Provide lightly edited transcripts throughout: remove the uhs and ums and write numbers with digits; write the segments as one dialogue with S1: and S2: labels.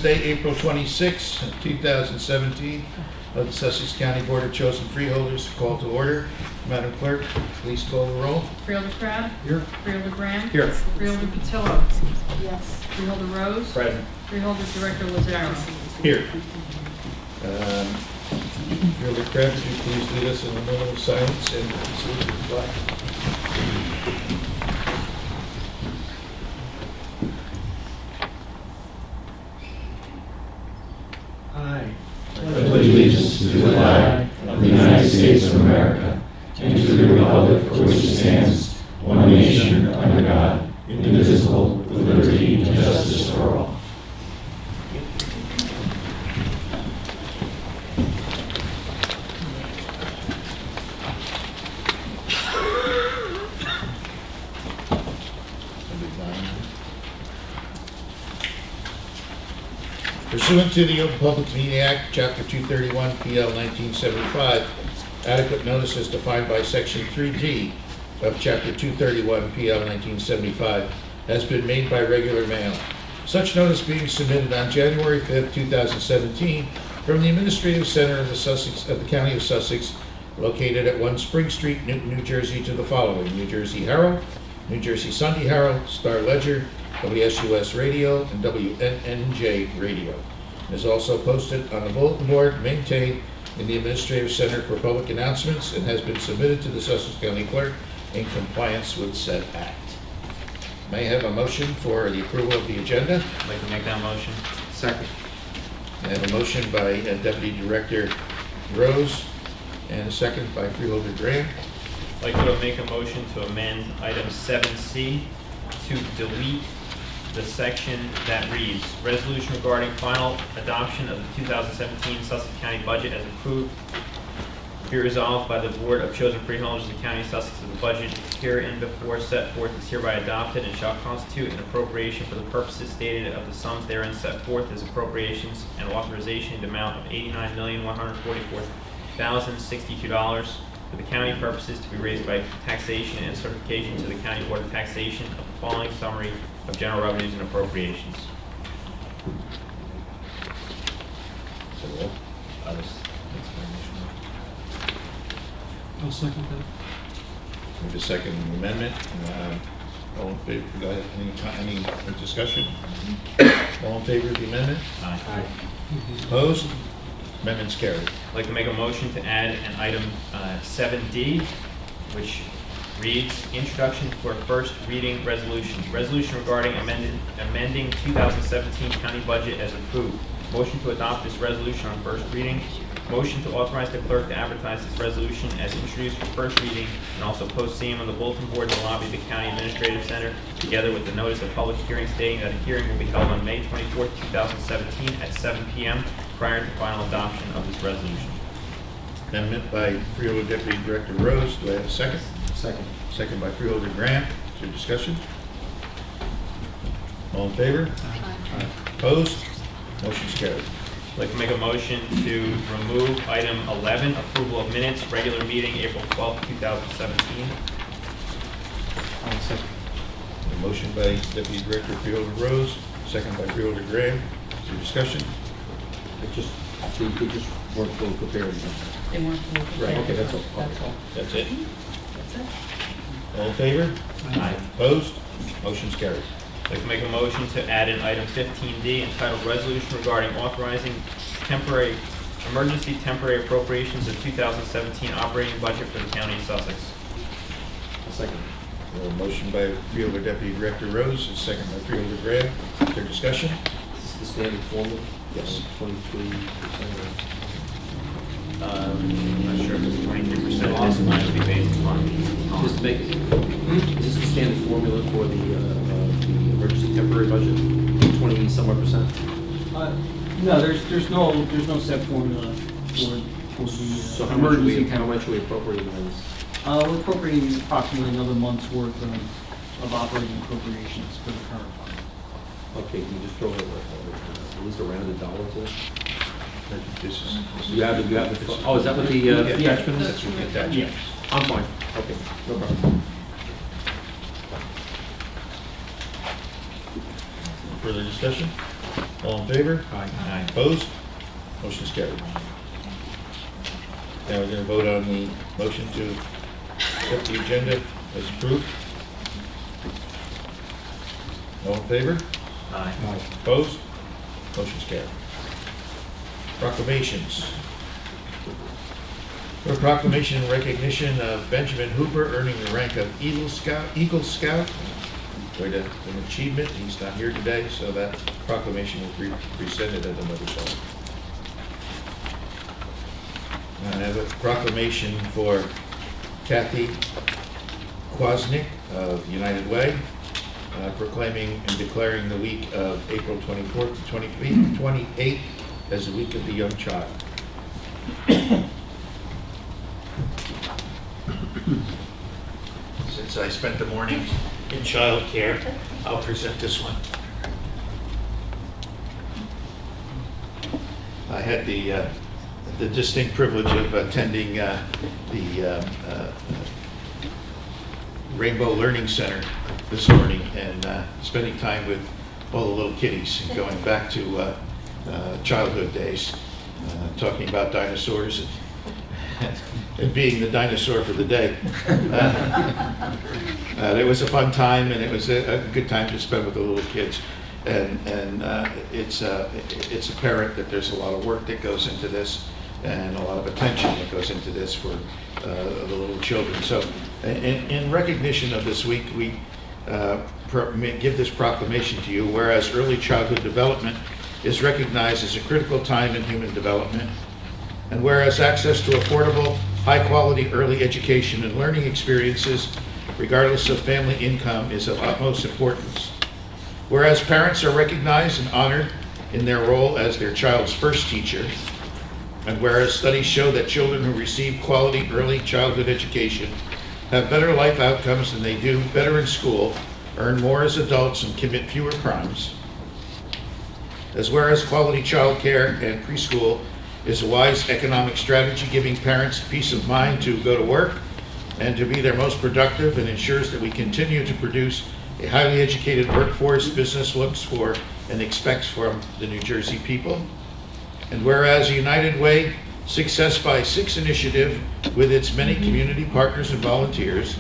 S1: Wednesday, April 26, 2017, of the Sussex County Board of Chosen Freeholders. Call to order. Madam Clerk, please call the roll.
S2: Freeholder Crab?
S3: Here.
S2: Freeholder Graham?
S3: Here.
S2: Freeholder Patillo?
S4: Yes.
S2: Freeholder Rose?
S3: Present.
S2: Freeholder Director Lazaro?
S1: Here. Freeholder Crab, would you please lead us in a moment of silence and salute the flag?
S3: Aye.
S5: pledge allegiance to the flag of the United States of America and to the republic for which it stands, one nation, under God, indivisible, with liberty and justice for all.
S1: Pursuant to the Open Public Meeting Act, Chapter 231, PL 1975, adequate notice as defined by Section 3D of Chapter 231, PL 1975, has been made by regular mail. Such notice being submitted on January 5, 2017, from the Administrative Center of the County of Sussex, located at 1 Spring Street, Newton, New Jersey, to the following: New Jersey Herald, New Jersey Sunday Herald, Star Ledger, WSUS Radio, and WNNJ Radio. It is also posted on a bulletin board maintained in the Administrative Center for Public Announcements and has been submitted to the Sussex County Clerk in compliance with said act. May I have a motion for the approval of the agenda?
S3: I'd like to make that motion.
S6: Second.
S1: I have a motion by Deputy Director Rose and a second by Freeholder Graham.
S3: I'd like to make a motion to amend item 7C to delete the section that reads, resolution regarding final adoption of the 2017 Sussex County budget as approved. Be resolved by the Board of Chosen Freeholders of the County of Sussex that the budget herein before set forth is hereby adopted and shall constitute an appropriation for the purposes stated of the sums therein set forth as appropriations and authorization in the amount of $89,144,062 for the county purposes to be raised by taxation and certification to the County Board of Taxation of the following summary of general revenues and appropriations.
S6: I'll second that.
S1: With the second amendment, all in favor? Go ahead. Any discussion? All in favor of the amendment?
S3: Aye.
S1: Opposed? Amendment's carried.
S3: I'd like to make a motion to add an item 7D, which reads, introduction for first reading resolution. Resolution regarding amending 2017 county budget as approved. Motion to adopt this resolution on first reading. Motion to authorize the clerk to advertise this resolution as introduced for first reading and also post same on the bulletin board in the lobby of the County Administrative Center, together with the notice of public hearing stating that a hearing will be held on May 24, 2017 at 7 p.m. prior to final adoption of this resolution.
S1: Amendment by Freeholder Deputy Director Rose. Do I have a second?
S6: Second.
S1: Second by Freeholder Graham. Is there discussion? All in favor?
S4: Aye.
S1: Opposed? Motion's carried.
S3: I'd like to make a motion to remove item 11, approval of minutes, regular meeting, April 12, 2017.
S6: I'll second.
S1: A motion by Deputy Director Freeholder Rose, second by Freeholder Graham. Is there discussion?
S6: They just weren't fully prepared.
S2: They weren't fully
S1: Right,
S2: prepared.
S6: okay, that's all.
S2: That's all.
S1: That's it.
S2: That's it.
S1: All in favor?
S3: Aye.
S1: Opposed? Motion's carried.
S3: I'd like to make a motion to add an item 15D entitled Resolution Regarding Authorizing Emergency Temporary Appropriations of 2017 Operating Budget for the County of Sussex.
S6: I'll second.
S1: A motion by Freeholder Deputy Director Rose, and second by Freeholder Graham. Is there discussion?
S6: Is this the standard formula?
S1: Yes.
S6: 23%.
S3: I'm not sure if it's 23%. This might be based upon.
S6: Just to make, is this the standard formula for the emergency temporary budget? 20-somewhat%?
S7: No, there's no set formula for the
S6: So how
S7: emergency
S6: much are we appropriating on this?
S7: We're appropriating approximately another month's worth of operating appropriations for the current fund.
S6: Okay, can you just throw at least around $1 to it?
S1: This is.
S6: You have the, oh, is that what the attachment is?
S1: That's what the attachment is.
S6: I'm fine. Okay, no problem.
S1: Further discussion? All in favor?
S3: Aye.
S1: Opposed? Motion's carried. Now we're going to vote on the motion to accept the agenda as approved. All in favor?
S3: Aye.
S1: Opposed? Motion's carried. Proclamations. For a proclamation in recognition of Benjamin Hooper earning the rank of Eagle Scout. Quite an achievement. He's not here today, so that proclamation will be presented at another time. I have a proclamation for Kathy Kwasnick of United Way, proclaiming and declaring the week of April 24th to 28th as the week of the young child. Since I spent the morning in child care, I'll present this one. I had the distinct privilege of attending the Rainbow Learning Center this morning and spending time with all the little kiddies and going back to childhood days, talking about dinosaurs and being the dinosaur for the day. It was a fun time, and it was a good time to spend with the little kids. And it's apparent that there's a lot of work that goes into this and a lot of attention that goes into this for the little children. So in recognition of this week, we give this proclamation to you, whereas early childhood development is recognized as a critical time in human development, and whereas access to affordable, high-quality early education and learning experiences, regardless of family income, is of utmost importance. Whereas parents are recognized and honored in their role as their child's first teacher, and whereas studies show that children who receive quality early childhood education have better life outcomes than they do better in school, earn more as adults, and commit fewer crimes. As whereas quality child care and preschool is a wise economic strategy, giving parents peace of mind to go to work and to be their most productive, and ensures that we continue to produce a highly educated workforce business looks for and expects from the New Jersey people. And whereas United Way Success by 6 initiative, with its many community partners and volunteers,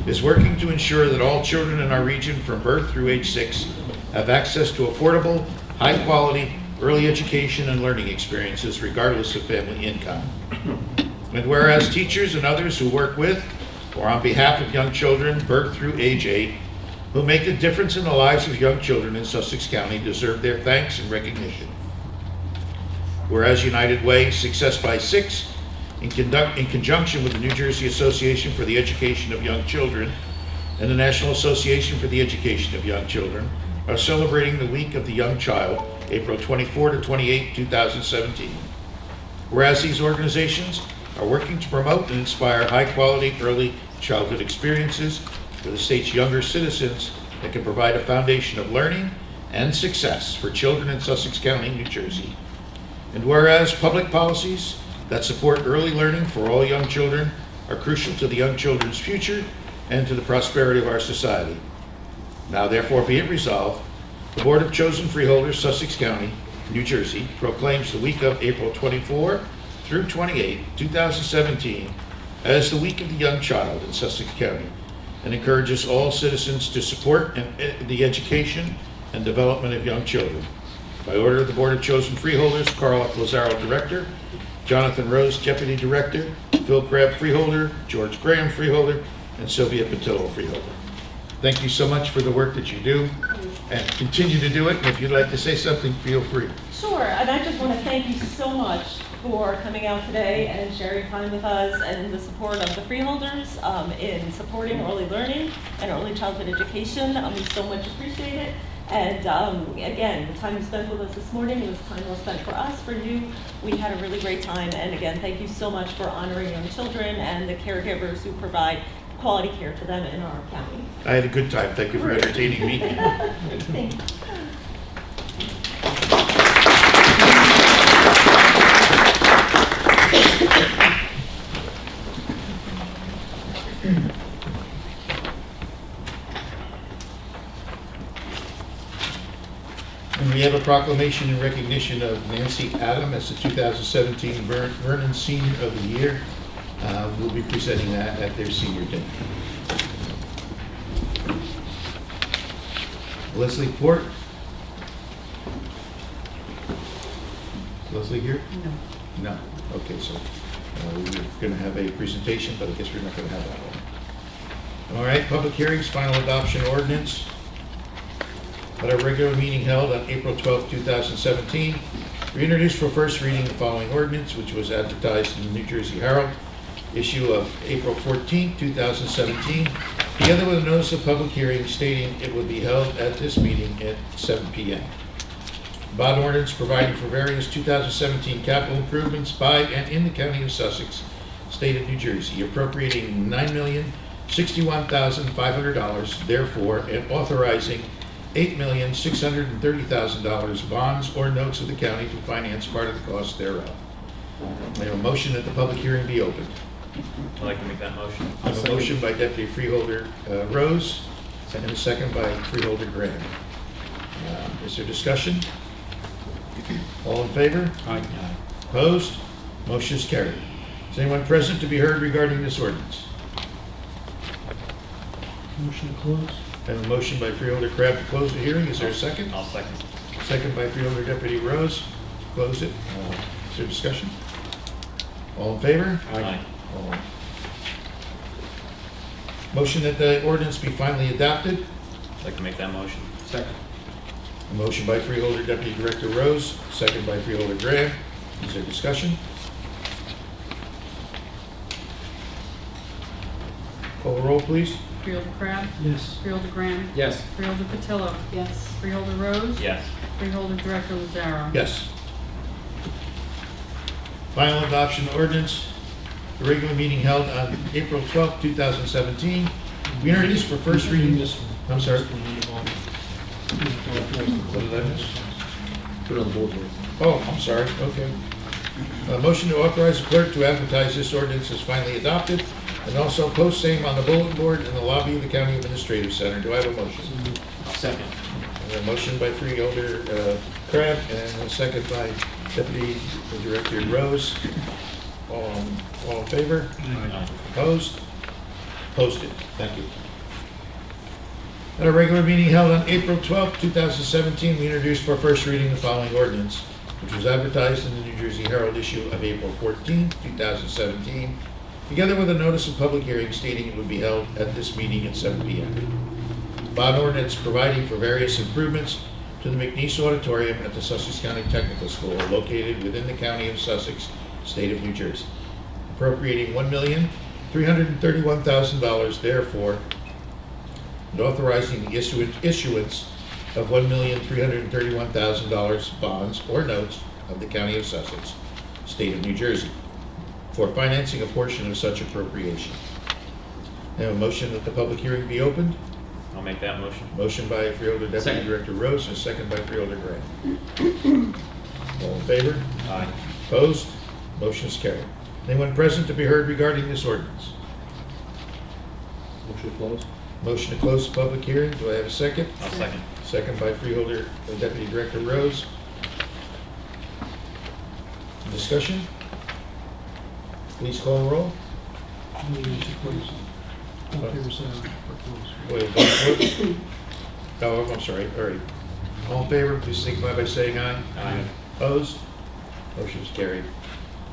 S1: is working to ensure that all children in our region from birth through age 6 have access to affordable, high-quality early education and learning experiences regardless of family income. And whereas teachers and others who work with or on behalf of young children birth through age 8 who make a difference in the lives of young children in Sussex County deserve their thanks and recognition. Whereas United Way Success by 6, in conjunction with the New Jersey Association for the Education of Young Children and the National Association for the Education of Young Children, are celebrating the Week of the Young Child, April 24 to 28, 2017. Whereas these organizations are working to promote and inspire high-quality early childhood experiences for the state's younger citizens that can provide a foundation of learning and success for children in Sussex County, New Jersey. And whereas public policies that support early learning for all young children are crucial to the young children's future and to the prosperity of our society. Now therefore be it resolved, the Board of Chosen Freeholders, Sussex County, New Jersey, proclaims the week of April 24 through 28, 2017 as the Week of the Young Child in Sussex County, and encourages all citizens to support the education and development of young children. By order of the Board of Chosen Freeholders, Carl F. Lazaro, Director, Jonathan Rose, Deputy Director, Phil Crabb, Freeholder, George Graham, Freeholder, and Sylvia Patillo, Freeholder. Thank you so much for the work that you do, and continue to do it. And if you'd like to say something, feel free.
S4: Sure, and I just want to thank you so much for coming out today and sharing time with us and the support of the Freeholders in supporting early learning and early childhood education. We so much appreciate it. And again, the time you spent with us this morning, it was time well spent for us, for you. We had a really great time. And again, thank you so much for honoring young children and the caregivers who provide quality care to them in our county.
S1: I had a good time. Thank you for entertaining me.
S4: Thank you.
S1: We have a proclamation in recognition of Nancy Adam as the 2017 Vernon Senior of the Year. We'll be presenting that at their senior dinner. Leslie Port. Leslie here?
S2: No.
S1: No. Okay, so we're going to have a presentation, but I guess we're not going to have that one. All right, public hearings, final adoption ordinance. At our regular meeting held on April 12, 2017, we introduced for first reading the following ordinance, which was advertised in the New Jersey Herald, issue of April 14, 2017, together with a notice of public hearing stating it would be held at this meeting at 7 p.m. Bond ordinance providing for various 2017 capital improvements by and in the County of Sussex, State of New Jersey, appropriating $9,061,500, therefore, and authorizing $8,630,000 bonds or notes of the county to finance part of the cost thereof. I have a motion that the public hearing be opened.
S3: I'd like to make that motion.
S1: I have a motion by Deputy Freeholder Rose, and a second by Freeholder Graham. Is there discussion? All in favor?
S3: Aye.
S1: Opposed? Motion is carried. Is anyone present to be heard regarding this ordinance?
S7: Motion to close?
S1: I have a motion by Freeholder Crab to close the hearing. Is there a second?
S3: I'll second.
S1: Second by Freeholder Deputy Rose. Close it. Is there discussion? All in favor?
S3: Aye.
S1: All. Motion that the ordinance be finally adopted.
S3: I'd like to make that motion.
S6: Second.
S1: A motion by Freeholder Deputy Director Rose, second by Freeholder Graham. Is there discussion? Call the roll, please.
S2: Freeholder Crab?
S7: Yes.
S2: Freeholder Graham?
S6: Yes.
S2: Freeholder Patillo?
S4: Yes.
S2: Freeholder Rose?
S3: Yes.
S2: Freeholder Director Lazaro?
S1: Yes. Final adoption ordinance. The regular meeting held on April 12, 2017. We introduced for first reading. I'm sorry. What did I miss?
S6: Put it on the board, please.
S1: Oh, I'm sorry. Okay. A motion to authorize the clerk to advertise this ordinance is finally adopted and also post same on the bulletin board in the lobby of the County Administrative Center. Do I have a motion?
S6: Second.
S1: A motion by Freeholder Crab and a second by Deputy Director Rose. All in favor?
S3: Aye.
S1: Opposed? Posted. Thank you. At a regular meeting held on April 12, 2017, we introduced for first reading the following ordinance, which was advertised in the New Jersey Herald issue of April 14, 2017, together with a notice of public hearing stating it would be held at this meeting at 7 p.m. Bond ordinance providing for various improvements to the McNeese Auditorium at the Sussex County Technical School located within the County of Sussex, State of New Jersey, appropriating $1,331,000, therefore, and authorizing the issuance of $1,331,000 bonds or notes of the County of Sussex, State of New Jersey, for financing a portion of such appropriation. I have a motion that the public hearing be opened.
S3: I'll make that motion.
S1: Motion by Freeholder Deputy
S6: Second.
S1: Director Rose, and a second by Freeholder Graham. All in favor?
S3: Aye.
S1: Opposed? Motion is carried. Anyone present to be heard regarding this ordinance?
S6: Motion to close.
S1: Motion to close the public hearing. Do I have a second?
S3: I'll second.
S1: Second by Freeholder Deputy Director Rose. Discussion? Please call the roll. Wait, oh, I'm sorry. All right. All in favor, please signify by saying aye.
S3: Aye.
S1: Opposed? Motion is carried.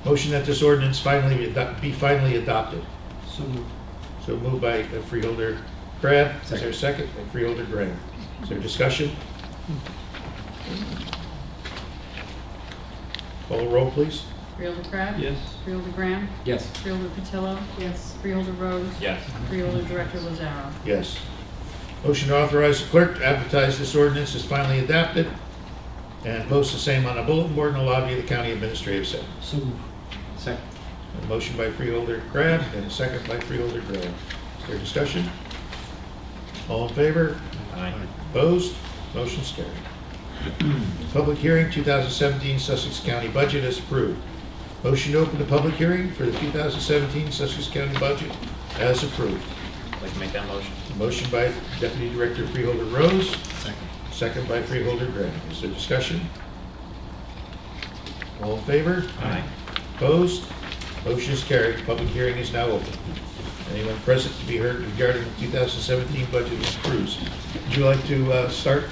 S1: Motion that this ordinance be finally adopted.
S7: So moved.
S1: So moved by Freeholder Crab. Is there a
S6: Second.
S1: second? By Freeholder Graham. Is there discussion? Call the roll, please.
S2: Freeholder Crab?
S7: Yes.
S2: Freeholder Graham?
S6: Yes.
S2: Freeholder Patillo? Yes. Freeholder Rose?
S3: Yes.
S2: Freeholder Director Lazaro?
S1: Yes. Motion to authorize the clerk to advertise this ordinance is finally adopted and post the same on a bulletin board in the lobby of the County Administrative Center.
S7: So moved.
S6: Second.
S1: A motion by Freeholder Crab and a second by Freeholder Graham. Is there discussion? All in favor?
S3: Aye.
S1: Opposed? Motion's carried. Public hearing, 2017 Sussex County budget is approved. Motion to open the public hearing for the 2017 Sussex County budget as approved.
S3: I'd like to make that motion.
S1: Motion by Deputy Director Freeholder Rose,
S6: Second.
S1: second by Freeholder Graham. Is there discussion? All in favor?
S3: Aye.
S1: Opposed? Motion is carried. Public hearing is now open. Anyone present to be heard regarding the 2017 budget is approved. Would you like to start?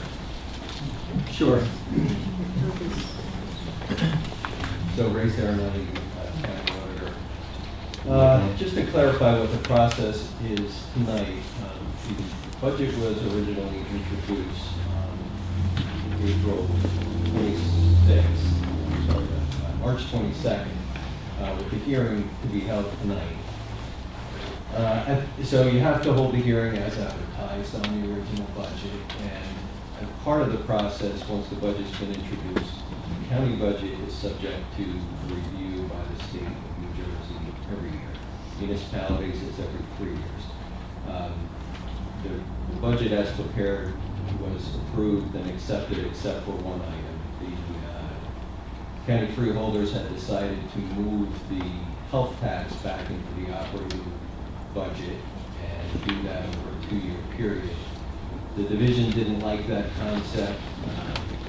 S8: Sure. So Ray Serenelli, County Auditor. Just to clarify what the process is tonight, the budget was originally introduced April 26th, sorry, March 22nd, with the hearing to be held tonight. So you have to hold the hearing as advertised on the original budget, and as part of the process, once the budget's been introduced, the county budget is subject to review by the state of New Jersey every year. Municipalities, it's every 3 years. The budget as prepared was approved and accepted except for one item. The county freeholders had decided to move the health tax back into the operating budget and do that over a 2-year period. The division didn't like that concept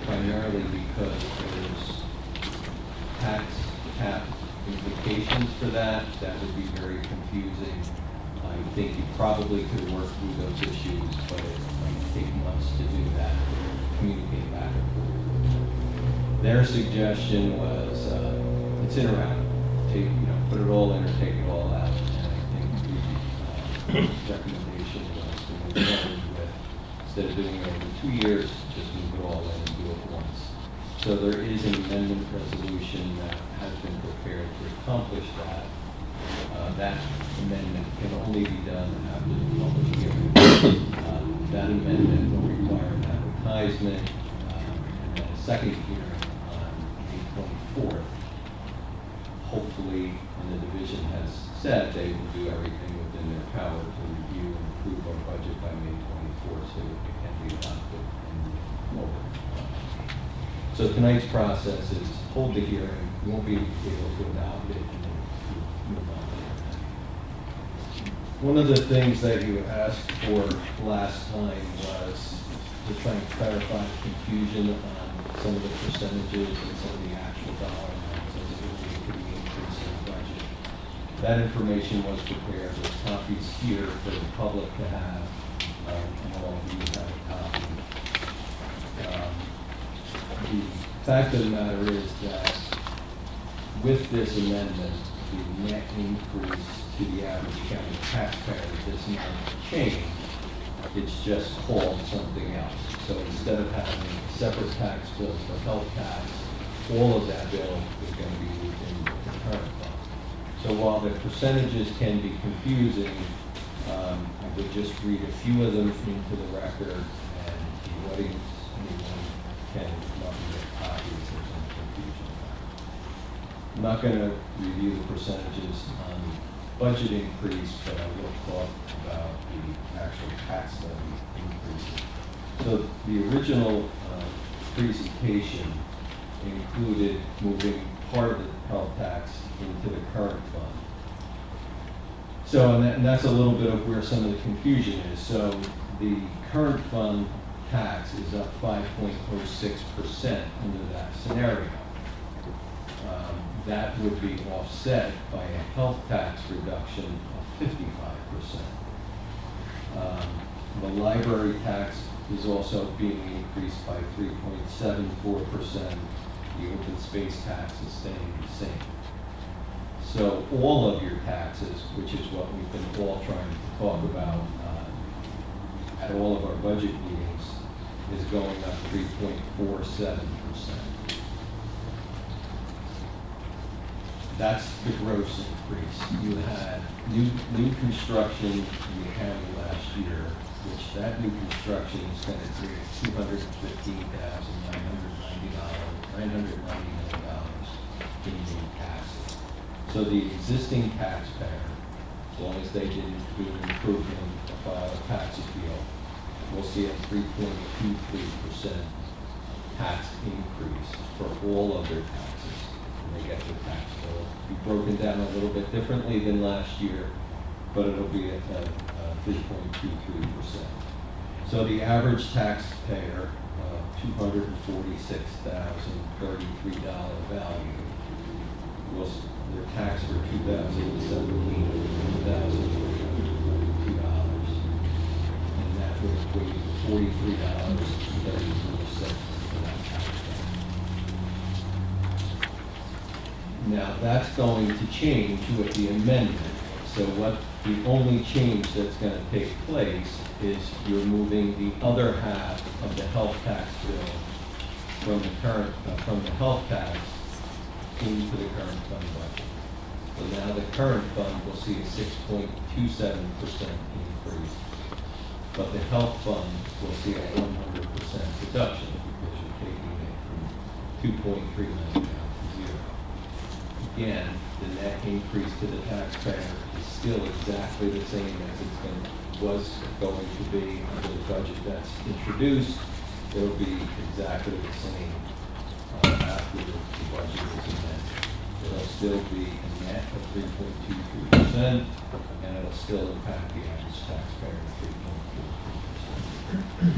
S8: primarily because there's tax cap implications for that. That would be very confusing. I think you probably could work through those issues, but it might take months to do that, communicate back and forth. Their suggestion was, it's in or out. Put it all in or take it all out. And I think the recommendation was to move forward with, instead of doing it over 2 years, just move it all in and do it once. So there is an amendment resolution that has been prepared to accomplish that. That amendment can only be done after the public hearing. That amendment will require an advertisement and then a second hearing on May 24th. Hopefully, and the division has said they will do everything within their power to review and approve our budget by May 24th so it can be adopted and move forward. So tonight's process is hold the hearing, you won't be able to adopt it, and then move on. One of the things that you asked for last time was to try and clarify confusion on some of the percentages and some of the actual dollar amounts as it relates to the increase in the budget. That information was prepared. There's copies here for the public to have, and all of you have a copy. The fact of the matter is that with this amendment, the net increase to the average county taxpayer does not change. It's just called something else. So instead of having a separate tax bill for health tax, all of that bill is going to be within the current fund. So while the percentages can be confusing, I would just read a few of them into the record, and the audience, anyone can come up and get copies if there's any confusion. I'm not going to review the percentages on the budget increase, but I will talk about the actual tax levy increases. So the original presentation included moving part of the health tax into the current fund. So, and that's a little bit of where some of the confusion is. So the current fund tax is up 5.06% under that scenario. That would be offset by a health tax reduction of 55%. The library tax is also being increased by 3.74%. The open space tax is staying the same. So all of your taxes, which is what we've been all trying to talk about at all of our budget meetings, is going up 3.47%. That's the gross increase. You had new construction in the county last year, which that new construction is going to create $215,990 in new taxes. So the existing taxpayer, as long as they didn't do an improvement or file a tax appeal, will see a 3.23% tax increase for all of their taxes. They get the tax bill. It'll be broken down a little bit differently than last year, but it'll be at 3.23%. So the average taxpayer $246,033 value. Was their tax for 2017 was $1,322, and that would equate to $43.34 for that tax value. Now, that's going to change with the amendment. So what the only change that's going to take place is you're moving the other half of the health tax bill from the current, from the health tax into the current fund budget. So now the current fund will see a 6.27% increase, but the health fund will see a 100% reduction because you're taking it from 2.3 million down to 0. Again, the net increase to the taxpayer is still exactly the same as was going to be under the budget that's introduced. It'll be exactly the same after the budget is amended. It'll still be a net of 3.23%, and it'll still impact the average taxpayer at 3.43%.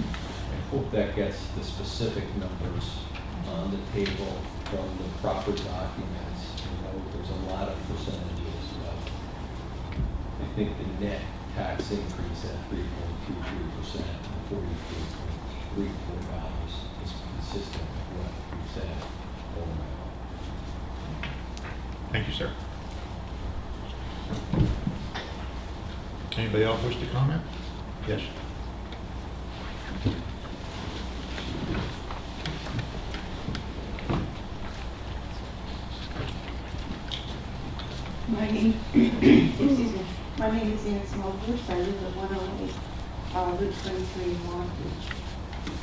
S8: I hope that gets the specific numbers on the table from the proper documents. You know, there's a lot of percentages, but I think the net tax increase at 3.23% and $43.34 is consistent with what we said all along.
S1: Thank you, sir. Anybody else wish to comment? Yes.
S9: My name is Ann Smallwood. I live at 108 Route 23 in Wantage.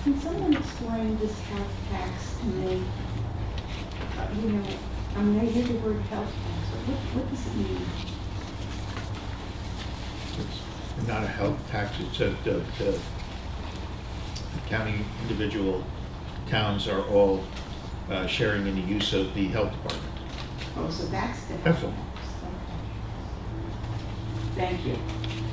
S9: Can someone explain this health tax to me? You know, I mean, I hear the word health tax, but what does it mean?
S1: It's not a health tax, it's the county, individual towns are all sharing in the use of the health department.
S9: Oh, so that's the
S1: That's
S9: health
S1: all.
S9: tax. Okay. Thank you.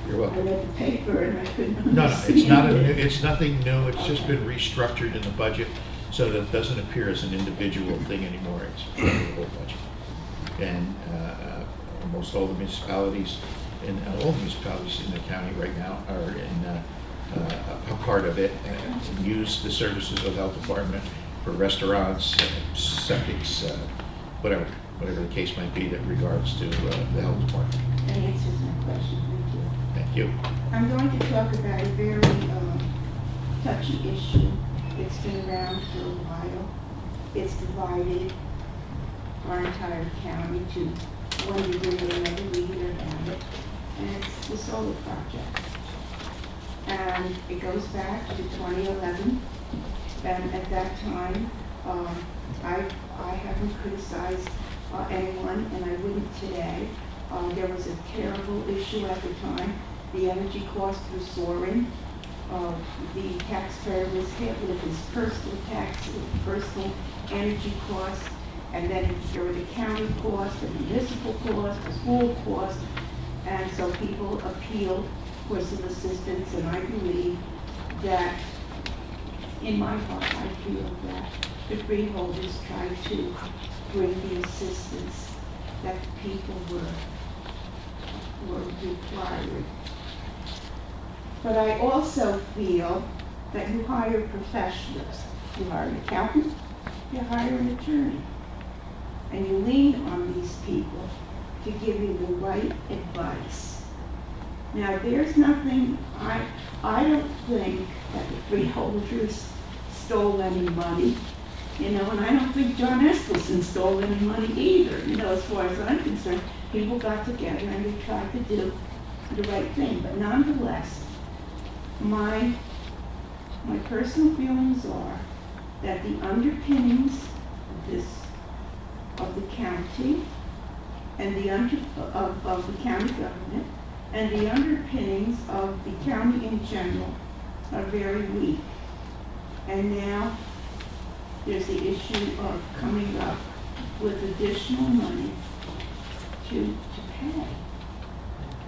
S1: You're
S9: I
S1: welcome.
S9: read the paper and I couldn't understand.
S1: No, it's not, it's nothing new, it's just been restructured in the budget so that it doesn't appear as an individual thing anymore, it's part of the whole budget. And almost all the municipalities, and all the municipalities in the county right now are in a part of it, and use the services of the health department for restaurants, septics, whatever the case might be that regards to the health department.
S9: That answers my question. Thank you.
S1: Thank you.
S9: I'm going to talk about a very touchy issue. It's been around for a while. It's divided our entire county to one degree or another. We hear about it. And it's the solar project. And it goes back to 2011. And at that time, I haven't criticized anyone, and I wouldn't today. There was a terrible issue at the time. The energy costs were soaring. The taxpayer was hit with his personal taxes, personal energy costs, and then there were the county costs, the municipal costs, the school costs, and so people appealed for some assistance, and I believe that, in my heart, I feel that the freeholders tried to bring the assistance that the people were required. But I also feel that you hire professionals. You hire an accountant, you hire an attorney, and you lean on these people to give you the right advice. Now, there's nothing, I don't think that the freeholders stole any money, you know, and I don't think John Eskelson stole any money either, you know, as far as I'm concerned. People got together and they tried to do the right thing, but nonetheless, my personal feelings are that the underpinnings of the county and of the county government and the underpinnings of the county in general are very weak. And now there's the issue of coming up with additional money to pay.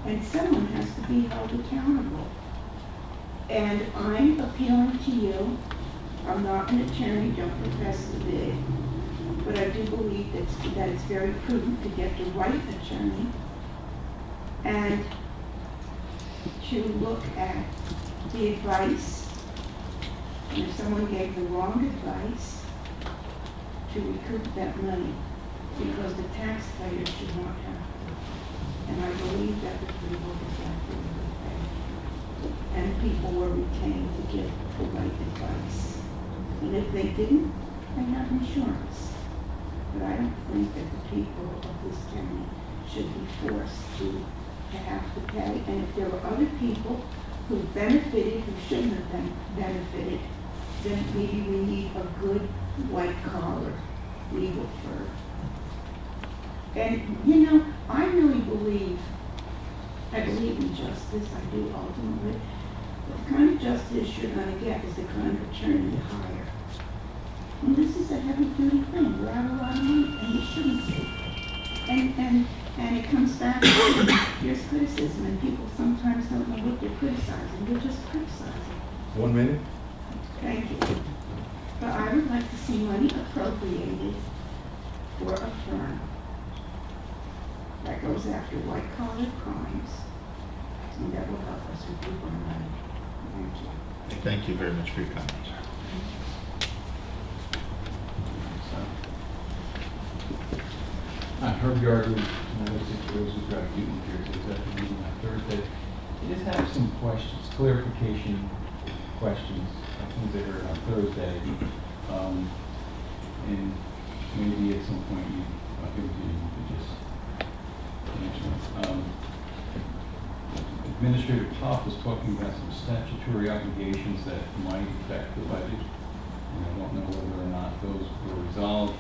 S9: And someone has to be held accountable. And I'm appealing to you. I'm not an attorney, don't profess to be, but I do believe that it's very prudent to get the right attorney and to look at the advice. And if someone gave the wrong advice, to recoup that money, because the taxpayer should not have to. And I believe that the freeholders acted pay. And people were retained to give the right advice. And if they didn't, they have insurance. But I don't think that the people of this county should be forced to have to pay. And if there were other people who benefited, who shouldn't have been benefited, then maybe we need a good white-collar legal firm. And, you know, I really believe in justice, I do ultimately. But the kind of justice you're going to get is the kind of attorney you hire. And this is a heavy-duty thing. We're out a lot of money, and we shouldn't be. And it comes back to there's criticism, and people sometimes don't know what they're criticizing. They're just criticizing.
S5: 1 minute.
S9: Thank you. But I would like to see money appropriated for a firm that goes after white-collar crimes, and that will help us recoup our money. Thank you.
S1: Thank you very much for your comments.
S10: Herb Yardley, another 6 Roses Drive, Newton, New Jersey, is at the meeting on Thursday. I just have some questions, clarification questions, things I heard on Thursday. And maybe at some point you could just answer them. Administrator Pop was talking about some statutory obligations that might affect the budget, and I don't know whether or not those were resolved.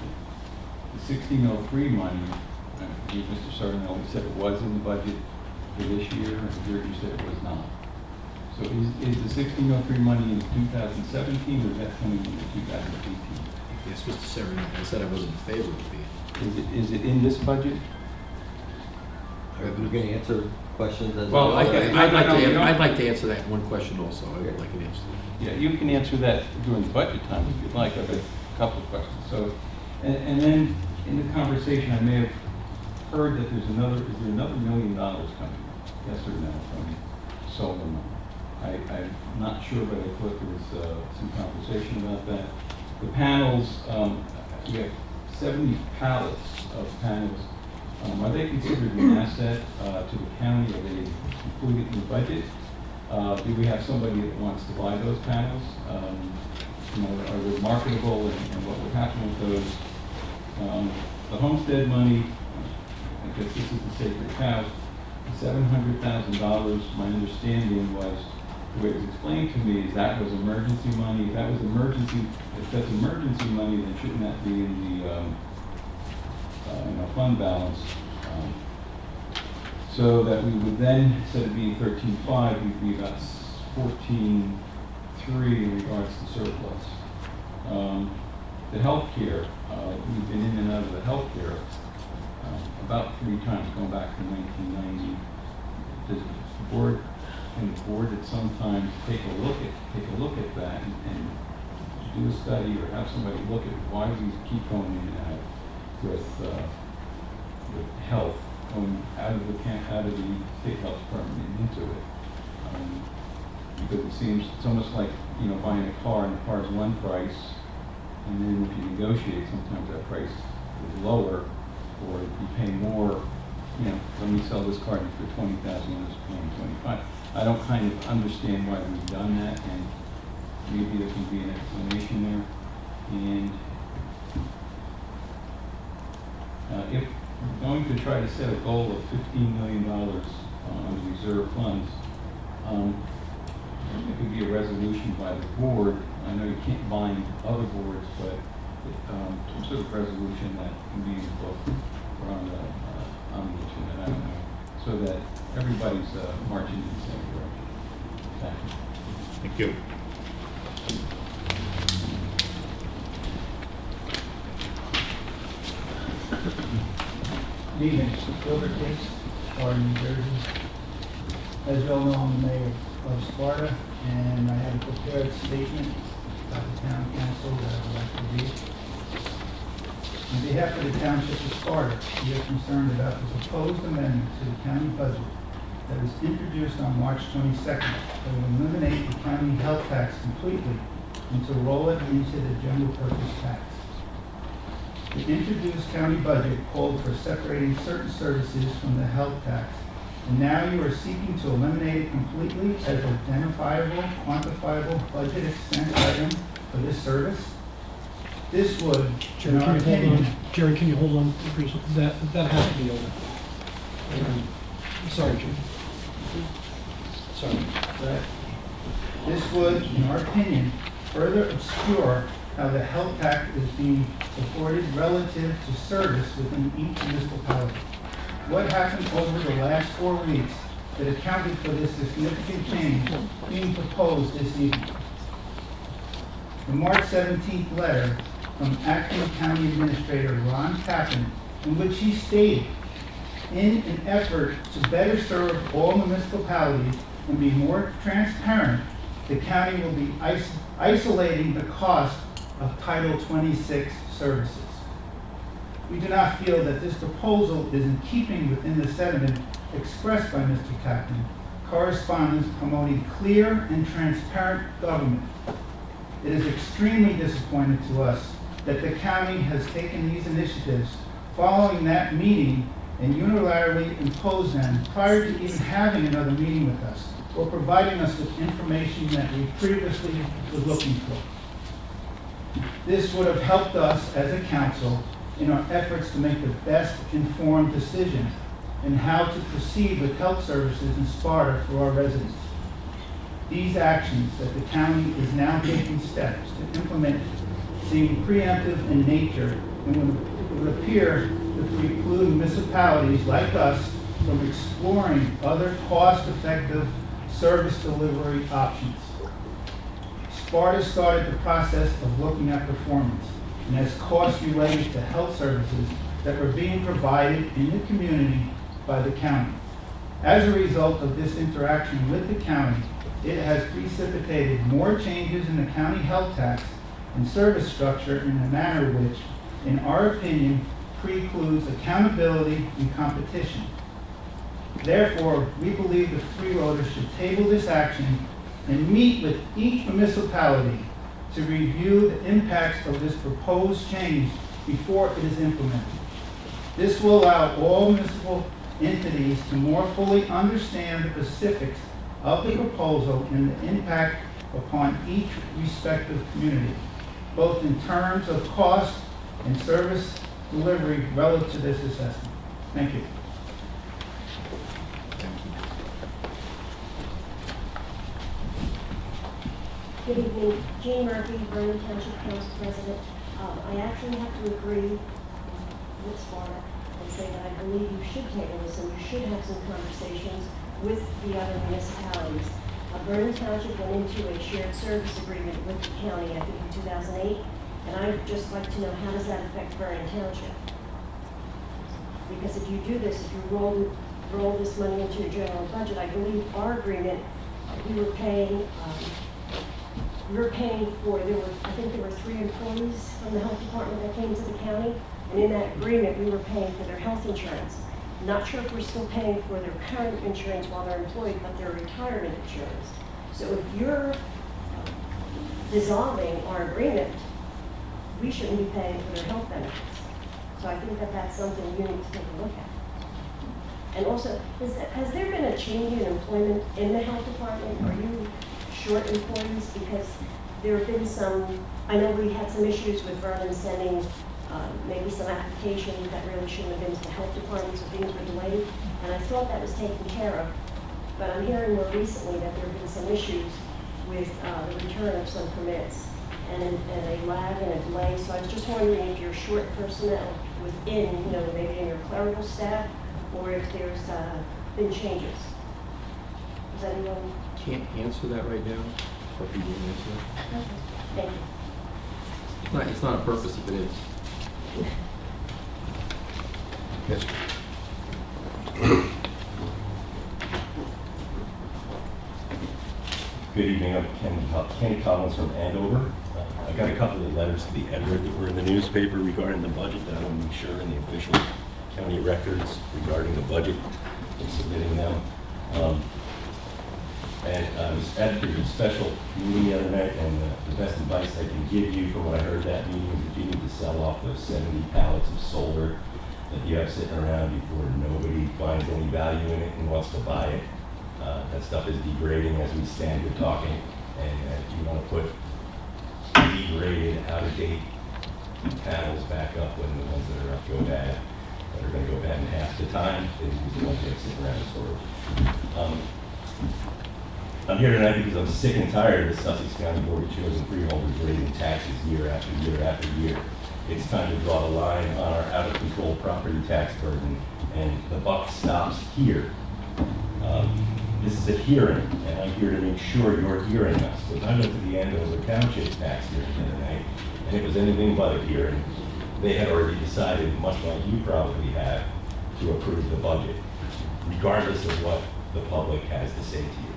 S10: The 1603 money, I believe Mr. Sardinelli said it was in the budget for this year, and here you said it was not. So is the 1603 money in 2017, or is that coming in 2018?
S6: Yes, Mr. Severino, I said I wasn't in favor of it.
S10: Is it in this budget?
S8: Are you going to answer questions as
S6: Well,
S8: well?
S6: I'd like to answer that one question also. I would like an answer.
S10: Yeah, you can answer that during the budget time if you'd like. I've got a couple of questions. So, and then in the conversation, I may have heard that is there another $1 million coming? Yes or no from solar money? I'm not sure, but I thought there was some conversation about that. The panels, we have 70 pallets of panels. Are they considered an asset to the county? Are they included in the budget? Do we have somebody that wants to buy those panels? Are they marketable, and what would happen with those? The homestead money, I guess this is the sacred cow, $700,000. My understanding was, the way it was explained to me, is that was emergency money. If that's emergency money, then shouldn't that be in the fund balance? So that we would then, instead of being 13.5, we'd be about 14.3 in regards to surplus. The healthcare, we've been in and out of the healthcare about 3 times, going back to 1990. Does the board at some time take a look at that and do a study, or have somebody look at why we keep going in and out with health, going out of the state health department and into it? Because it seems it's almost like buying a car, and the car is one price, and then if you negotiate, sometimes that price is lower, or you pay more. When we sell this car for $20,000, it's paying $25,000. I don't kind of understand why we've done that, and maybe there can be an explanation there. And if we're going to try to set a goal of $15 million on reserve funds, it could be a resolution by the board. I know you can't bind other boards, but some sort of resolution that can be in the book or on the internet, I don't know, so that everybody's marching in the same direction. Thank you.
S11: Good evening, Gilbert Case, Sparta, New Jersey. As you all know, I'm the mayor of Sparta, and I have a prepared statement by the town council that I would like to read. On behalf of the Township of Sparta, we are concerned about the proposed amendment to the county budget that was introduced on March 22nd that will eliminate the county health tax completely and to roll it into the general purpose tax. The introduced county budget called for separating certain services from the health tax, and now you are seeking to eliminate it completely as an identifiable, quantifiable budget expense item for this service. This would, in our opinion,
S12: Jerry, can you hold on, please? That has to be over. Sorry, Jerry. Sorry.
S11: this would, in our opinion, further obscure how the health tax is being supported relative to service within each municipality. What happened over the last 4 weeks that accounted for this significant change being proposed this evening? The March 17th letter from Acting County Administrator Ron Tappan, in which he stated, in an effort to better serve all municipalities and be more transparent, the county will be isolating the cost of Title 26 services. We do not feel that this proposal is in keeping within the sentiment expressed by Mr. Tappan, correspondence promoting clear and transparent government. It is extremely disappointing to us that the county has taken these initiatives following that meeting and unilaterally imposed them prior to even having another meeting with us or providing us with information that we previously were looking for. This would have helped us as a council in our efforts to make the best informed decision in how to proceed with health services in Sparta for our residents. These actions that the county is now taking steps to implement seem preemptive in nature and would appear to preclude municipalities like us from exploring other cost-effective service delivery options. Sparta started the process of looking at performance and as costs related to health services that were being provided in the community by the county. As a result of this interaction with the county, it has precipitated more changes in the county health tax and service structure in a manner which, in our opinion, precludes accountability and competition. Therefore, we believe the freeholders should table this action and meet with each municipality to review the impacts of this proposed change before it is implemented. This will allow all municipal entities to more fully understand the specifics of the proposal and the impact upon each respective community, both in terms of cost and service delivery relative to this assessment. Thank you.
S13: Good evening, Jean Murphy, Vernon Township Council President. I actually have to agree with Sparta and say that I believe you should table this and you should have some conversations with the other municipalities. Vernon Township went into a shared service agreement with the county, I think in 2008, and I'd just like to know, how does that affect Vernon Township? Because if you do this, if you roll this money into your general budget, I believe our agreement, we were paying for, I think there were 3 employees from the health department that came to the county, and in that agreement, we were paying for their health insurance. Not sure if we're still paying for their current insurance while they're employed, but their retirement insurance. So if you're dissolving our agreement, we shouldn't be paying for their health benefits. So I think that that's something you need to take a look at. And also, has there been a change in employment in the health department? Are you short employees? Because there have been some, I know we had some issues with Vernon sending maybe some applications that really shouldn't have been to the health department, so things were delayed. And I thought that was taken care of. But I'm hearing more recently that there have been some issues with the return of some permits and a lag and a delay. So I was just wondering if you're short personnel within, maybe in your clerical staff, or if there's been changes. Does anyone?
S6: Can't answer that right now. But we will answer that.
S13: Okay. Thank you.
S6: It's not a purpose if it is.
S1: Yes.
S14: Good evening, I'm Kenny Collins from Andover.
S5: I got a couple of letters to the editor that were in the newspaper regarding the budget that I want to make sure in the official county records regarding the budget and submitting them. And I was at your special meeting the other night, and the best advice I can give you from what I heard that meeting is if you need to sell off those 70 pallets of solar that you have sitting around before nobody finds any value in it and wants to buy it. That stuff is degrading as we stand here talking, and if you want to put degraded, out-of-date panels back up when the ones that are up go bad, that are going to go bad in half the time, then use the ones that are sitting around in storage. I'm here tonight because I'm sick and tired of the Sussex County Board of Chosen Freeholders raising taxes year after year after year. It's time to draw the line on our out-of-control property tax burden, and the buck stops here. This is a hearing, and I'm here to make sure you're hearing us. But I went to the Andover Township tax hearing the other night, and it was anything but a hearing. They had already decided, much like you probably have, to approve the budget, regardless of what the public has to say to you.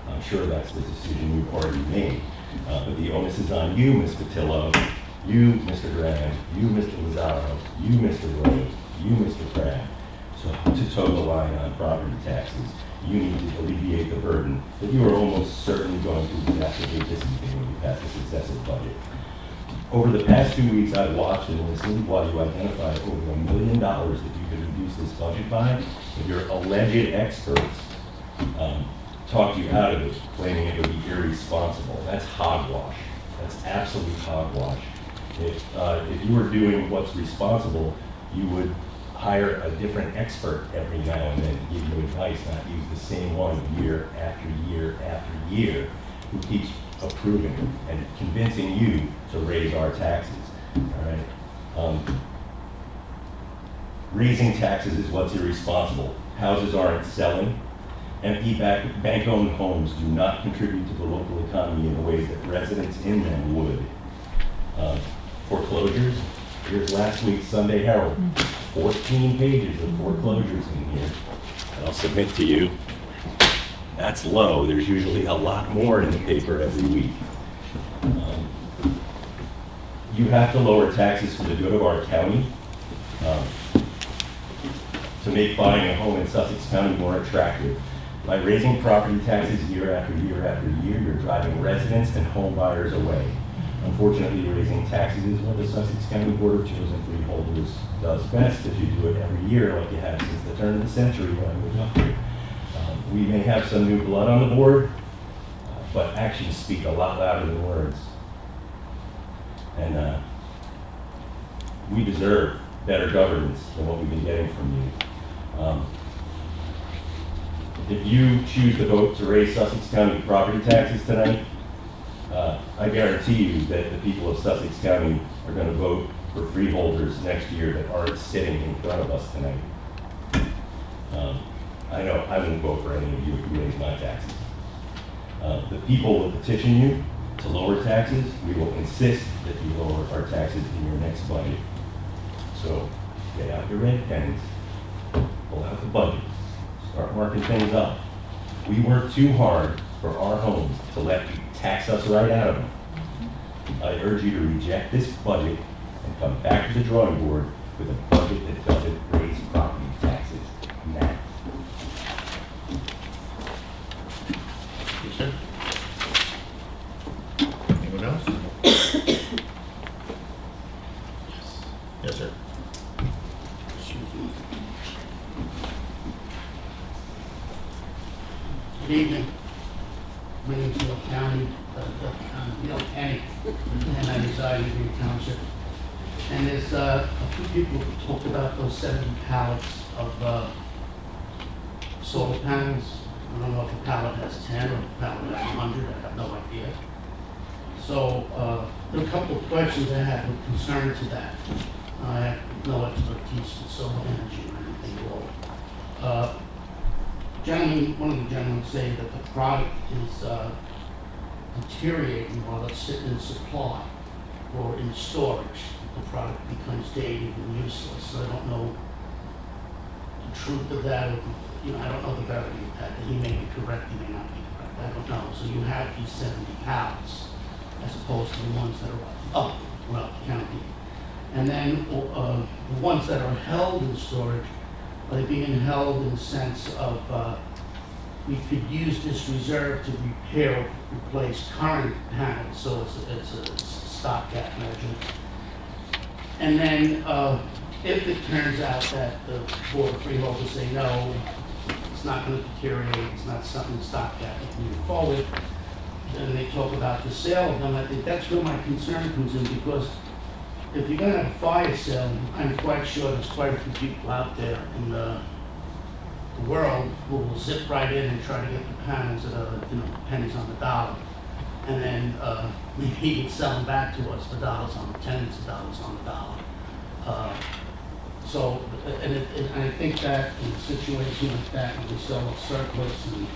S5: I'm sure that's the decision you've already made. But the onus is on you, Ms. Patillo, you, Mr. Graham, you, Mr. Lazaro, you, Mr. Rose, you, Mr. Crabb. So to toe the line on property taxes, you need to alleviate the burden that you are almost certainly going to exacerbate this evening when you pass this excessive budget. Over the past 2 weeks, I've watched and listened while you identify over $1 million that you could reduce this budget by, and your alleged experts talk you out of it, claiming it would be irresponsible. That's hogwash. That's absolute hogwash. If you were doing what's responsible, you would hire a different expert every now and then to give you advice, not use the same one year after year after year, who keeps approving and convincing you to raise our taxes. All right. Raising taxes is what's irresponsible. Houses aren't selling. Empty bank-owned homes do not contribute to the local economy in the ways that residents in them would. Foreclosures, here's last week's Sunday Herald. 14 pages of foreclosures in here. And I'll submit to you, that's low. There's usually a lot more in the paper every week. You have to lower taxes for the good of our county to make buying a home in Sussex County more attractive. By raising property taxes year after year after year, you're driving residents and home buyers away. Unfortunately, raising taxes is what the Sussex County Board of Chosen Freeholders does best, if you do it every year like you have since the turn of the century when I moved up here. We may have some new blood on the board, but actions speak a lot louder than words. And we deserve better governance than what we've been getting from you. If you choose to vote to raise Sussex County property taxes tonight, I guarantee you that the people of Sussex County are going to vote for freeholders next year that aren't sitting in front of us tonight. I know I wouldn't vote for any of you if you raise my taxes. The people will petition you to lower taxes. We will insist that you lower our taxes in your next budget. So get out your red pens, pull out the budget, start marking things up. We work too hard for our homes to let you tax us right out of them. I urge you to reject this budget and come back to the drawing board with a budget that doesn't raise property taxes now.
S1: Yes, sir. Anyone else? Yes, sir.
S14: Good evening. My name is Neil County, and I reside in Green Township. And there's a few people who talked about those 70 pallets of solar panels. I don't know if a pallet has 10 or if a pallet has 100. I have no idea. So there are a couple of questions I have with concern to that. I have no expertise in solar energy or anything at all. One of the gentlemen say that the product is deteriorating while it's sitting in supply or in storage. The product becomes dated and useless. So I don't know the truth of that. Or, I don't know the verity of that. He may be correct, he may not be correct. I don't know. So you have these 70 pallets. as opposed to the ones that are up throughout the county. And then the ones that are held in storage, are they being held in the sense of we could use this reserve to repair or replace current panels, so it's a stopgap measure. And then if it turns out that the Board of Freeholders say no, it's not going to deteriorate, it's not something to stopgap, it can move forward, then they talk about the sale of them. I think that's where my concern comes in, because if you're going to have a fire sale, I'm quite sure there's quite a few people out there in the world who will zip right in and try to get the panels at pennies on the dollar, and then maybe even sell them back to us for dollars on the tens of dollars on the dollar. So, and I think that in a situation like that, when we sell a surplus and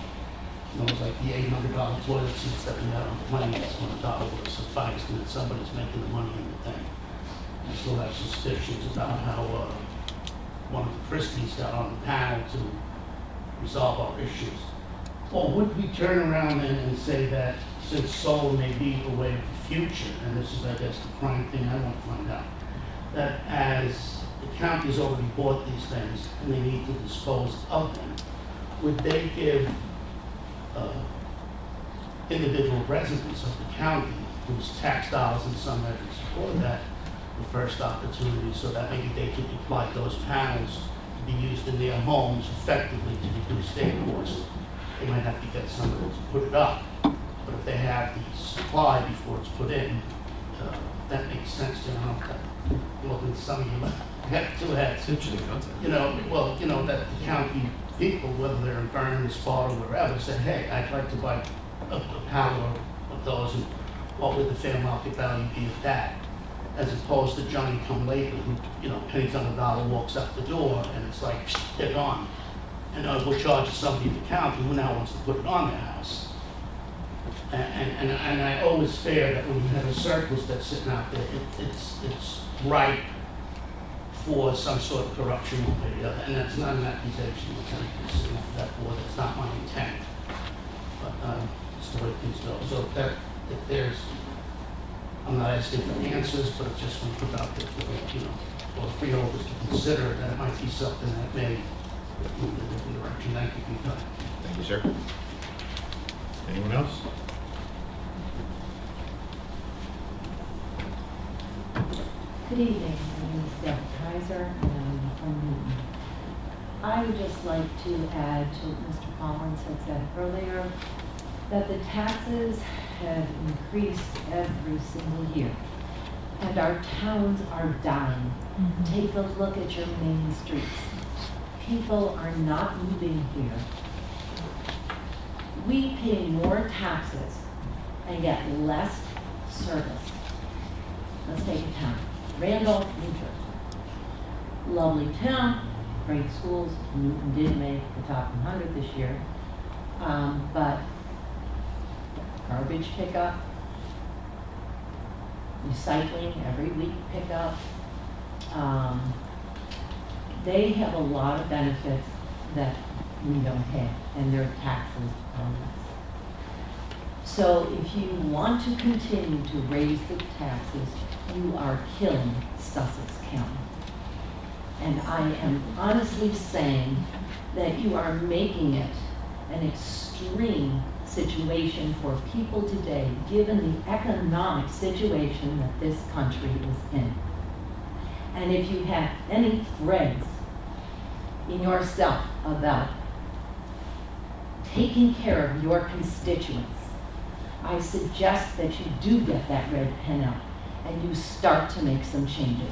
S14: it's like the $800 toilet seats that we had on planes when a dollar would have sufficed, and that somebody's making the money in the thing. I still have suspicions about how one of the Christies got on the panel to resolve our issues. Or would we turn around and say that since solar may be a way of the future, and this is, I guess, the prime thing I want to find out, that as the county's already bought these things and they need to dispose of them, would they give individual residents of the county whose tax dollars in some measure support that the first opportunity, so that maybe they could apply those panels to be used in their homes effectively to reduce their costs? They might have to get somebody to put it up, but if they have the supply before it's put in, that makes sense to them. Well, then some of you have two heads.
S6: Interesting concept.
S14: That the county people, whether they're in Vernon, Sparta, or wherever, said, hey, I'd like to buy a panel of those, and what would the fair market value be of that? As opposed to Johnny come lately, who, pennies on the dollar, walks up the door, and it's like, they're gone. And we'll charge somebody at the county who now wants to put it on their house. And I always fear that when you have a surplus that's sitting out there, it's ripe for some sort of corruption one way or the other. And that's not an accusation, which I'm that board. That's not my intent. But it's the way things go. So if there's, I'm not asking for answers, but it's just one put out there for the freeholders to consider that it might be something that may move in a different direction. Thank you for your time.
S1: Thank you, sir. Anyone else?
S15: Good evening. My name is Deb Kaiser, and I'm from Newton. I would just like to add to what Mr. Collins had said earlier, that the taxes have increased every single year, and our towns are dying. Take a look at your main streets. People are not moving here. We pay more taxes and get less service. Let's take a town. Randolph, New Jersey. Lovely town, great schools. Newton did make the top 100 this year. But garbage pickup, recycling every week pickup. They have a lot of benefits that we don't have, and their taxes are less. So if you want to continue to raise the taxes, you are killing Sussex County. And I am honestly saying that you are making it an extreme situation for people today, given the economic situation that this country is in. And if you have any threads in yourself about taking care of your constituents, I suggest that you do get that red pen out and you start to make some changes.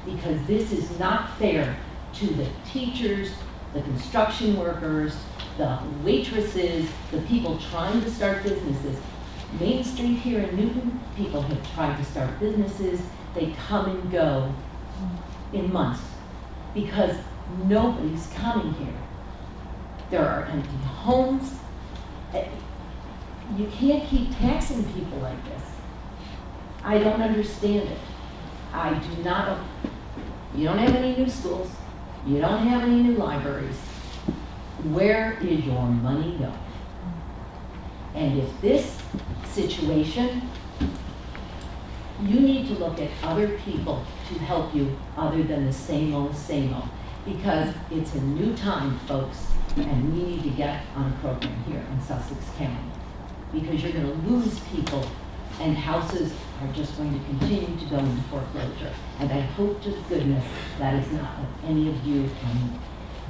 S15: Because this is not fair to the teachers, the construction workers, the waitresses, the people trying to start businesses. Main Street here in Newton, people have tried to start businesses. They come and go in months because nobody's coming here. There are empty homes. You can't keep taxing people like this. I don't understand it. I do not. You don't have any new schools. You don't have any new libraries. Where is your money going? And if this situation You need to look at other people to help you other than the same old, because it's a new time, folks, and we need to get on a program here in Sussex County, because you're going to lose people and houses are just going to continue to go into foreclosure. And I hope to goodness that is not what any of you,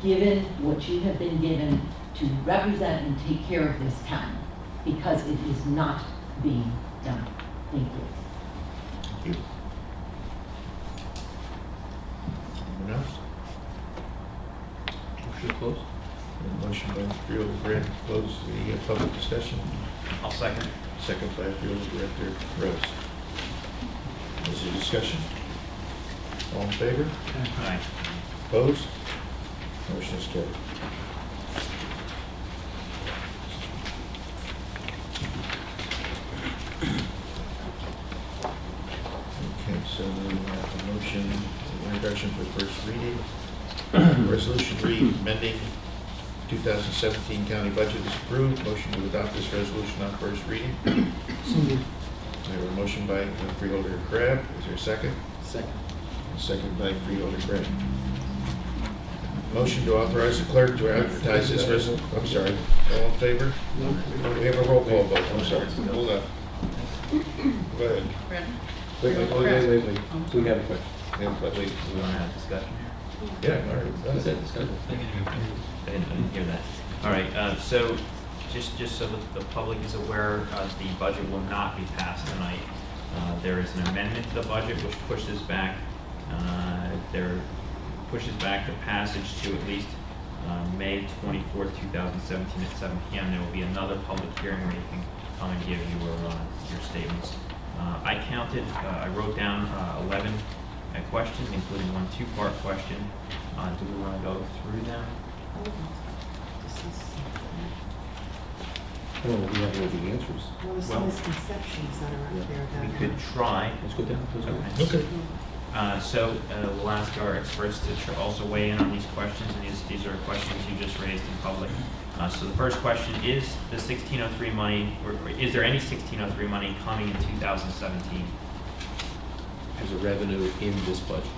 S15: given what you have been given to represent and take care of this town, because it is not being done. Thank you.
S1: Thank you. Anyone else?
S6: Motion to close?
S1: Motion by Freeholder Grant to close the public discussion.
S3: I'll second.
S1: Second by Freeholder Director Rose. Is there discussion? All in favor?
S3: Aye.
S1: Opposed? Motion is carried. Okay, so we have a motion, introduction for first reading. Resolution 3, amending 2017 county budget is approved. Motion to adopt this resolution on first reading.
S12: So moved.
S1: I have a motion by Freeholder Crab. Is there a second?
S6: Second.
S1: A second by Freeholder Gray. Motion to authorize the clerk to advertise this resolution. I'm sorry. All in favor? We have a roll call vote. I'm sorry. Hold on. Go ahead.
S2: Brad?
S6: Wait. We have a question.
S1: We have a question.
S3: We want to have discussion?
S1: Yeah, all right.
S6: Is that discussion?
S3: I didn't hear that. All right, so just so that the public is aware, the budget will not be passed tonight. There is an amendment to the budget which pushes back the passage to at least May 24th, 2017 at 7 p.m. There will be another public hearing where you can come and give your statements. I wrote down 11 questions, including one two-part question. Do we want to go through them?
S6: I don't know if we have all the answers.
S16: Well, there's
S3: Well,
S16: some misconceptions that are out there
S3: We
S16: that.
S3: could try.
S6: Let's go down.
S1: Okay.
S3: So we'll ask our experts to also weigh in on these questions, and these are questions you just raised in public. So the first question is the 1603 money, or is there any 1603 money coming in 2017?
S6: As a revenue in this budget?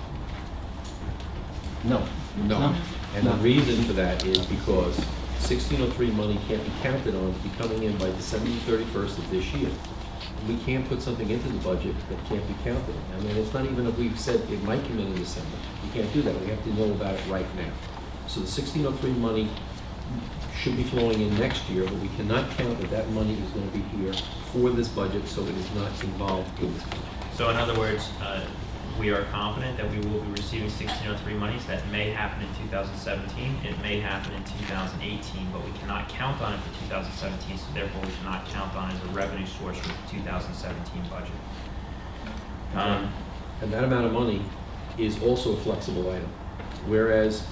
S6: No.
S7: No.
S6: And the reason for that is because 1603 money can't be counted on to be coming in by December 31st of this year. We can't put something into the budget that can't be counted on. I mean, it's not even if we've said it might come in December. You can't do that. We have to know about it right now. So the 1603 money should be flowing in next year, but we cannot count that that money is going to be here for this budget, so it is not involved in this budget.
S3: So in other words, we are confident that we will be receiving 1603 monies. That may happen in 2017. It may happen in 2018, but we cannot count on it for 2017, so therefore we cannot count on it as a revenue source for the 2017 budget.
S6: And that amount of money is also a flexible item. Whereas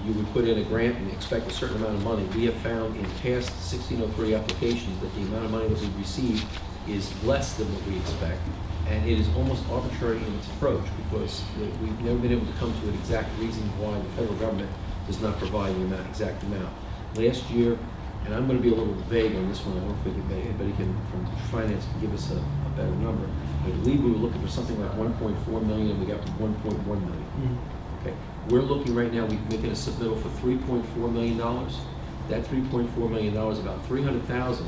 S6: you would put in a grant and expect a certain amount of money, we have found in past 1603 applications that the amount of money that we receive is less than what we expect. And it is almost arbitrary in its approach because we've never been able to come to an exact reason why the federal government does not provide the exact amount. Last year, and I'm going to be a little vague on this one, I don't think anybody from finance can give us a better number. I believe we were looking for something like 1.4 million and we got to 1.1 million. Okay. We're looking right now, we're making a submittal for $3.4 million. That $3.4 million, about $300,000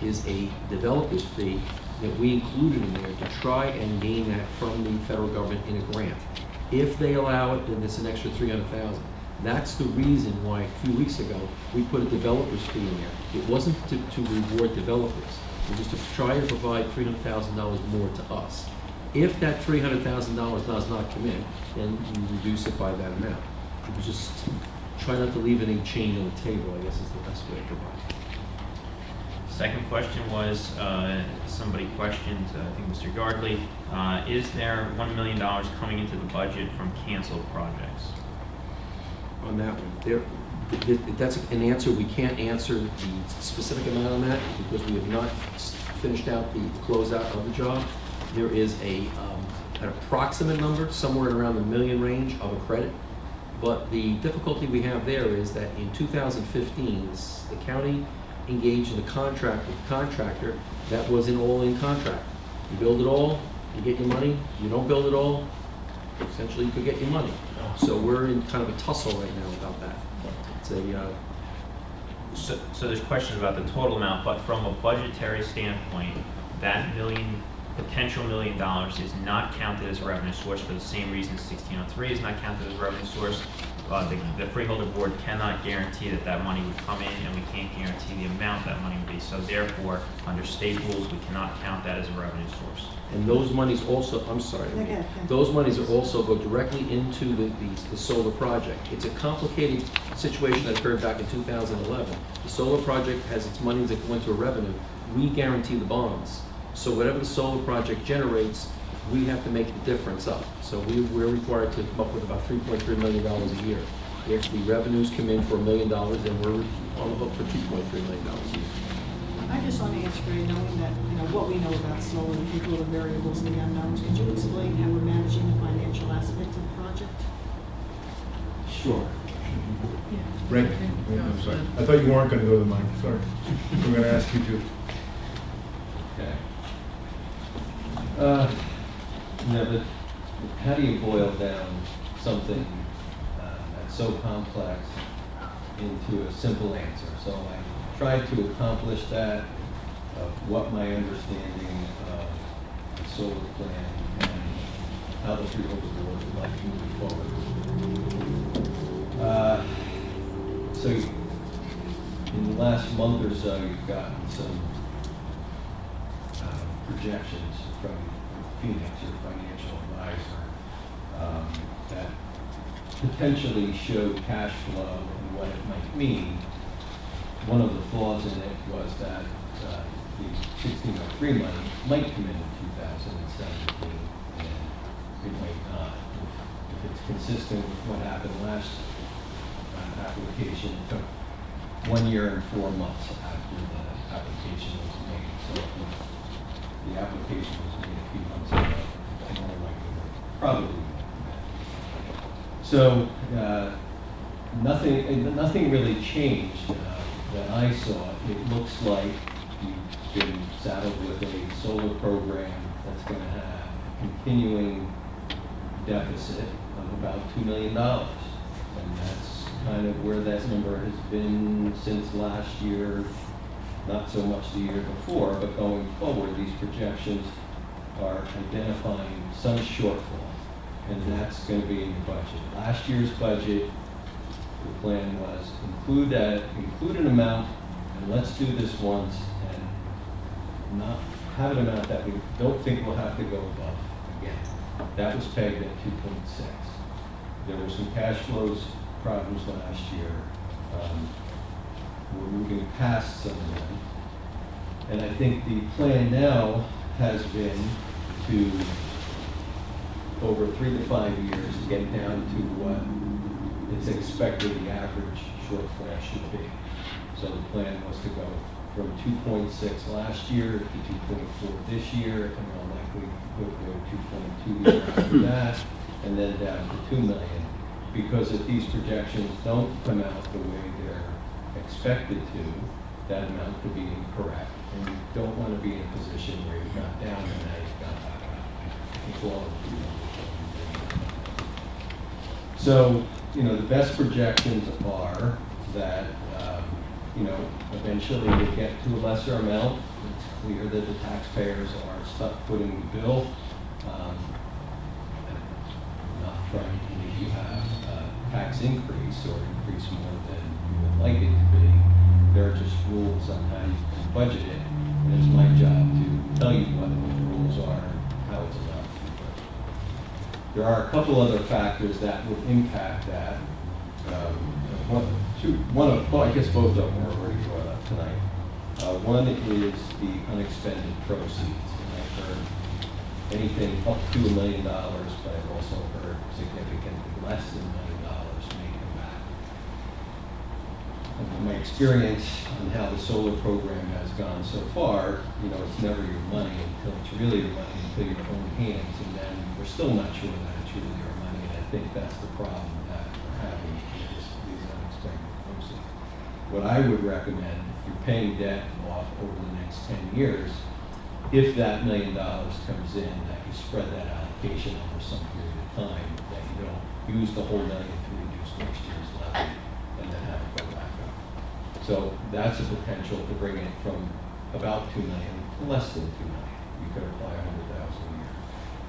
S6: is a developer's fee that we included in there to try and gain that from the federal government in a grant. If they allow it, then it's an extra $300,000. That's the reason why a few weeks ago we put a developer's fee in there. It wasn't to reward developers. It was to try to provide $300,000 more to us. If that $300,000 does not come in, then you reduce it by that amount. It was just try not to leave any change on the table, I guess is the best way to provide it.
S3: Second question was, somebody questioned, I think Mr. Yardley, is there $1 million coming into the budget from canceled projects?
S6: On that one, that's an answer. We can't answer the specific amount on that because we have not finished out the closeout of the job. There is an approximate number, somewhere around the $1 million range of a credit. But the difficulty we have there is that in 2015, the county engaged in a contract with the contractor that was an all-in contract. You build it all, You get your money, you don't build it all, essentially you could get your money. So we're in kind of a tussle right now about that. It's a,
S3: So there's questions about the total amount, but from a budgetary standpoint, that potential $1 million is not counted as a revenue source for the same reason 1603 is not counted as a revenue source. The freeholder board cannot guarantee that money would come in, and we can't guarantee the amount that money would be. So therefore, under state rules, we cannot count that as a revenue source.
S6: and those monies also, I'm sorry, those monies are also go directly into the solar project. It's a complicated situation that occurred back in 2011. The solar project has its monies that go into a revenue. We guarantee the bonds. So whatever the solar project generates, we have to make the difference up. So we're required to come up with about $3.3 million a year. If the revenues come in for $1 million, then we're on the hook for $2.3 million a year.
S16: I just want to ask Ray, knowing that, what we know about solar, and people, the variables and the unknowns, could you explain how we're managing the financial aspect of the project?
S17: Sure. Ray? I'm sorry. I thought you weren't going to go to the mic. Sorry. We're going to ask you to.
S8: Okay. How do you boil down something that's so complex into a simple answer? So I tried to accomplish that, what my understanding of the solar plan and how the freeholder board would like to move forward. So in the last month or so, you've gotten some projections from Phoenix, your financial advisor, that potentially showed cash flow and what it might mean. One of the flaws in it was that the 1603 money might come in 2017, and it might not. If it's consistent with what happened last application, it took 1 year and 4 months after the application was made. So if the application was made a few months ago, more likely, probably. So nothing really changed that I saw. It looks like you've been saddled with a solar program that's going to have a continuing deficit of about $2 million. And that's kind of where that number has been since last year, not so much the year before, but going forward, these projections are identifying some shortfall, and that's going to be in the budget. Last year's budget, the plan was include an amount, and let's do this once, and not have an amount that we don't think we'll have to go above again. That was pegged at 2.6. There were some cash flows problems last year. We're moving past some of them. And I think the plan now has been to, over 3 to 5 years, get down to what it's expected the average shortfall should be. So the plan was to go from 2.6 last year to 2.4 this year, and more likely we'll go 2.2 year after that, and then down to 2 million. Because if these projections don't come out the way they're expected to, that amount could be incorrect. And you don't want to be in a position where you've got down and now you've got back up. It's all so, the best projections are that, eventually we'll get to a lesser amount. It's clear that the taxpayers are stuck footing the bill. Not trying to make you have a tax increase or increase more than you would like it to be. There are just rules on how you can budget it, and it's my job to tell you what those rules are and how it's allowed to be budgeted. There are a couple other factors that would impact that. I guess both of them were already brought up tonight. One is the unexpended proceeds. And I've heard anything up to $1 million, but I've also heard significantly less than $1 million may come back. And my experience on how the solar program has gone so far, it's never your money until it's really your money until your own hands, and then we're still not sure that it's really your money, and I think that's the problem that we're having is these unexpected proceeds. What I would recommend, if you're paying debt off over the next 10 years, if that $1 million comes in, that you spread that allocation over some period of time, that you don't use the whole million to reduce next year's levy and then have it go back up. So that's a potential to bring it from about 2 million to less than 2 million. You could apply 100,000 a year.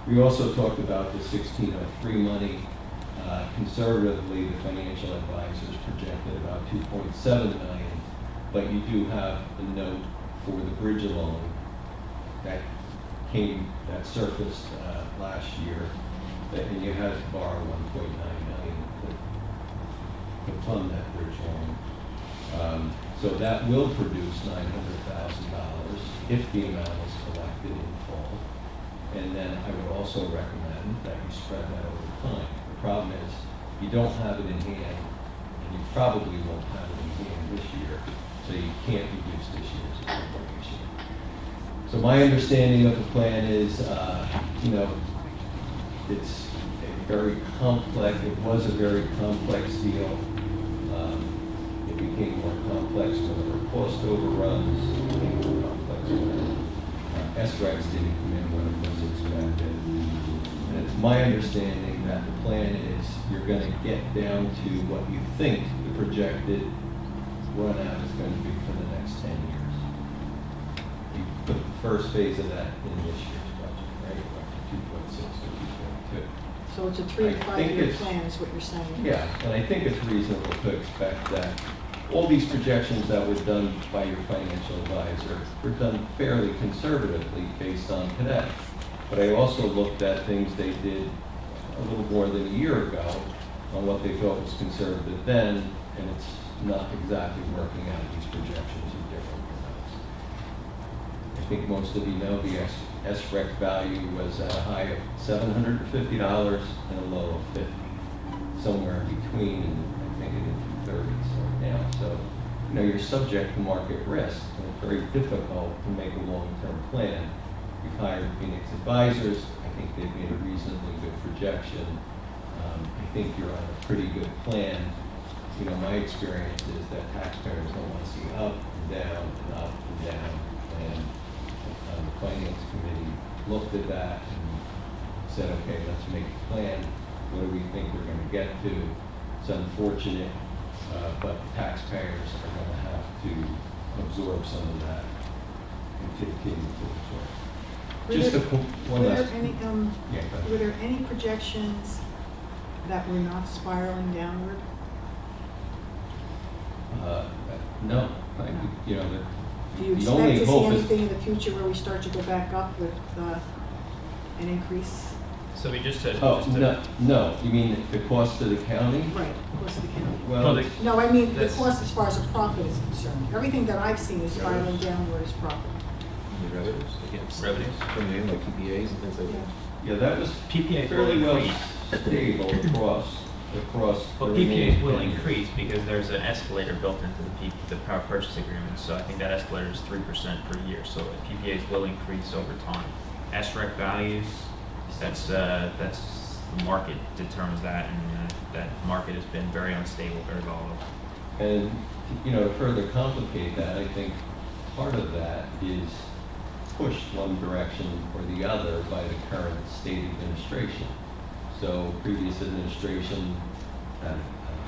S8: We also talked about the 1603 money. Conservatively, the financial advisors projected about 2.7 million, but you do have a note for the bridge loan that surfaced last year, and you had to borrow 1.9 million to fund that bridge loan. So that will produce $900,000 if the amount is collected in full. And then I would also recommend that you spread that over time. The problem is you don't have it in hand, and you probably won't have it in hand this year, so you can't reduce this year's appropriation. So my understanding of the plan is, it's a very complex, it was a very complex deal. It became more complex when there were cost overruns, it became more complex when SRECs didn't come in when it was expected. And it's my understanding that the plan is you're going to get down to what you think the projected run out is going to be for the next 10 years. You put the first phase of that in this year's budget, right? 2.6 to 2.2.
S16: So it's a 3 to 5 year plan is what you're saying?
S8: Yeah, and I think it's reasonable to expect that all these projections that were done by your financial advisor were done fairly conservatively based on today. But I also looked at things they did a little more than a year ago on what they felt was conservative then, and it's not exactly working out. These projections are different than those. I think most of you know the SREC value was at a high of $750 and a low of $50, somewhere in between, and I think in the 230s right now. So, you're subject to market risk, and it's very difficult to make a long-term plan. We've hired Phoenix advisors. I think they've made a reasonably good projection. I think you're on a pretty good plan. My experience is that taxpayers don't want to see up and down and up and down. And the finance committee looked at that and said, okay, let's make a plan. What do we think we're going to get to? It's unfortunate, but taxpayers are going to have to absorb some of that and continue to absorb.
S16: Were there any projections that were not spiraling downward?
S8: No.
S16: Do you expect to see anything in the future where we start to go back up with an increase?
S3: So we just said.
S8: No. You mean the cost to the county?
S16: Right, the cost of the county.
S8: Well,
S16: no, I mean the cost as far as a profit is concerned. Everything that I've seen is spiraling downward as profit.
S6: The revenues, revenues coming in, like PPAs and things like that.
S8: Yeah, that was
S3: PPA
S8: fairly
S3: will
S8: well
S3: increase.
S8: stable across.
S3: Well, PPAs will increase because there's an escalator built into the power purchase agreement. So I think that escalator is 3% per year. So PPAs will increase over time. SREC values, that's the market determines that, and that market has been very unstable, very volatile.
S8: And to further complicate that, I think part of that is pushed one direction or the other by the current state administration. So previous administration had a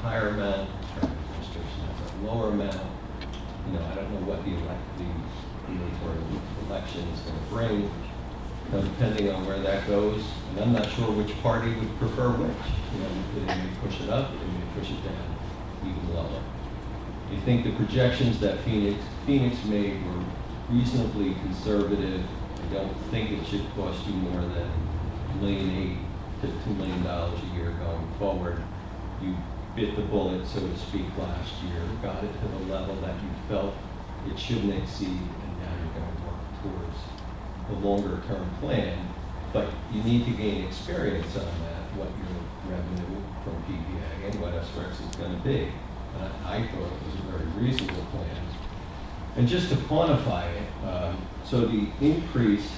S8: higher amount, current administration has a lower amount. I don't know what the election is going to bring, depending on where that goes. And I'm not sure which party would prefer which. They may push it up, they may push it down even lower. I think the projections that Phoenix made were reasonably conservative. I don't think it should cost you more than $1.8 million to $2 million a year going forward. You bit the bullet, so to speak, last year, got it to the level that you felt it shouldn't exceed, and now you're going to work towards the longer term plan. But you need to gain experience on that, what your revenue from PPA and what SREX is going to be. I thought it was a very reasonable plan. And just to quantify it, so the increase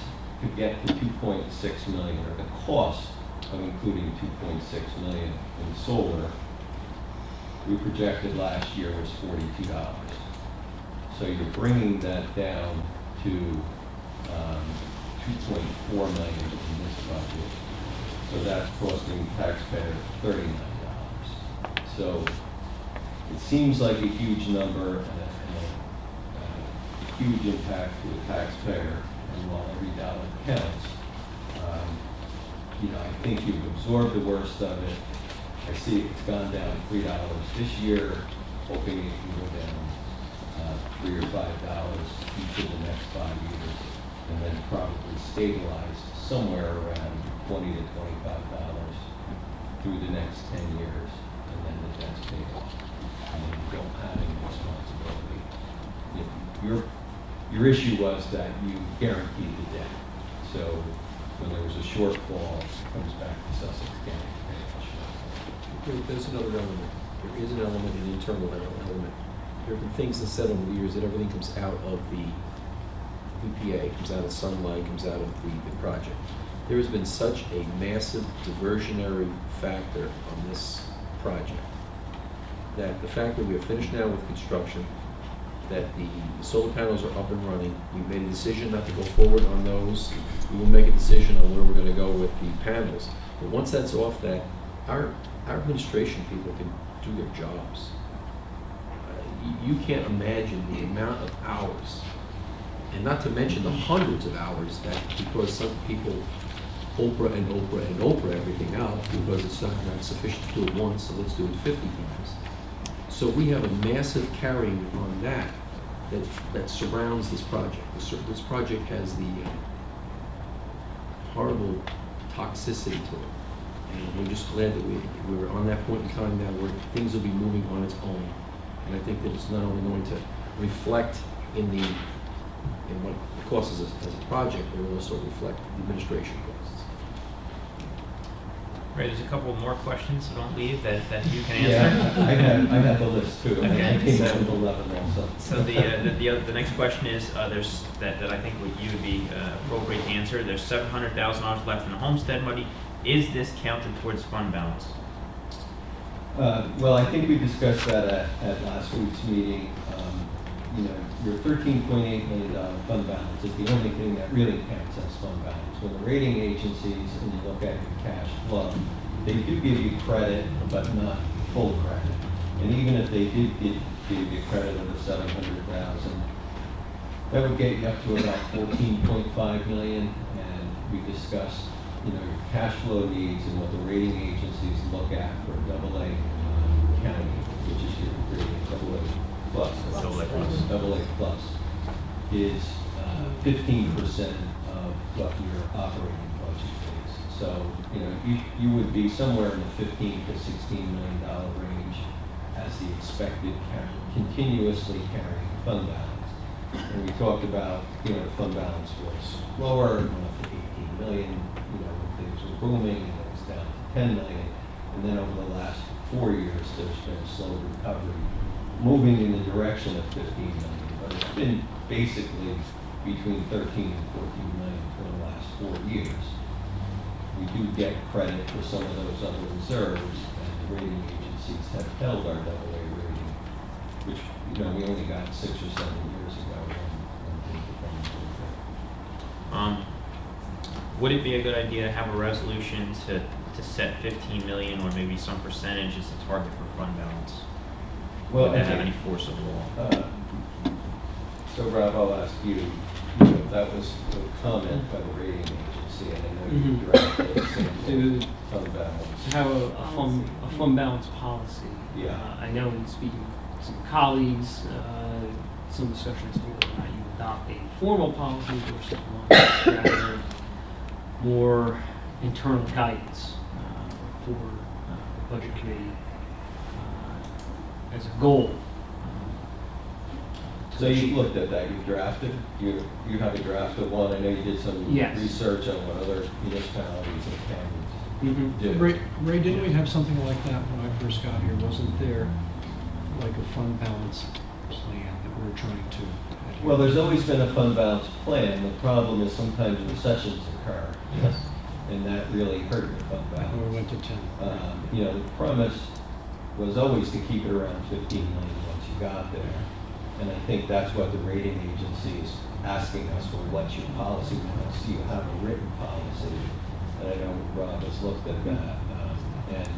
S8: to get to 2.6 million, or the cost of including 2.6 million in solar, we projected last year was $42. So you're bringing that down to 2.4 million in this budget. So that's costing taxpayers $30 million. So it seems like a huge number and a huge impact to the taxpayer. And while every dollar counts, I think you've absorbed the worst of it. I see it's gone down $3 this year, hoping it can go down $3 or $5 each of the next 5 years, and then probably stabilize somewhere around $20 to $25 through the next 10 years, and then the debt's paid off. And then you don't have any responsibility. Your issue was that you guaranteed the debt. So when there was a shortfall, it comes back to Sussex County.
S6: There's another element. There is an element, an internal element. There have been things that said over the years that everything comes out of the EPA, comes out of sunlight, comes out of the project. There has been such a massive diversionary factor on this project that the fact that we are finished now with construction, that the solar panels are up and running, we've made a decision not to go forward on those. We will make a decision on where we're going to go with the panels. But once that's off, that our administration people can do their jobs. You can't imagine the amount of hours, and not to mention the hundreds of hours that, because some people Oprah and Oprah and Oprah everything out because it's not sufficient to do it once, so let's do it 50 times. So we have a massive carrying on that surrounds this project. This project has the horrible toxicity to it. And we're just glad that we're on that point in time now where things will be moving on its own. And I think that it's not only going to reflect in what it costs us as a project, but it will also reflect the administration costs.
S3: Right, there's a couple more questions, so don't leave, that you can answer.
S8: Yeah, I had the list too.
S3: Okay,
S8: I came up with 11 also.
S3: So the next question is, there's that I think you would be appropriate to answer. There's $700,000 left in the homestead money. Is this counted towards fund balance?
S8: Well, I think we discussed that at last week's meeting. Your $13.8 million fund balance is the only thing that really counts as fund balance. When the rating agencies, and you look at your cash flow, they do give you credit, but not full credit. And even if they did give you credit of the $700,000, that would get you up to about $14.5 million. And we discussed, your cash flow needs and what the rating agencies look at for AA county, which is your rating, AA plus. AA plus is 15% of what your operating budget is. So, you would be somewhere in the $15 to $16 million range as the expected continuously carrying fund balance. And we talked about, the fund balance was lower, it went up to 18 million, when things were booming, and it was down to 10 million. And then over the last 4 years, there's been a slow recovery, moving in the direction of 15 million. But it's been basically between 13 and 14 million for the last 4 years. We do get credit for some of those other reserves, and the rating agencies have held our AA rating, which, we only got 6 or 7 years ago when things were.
S3: Would it be a good idea to have a resolution to set 15 million or maybe some percentage as the target for fund balance?
S8: Well,
S3: would that have any force of law?
S8: So Rob, I'll ask you, that was a comment by the rating agency, and I know you drafted the same fund balance.
S7: Have a fund balance policy.
S8: Yeah.
S7: I know in speaking with some colleagues, some discussion as to whether or not you adopt a formal policy or something rather more internal guidance for the budget committee as a goal.
S8: So you've looked at that, you've drafted, you have a draft of one. I know you did some research on what other municipalities and counties do.
S12: Ray, didn't we have something like that when I first got here? Wasn't there like a fund balance plan that we were trying to?
S8: Well, there's always been a fund balance plan. The problem is sometimes recessions occur.
S12: Yes.
S8: And that really hurt your fund balance.
S12: We went to 10.
S8: The promise was always to keep it around 15 million once you got there. And I think that's what the rating agencies asking us, well, what's your policy? Do you have a written policy? And I know Rob has looked at that. And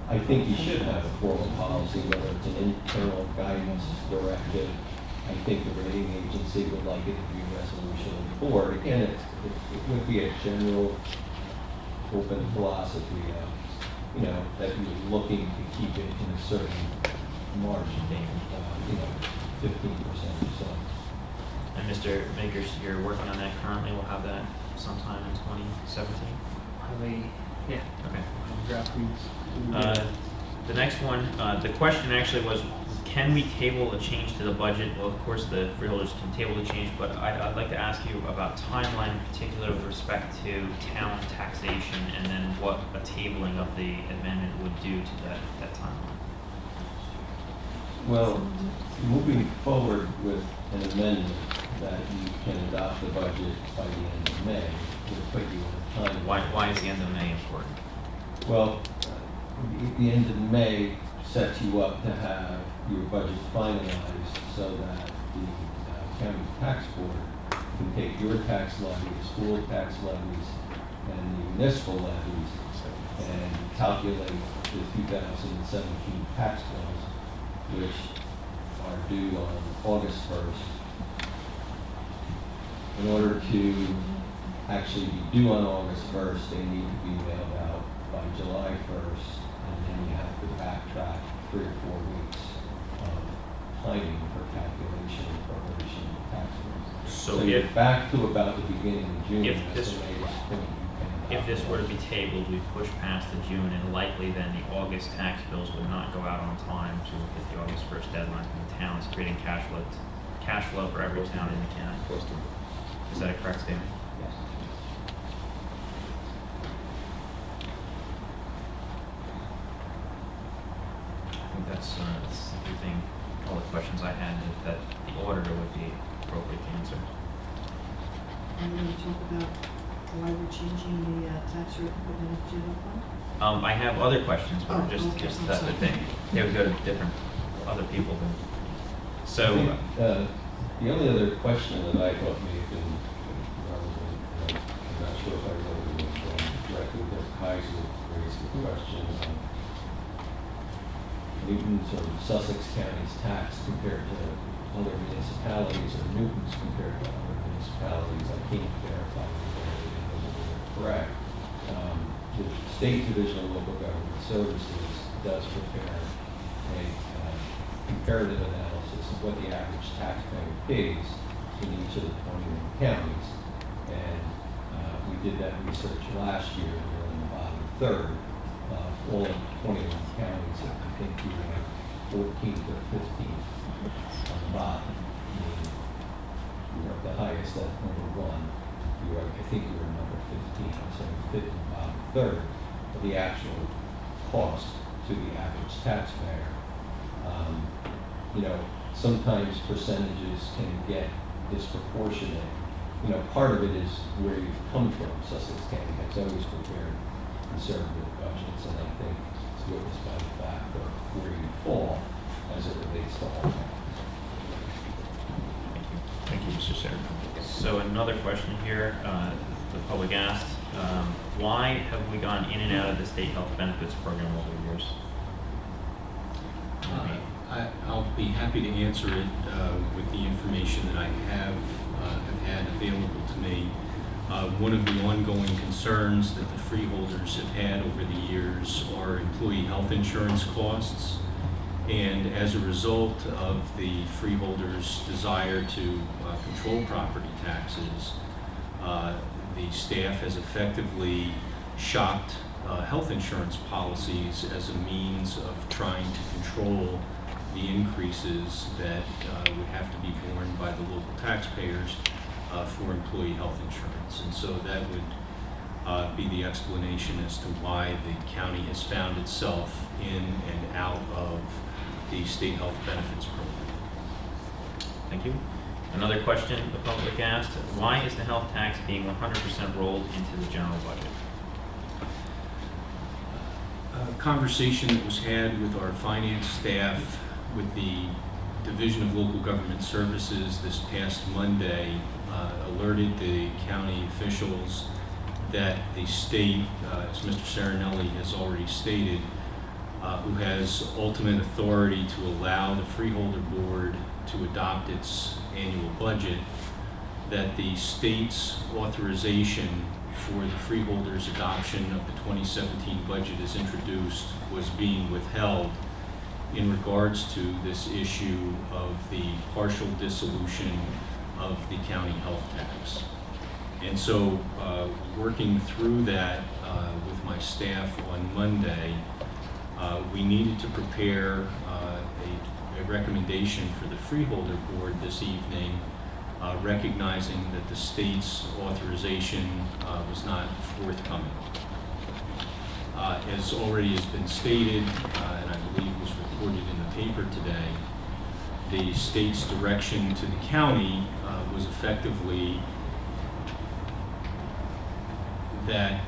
S8: I think you should have a formal policy, whether it's an internal guidance directive. I think the rating agency would like it to be a resolution of the board. Again, it would be a general open philosophy of, that you're looking to keep it in a certain margin, 15% or so.
S3: And Mr. Makers, you're working on that currently. We'll have that sometime in 2017.
S7: Yeah.
S3: Okay.
S7: Draft reads.
S3: The next one, the question actually was, can we table a change to the budget? Well, of course, the freeholders can table the change, but I'd like to ask you about timeline, in particular with respect to town taxation, and then what a tabling of the amendment would do to that timeline.
S8: Well, moving forward with an amendment that you can adopt the budget by the end of May will put you in a time.
S3: Why is the end of May important?
S8: Well, the end of May sets you up to have your budget finalized so that the county tax board can take your tax levy, the school tax levies, and the municipal levies and calculate the 2017 tax bills, which are due on August 1st. In order to actually be due on August 1st, they need to be mailed out by July 1st, and then you have to backtrack 3 or 4 weeks of timing for calculation and preparation of tax bills.
S3: So
S8: you're
S3: if-
S8: back to about the beginning of June.
S3: If
S8: that's
S3: this-
S8: the latest point you can
S3: If this
S8: adopt
S3: were to
S8: the
S3: be
S8: budget.
S3: tabled, we push past the June, and likely then the August tax bills would not go out on time to hit the August 1st deadline from the towns, creating cash flow for every town in the county. Is that a correct statement?
S8: Yes.
S3: I think that's everything, all the questions I had that the auditor would be appropriate to answer.
S16: And we're going to talk about why we're changing the tax rate for the general fund?
S3: I have other questions, but
S16: Oh,
S3: just
S16: okay, I'm
S3: that
S16: sorry.
S3: thing. They would go to different other people. So,
S8: I think, the only other question that I thought may have been relevant, I'm not sure if I wrote it directly, but Kaiser raised the question of Newton's or Sussex County's tax compared to other municipalities, or Newton's compared to other municipalities. I can't verify whether they're correct. The State Division of Local Government Services does prepare a comparative analysis of what the average taxpayer pays in each of the 21 counties. And we did that research last year, and we're in the bottom third of all 21 counties. I think we were 14th or 15th on the bottom. You were the highest at number 1. I think you were number 15, so 15th bottom third of the actual cost to the average taxpayer. Sometimes percentages can get disproportionate. Part of it is where you've come from. Sussex County has always prepared conservative budgets, and I think it's witnessed by the fact of where you fall as it relates to all counties.
S1: Thank you, Mr. Sarah.
S3: So another question here, the public asked, why have we gone in and out of the state health benefits program over the years?
S18: I'll be happy to answer it with the information that I have had available to me. One of the ongoing concerns that the freeholders have had over the years are employee health insurance costs. And as a result of the freeholders' desire to control property taxes, the staff has effectively shopped health insurance policies as a means of trying to control the increases that would have to be borne by the local taxpayers for employee health insurance. And so that would be the explanation as to why the county has found itself in and out of the state health benefits program.
S3: Thank you. Another question the public asked, why is the health tax being 100% rolled into the general budget?
S18: A conversation that was had with our finance staff with the Division of Local Government Services this past Monday alerted the county officials that the state, as Mr. Serinelli has already stated, who has ultimate authority to allow the Freeholder Board to adopt its annual budget, that the state's authorization for the freeholders' adoption of the 2017 budget as introduced was being withheld in regards to this issue of the partial dissolution of the county health tax. And so, working through that with my staff on Monday, we needed to prepare a recommendation for the Freeholder Board this evening, recognizing that the state's authorization was not forthcoming. As already has been stated, and I believe was reported in the paper today, the state's direction to the county was effectively that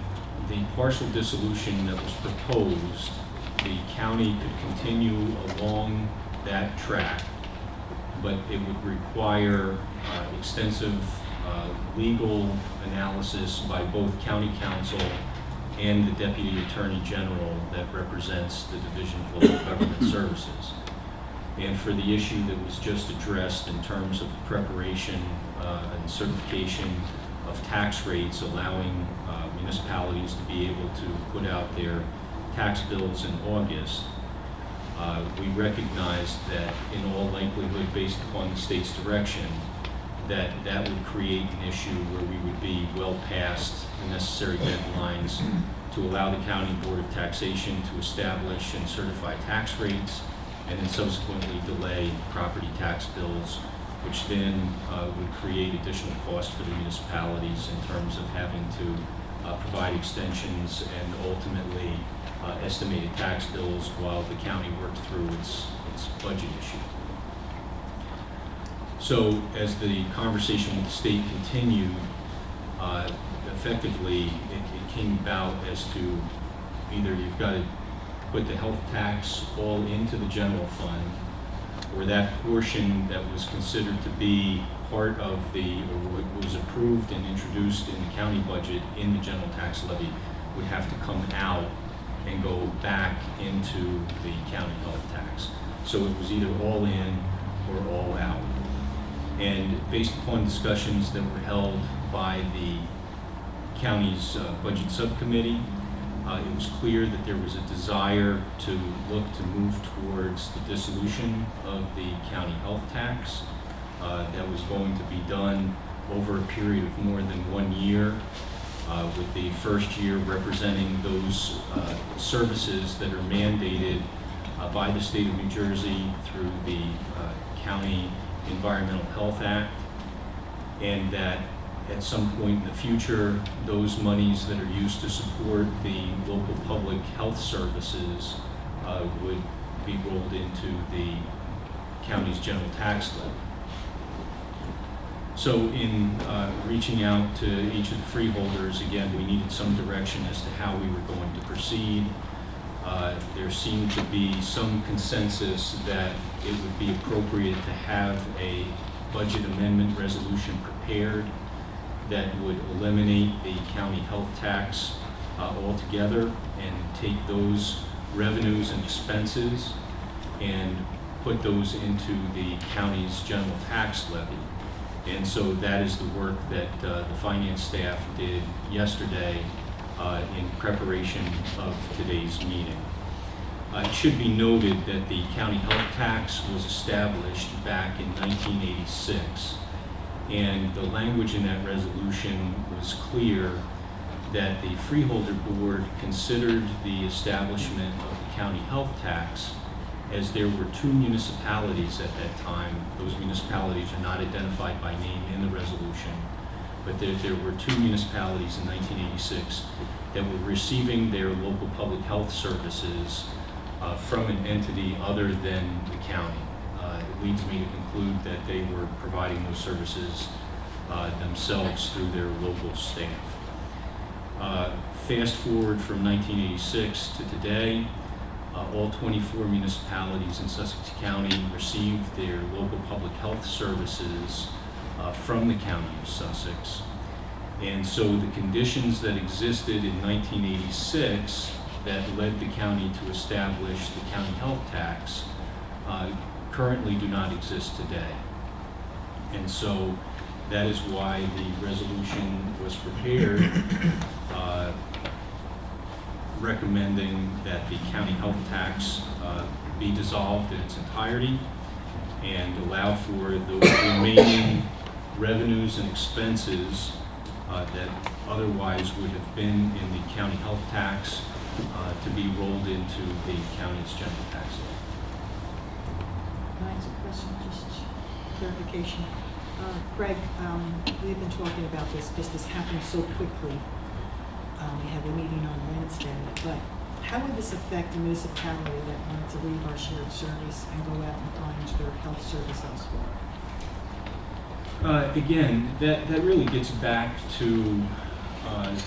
S18: the partial dissolution that was proposed, the county could continue along that track, but it would require extensive legal analysis by both county council and the Deputy Attorney General that represents the Division of Local Government Services. And for the issue that was just addressed in terms of the preparation and certification of tax rates, allowing municipalities to be able to put out their tax bills in August, we recognized that in all likelihood, based upon the state's direction, that that would create an issue where we would be well past the necessary deadlines to allow the County Board of Taxation to establish and certify tax rates, and then subsequently delay property tax bills, which then would create additional cost for the municipalities in terms of having to provide extensions and ultimately estimated tax bills while the county worked through its budget issue. So as the conversation with the state continued, effectively it came about as to either you've got to put the health tax all into the general fund, or that portion that was considered to be part of the, or what was approved and introduced in the county budget in the general tax levy would have to come out and go back into the county health tax. So it was either all in or all out. And based upon discussions that were held by the county's budget subcommittee, it was clear that there was a desire to look to move towards the dissolution of the county health tax. That was going to be done over a period of more than 1 year, with the first year representing those services that are mandated by the state of New Jersey through the County Environmental Health Act, and that at some point in the future, those monies that are used to support the local public health services would be rolled into the county's general tax levy. So in reaching out to each of the freeholders, again, we needed some direction as to how we were going to proceed. There seemed to be some consensus that it would be appropriate to have a budget amendment resolution prepared that would eliminate the county health tax altogether and take those revenues and expenses and put those into the county's general tax levy. And so that is the work that the finance staff did yesterday in preparation of today's meeting. It should be noted that the county health tax was established back in 1986, and the language in that resolution was clear that the Freeholder Board considered the establishment of the county health tax, as there were two municipalities at that time. Those municipalities are not identified by name in the resolution, but there were two municipalities in 1986 that were receiving their local public health services from an entity other than the county. It leads me to conclude that they were providing those services themselves through their local staff. Fast forward from 1986 to today, All 24 municipalities in Sussex County received their local public health services from the County of Sussex. And so the conditions that existed in 1986 that led the county to establish the county health tax currently do not exist today. And so that is why the resolution was prepared recommending that the county health tax be dissolved in its entirety and allow for those remaining revenues and expenses that otherwise would have been in the county health tax to be rolled into the county's general tax law.
S16: Can I ask a question, just clarification? Greg, we've been talking about this because this happened so quickly. We had a meeting on Wednesday, but how would this affect a municipality that wanted to leave our shared service and go out and find their health service elsewhere?
S18: Again, that really gets back to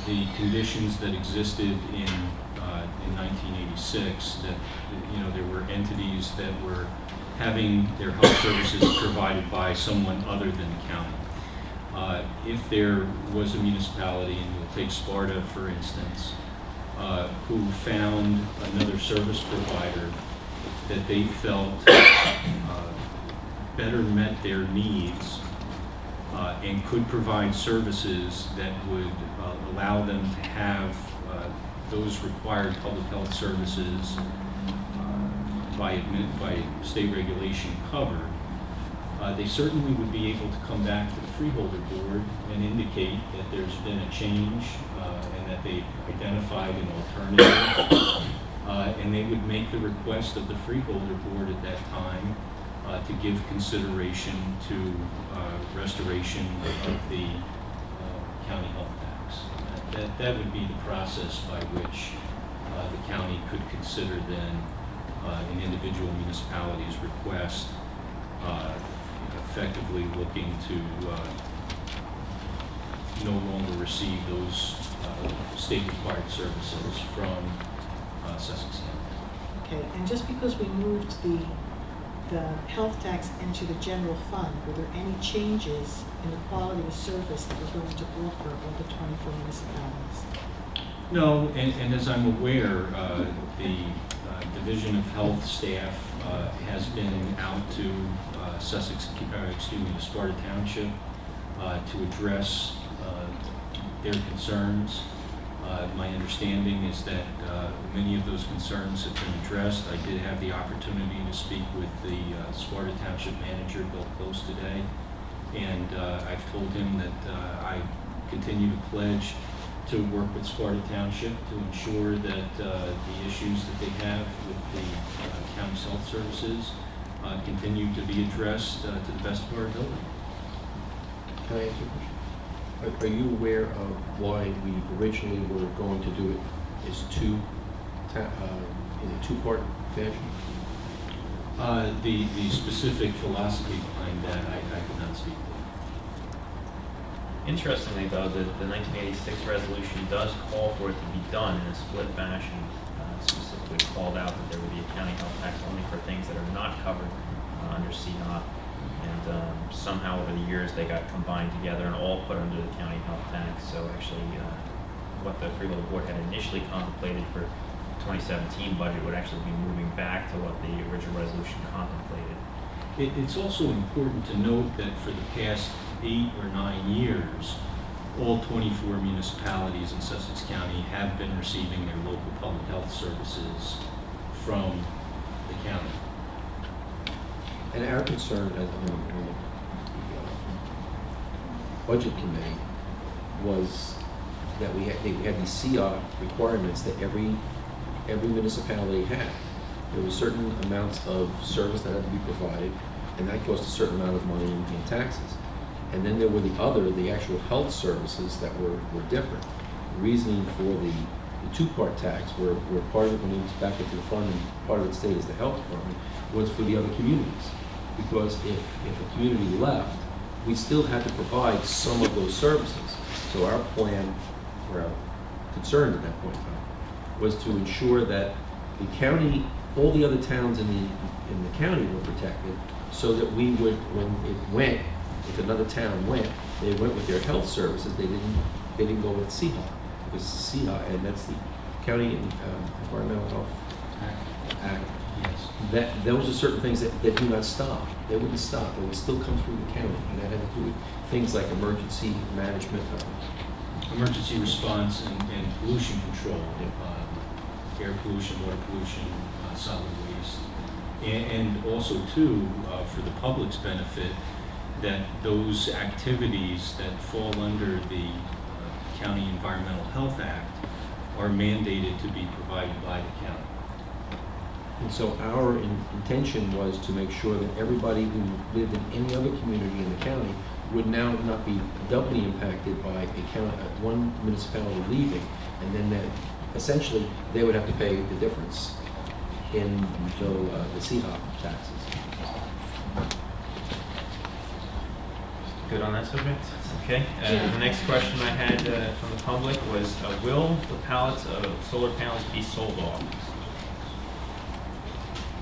S18: the conditions that existed in 1986. That there were entities that were having their health services provided by someone other than the county. If there was a municipality, and we'll take Sparta for instance, who found another service provider that they felt better met their needs and could provide services that would allow them to have those required public health services by state regulation covered, they certainly would be able to come back to the Freeholder Board and indicate that there's been a change and that they've identified an alternative. And they would make the request of the Freeholder Board at that time to give consideration to restoration of the county health tax. That would be the process by which the county could consider then an individual municipality's request, effectively looking to no longer receive those state-required services from Sussex County.
S16: Okay, and just because we moved the health tax into the general fund, were there any changes in the quality of service that we're going to offer all the 24 municipalities?
S18: No, and as I'm aware, the Division of Health staff has been out to to Sparta Township to address their concerns. My understanding is that many of those concerns have been addressed. I did have the opportunity to speak with the Sparta Township manager, Bill Close, today, and I've told him that I continue to pledge to work with Sparta Township to ensure that the issues that they have with the county's health services continue to be addressed to the best of our ability.
S6: Can I answer your question? Are you aware of why we originally were going to do it as in a two-part fashion?
S18: The specific philosophy behind that, I could not speak to.
S3: Interestingly, though, the 1986 resolution does call for it to be done in a split fashion. Specifically called out that there would be a county health tax only for things that are not covered under CNOP. And somehow over the years they got combined together and all put under the county health tax. So actually what the Freeholder Board had initially contemplated for 2017 budget would actually be moving back to what the original resolution contemplated.
S18: It's also important to note that for the past 8 or 9 years, all 24 municipalities in Sussex County have been receiving their local public health services from the county.
S6: And our concern as on the budget committee was that we had these CR requirements that every municipality had. There were certain amounts of service that had to be provided, and that cost a certain amount of money in taxes. And then there were the actual health services that were different. The reasoning for the two-part tax, where part of it moves back into the fund and part of it stayed as the health department, was for the other communities. Because if a community left, we still had to provide some of those services. So our plan, or our concern at that point in time, was to ensure that the county all the other towns in the county were protected, so that we would, when it went, if another town went, they went with their health services. They didn't go with CHA. It was CHA, and that's the County Environmental Health Act.
S18: Yes.
S6: Those are certain things that do not stop. They wouldn't stop. They would still come through the county, and that had to do with things like emergency management.
S18: Emergency response and pollution control, air pollution, water pollution, solid waste. And also too, for the public's benefit, that those activities that fall under the County Environmental Health Act are mandated to be provided by the county.
S6: And so our intention was to make sure that everybody who lived in any other community in the county would now not be doubly impacted by one municipality leaving, and then that essentially they would have to pay the difference in the CHOP taxes.
S3: Good on that subject? Okay. The next question I had from the public was, will the pallets of solar panels be sold off?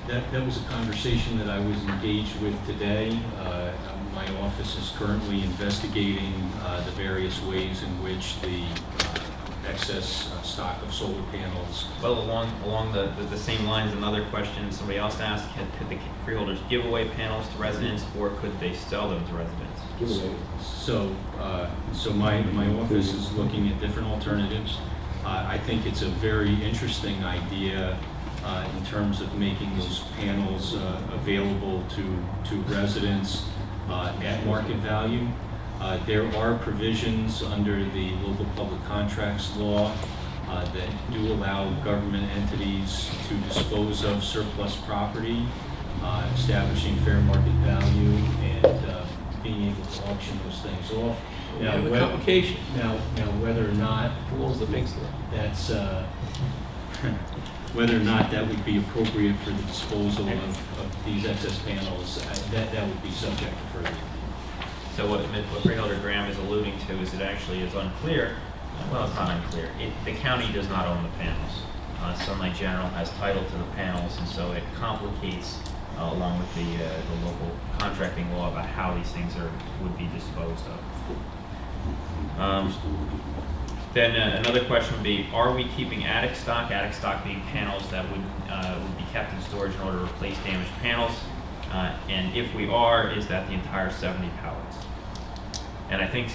S18: That was a conversation that I was engaged with today. My office is currently investigating the various ways in which the excess stock of solar panels.
S3: Well, along the same lines, another question somebody else asked, could the freeholders give away panels to residents, or could they sell them to residents?
S6: Give away.
S18: So my office is looking at different alternatives. I think it's a very interesting idea in terms of making those panels available to residents at market value. There are provisions under the local public contracts law that do allow government entities to dispose of surplus property, establishing fair market value, and being able to auction those things off.
S6: Now, the complication.
S18: Now, whether or not
S6: the big stuff.
S18: that's whether or not that would be appropriate for the disposal of these excess panels, that would be subject to further.
S3: So what Freeholder Graham is alluding to is it actually is unclear. Well, it's not unclear. The county does not own the panels. Sunlight General has title to the panels, and so it complicates, along with the local contracting law, about how these things would be disposed of. Then another question would be, are we keeping attic stock? Attic stock being panels that would be kept in storage in order to replace damaged panels. And if we are, is that the entire 70 pallets? And I think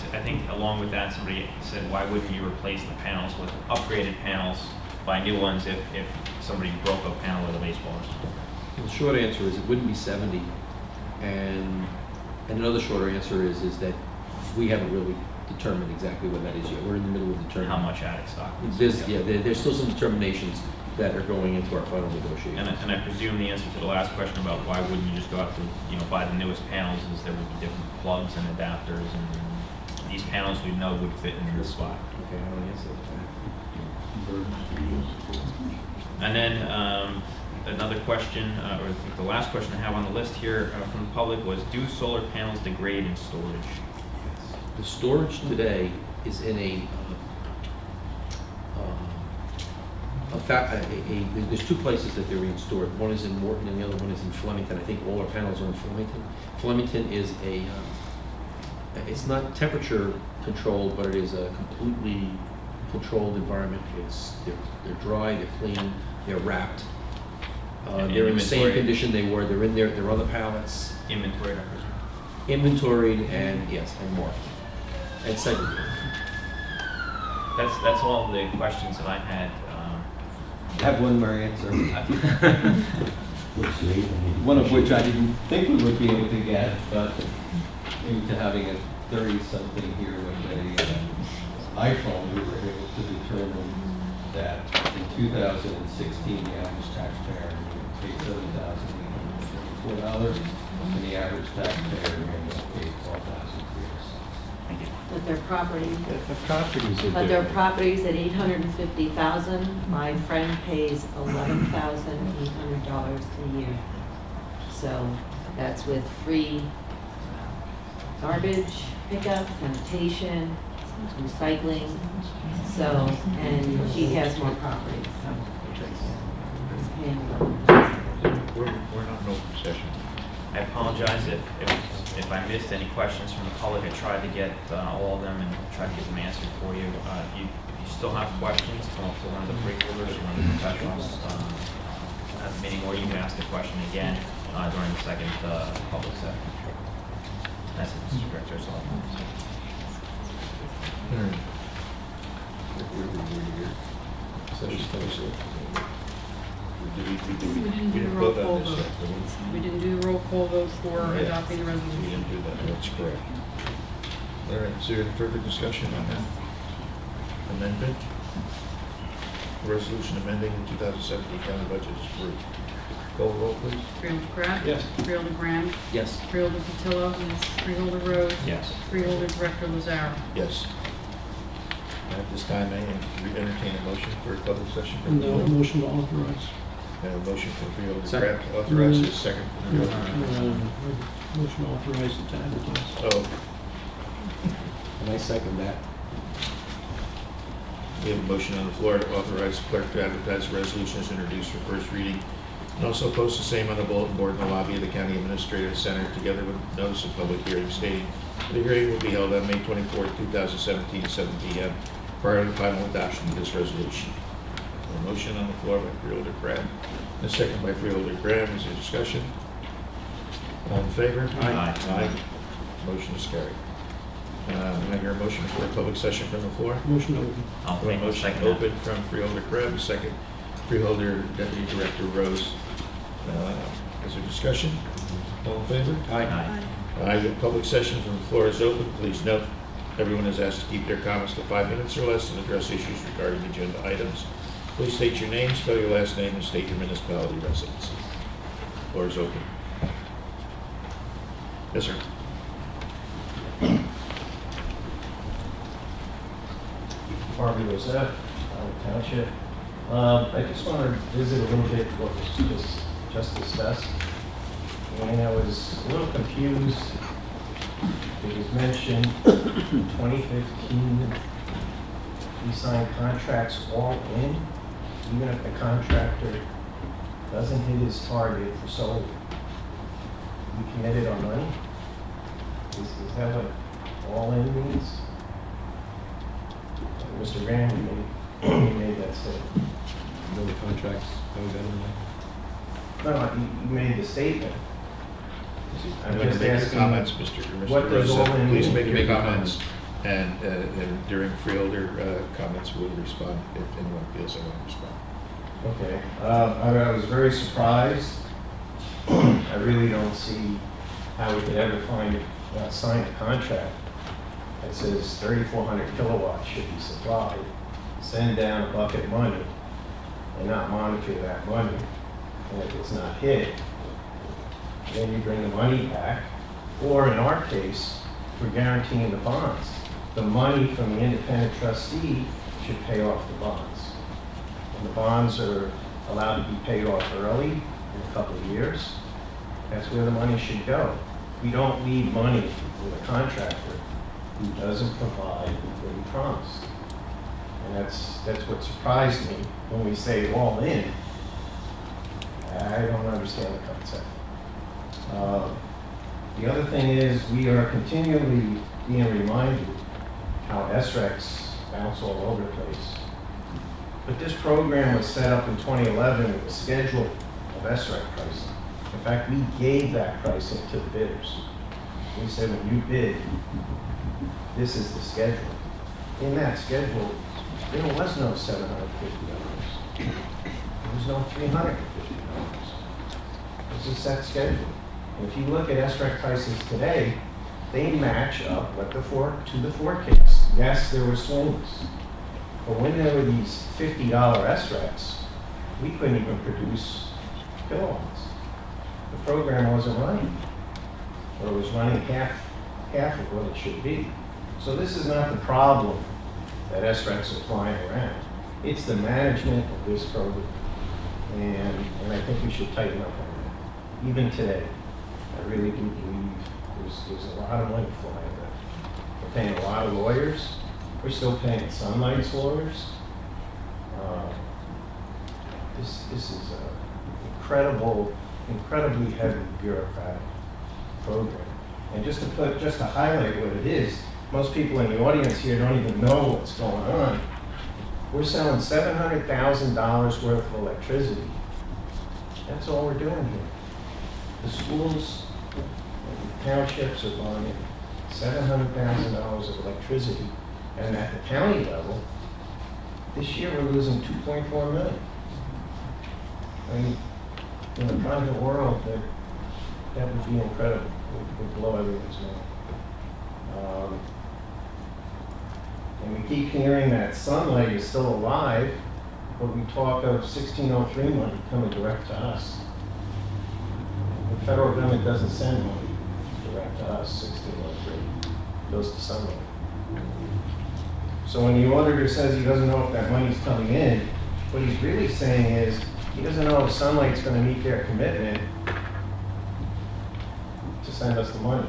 S3: along with that, somebody said, why wouldn't you replace the panels with upgraded panels, buy new ones if somebody broke a panel with a baseball or something?
S6: The short answer is it wouldn't be 70. And another shorter answer is that we haven't really determined exactly what that is yet. We're in the middle of determining
S3: how much attic stock.
S6: There's still some determinations that are going into our final negotiations.
S3: And I presume the answer to the last question about why wouldn't you just go out to buy the newest panels is there would be different plugs and adapters, and these panels we know would fit in this spot.
S6: Okay, I don't answer that.
S3: And then another question, or the last question I have on the list here from the public was, do solar panels degrade in storage?
S6: The storage today is in there's two places that they're being stored. One is in Morton and the other one is in Flemington. I think all our panels are in Flemington. Flemington is it's not temperature controlled, but it is a completely controlled environment. They're dry, they're clean, they're wrapped. They're in the same condition they were. They're in their other pallets.
S3: Inventoried, I presume.
S6: Inventoried and marked and segregated.
S3: That's all the questions that I had.
S8: I have one more answer. One of which I didn't think we would be able to get, but into having a 30-something here with an iPhone, we were able to determine that in 2016, the average taxpayer paid $7,834, and the average taxpayer paid $12,000.
S15: But their property.
S17: But
S15: their properties at $850,000. My friend pays $11,800 a year. So that's with free garbage pickup, sanitation, recycling. So, and she has more property. So,
S3: I apologize if I missed any questions from the public. I tried to get all of them and tried to get them answered for you. If you still have questions, come up to one of the freeholders or one of the professionals at the meeting, or you can ask the question again during the second public session. That's it, Mr. Director. That's all.
S2: We didn't do the roll call vote. We didn't do the roll call vote for adopting the
S1: We
S2: resolution.
S1: didn't do that, that's correct. All right, is there any further discussion on that amendment? Resolution amending the 2017 county budget is approved. Call roll, please.
S2: Freeholder Crab?
S1: Yes.
S2: Freeholder Graham?
S6: Yes.
S2: Freeholder Patillo? Yes. Freeholder Rose?
S3: Yes.
S2: Freeholder Director Lazaro?
S1: Yes. At this time, I entertain a motion for a public session.
S12: No, motion to authorize.
S1: A motion for Freeholder
S6: Second.
S1: Crab to authorize, is second.
S12: Motion to authorize it to advertise.
S1: Oh,
S6: And I second that.
S1: we have a motion on the floor to authorize the clerk to advertise the resolution as introduced for first reading, and also post the same on the bulletin board in the lobby of the County Administrative Center, together with notice of public hearing stating the hearing will be held on May 24th, 2017, 7 p.m., prior to the final adoption of this resolution. A motion on the floor by Freeholder Crab, and a second by Freeholder Graham. Is there discussion? All in favor?
S3: Aye.
S1: Aye. Motion is carried. May I hear a motion for a public session from the floor?
S12: Motion open.
S3: I'll
S1: A
S3: make a
S1: motion
S3: second.
S1: open from Freeholder Crab, a second Freeholder Deputy Director Rose. Is there discussion? All in favor?
S3: Aye.
S1: The public session from the floor is open. Please note, everyone is asked to keep their comments to 5 minutes or less and address issues regarding agenda items. Please state your name, spell your last name, and state your municipality residence. Floor is open. Yes, sir.
S19: Harvey Rosette, Township. I just want to visit a little bit what was just discussed. And I was a little confused. It was mentioned 2015, we signed contracts all in, even if the contractor doesn't hit his target for solar. We committed our money? Is that what all in means? Mr. Graham, you made that statement.
S6: No contracts, no government.
S19: No, you made the statement. I'm
S1: Make
S19: just
S1: your
S19: asking,
S1: comments, Mr.
S19: what does all
S1: Rosette.
S19: in
S1: Please
S19: mean?
S1: make your comments, and during Freeholder comments, we'll respond if anyone feels they want to respond.
S19: Okay, I was very surprised. I really don't see how we could ever sign a contract that says 3,400 kilowatts should be supplied, send down a bucket of money, and not monitor that money. And if it's not hit, then you bring the money back. Or in our case, we're guaranteeing the bonds. The money from the independent trustee should pay off the bonds. And the bonds are allowed to be paid off early in a couple of years. That's where the money should go. We don't leave money with a contractor who doesn't provide what he promised. And that's what surprised me when we say all in. I don't understand the concept. The other thing is we are continually being reminded how SRECs bounce all over the place. But this program was set up in 2011 with a schedule of SREC pricing. In fact, we gave that pricing to the bidders. We said, when you bid, this is the schedule. In that schedule, there was no $750. There was no $350. It's a set schedule. And if you look at SREC prices today, they match up with the forecast. Yes, there were swings. But when there were these $50 SRECs, we couldn't even produce kilowatts. The program wasn't running. Or it was running half of what it should be. So this is not the problem that SRECs are flying around. It's the management of this program. And I think we should tighten up on that. Even today, I really do believe there's a lot of money flying around. We're paying a lot of lawyers. We're still paying Sunlight's lawyers. This is incredibly heavy bureaucratic program. And just to highlight what it is, most people in the audience here don't even know what's going on. We're selling $700,000 worth of electricity. That's all we're doing here. The schools, the townships are buying in $700,000 of electricity. And at the county level, this year we're losing $2.4 million. I mean, in the private world, that would be incredible. It would blow everyone's mind. And we keep hearing that sunlight is still alive, but we talk of 1603 money coming direct to us. The federal government doesn't send money direct to us, 1603. It goes to sunlight. So when the auditor says he doesn't know if that money's coming in, what he's really saying is he doesn't know if Sunlight's going to meet their commitment to send us the money.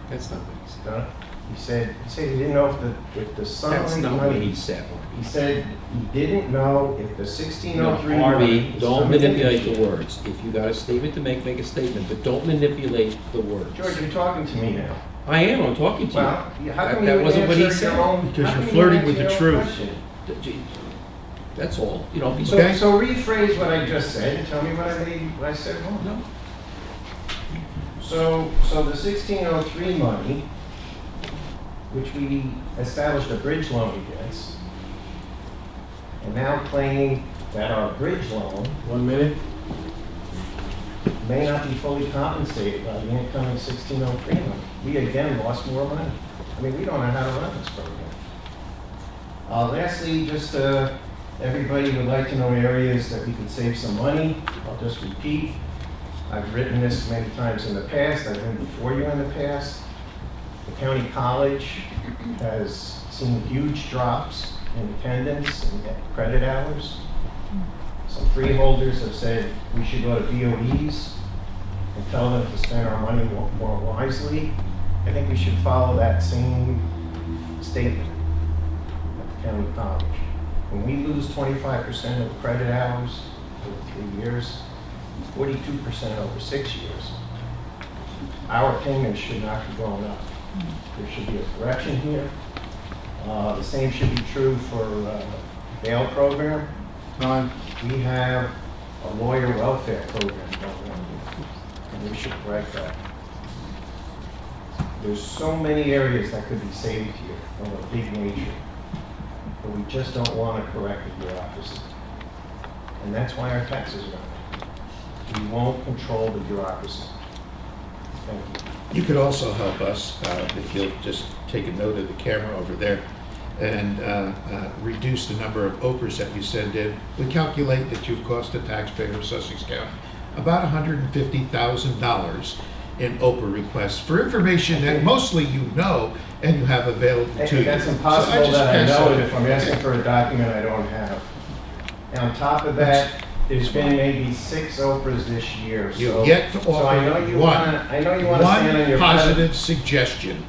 S6: That's not what he said.
S19: Huh? He said he didn't know if the Sunlight
S6: That's not
S19: money.
S6: what he said.
S19: He said he didn't know if the 1603
S6: Harvey,
S19: money was
S6: don't
S19: coming in
S6: manipulate
S19: this
S6: the
S19: year.
S6: words. If you got a statement to make a statement, but don't manipulate the words.
S19: George, you're talking to me now.
S6: I am, I'm talking to
S19: Well,
S6: you.
S19: how come
S6: That
S19: you
S6: wasn't what he
S19: answer
S6: said.
S19: your own-
S1: Because
S19: how
S1: you're
S19: come you
S1: flirting
S19: answer
S1: with the
S19: your own
S1: truth.
S19: question?
S6: That's all, you know.
S19: So rephrase what I just said and tell me what I said wrong.
S6: No.
S19: So the 1603 money, which we established a bridge loan against, and now claiming that our bridge loan, 1 minute, may not be fully compensated by the incoming 1603 money. We again lost more money. I mean, we don't know how to run this program. Lastly, just everybody would like to know areas that we can save some money. I'll just repeat. I've written this many times in the past. I've been before you in the past. The county college has seen huge drops in attendance and credit hours. Some freeholders have said we should go to BOEs and tell them to spend our money more wisely. I think we should follow that same statement at the county college. When we lose 25% of the credit hours over 3 years, 42% over 6 years, our payments should not be going up. There should be a correction here. The same should be true for the bail program. We have a lawyer welfare program going on here, and we should correct that. There's so many areas that could be saved here from a big nature, but we just don't want to correct the bureaucracy. And that's why our taxes are going up. We won't control the bureaucracy. Thank you.
S1: You could also help us, if you'll just take a note of the camera over there, and reduce the number of Oprahs that you send in. We calculate that you've cost the taxpayer of Sussex County about $150,000 in Oprah requests for information that mostly you know and you have available to you.
S19: That's
S1: So
S19: impossible
S1: just
S19: that I
S1: pass
S19: know
S1: that.
S19: it if I'm asking for a document I don't have. And on top of that, there's been maybe 6 Oprahs this year.
S1: You've yet to
S19: so I know
S1: offer
S19: you
S1: one,
S19: wanna- I know you want to stand on your
S1: positive suggestion.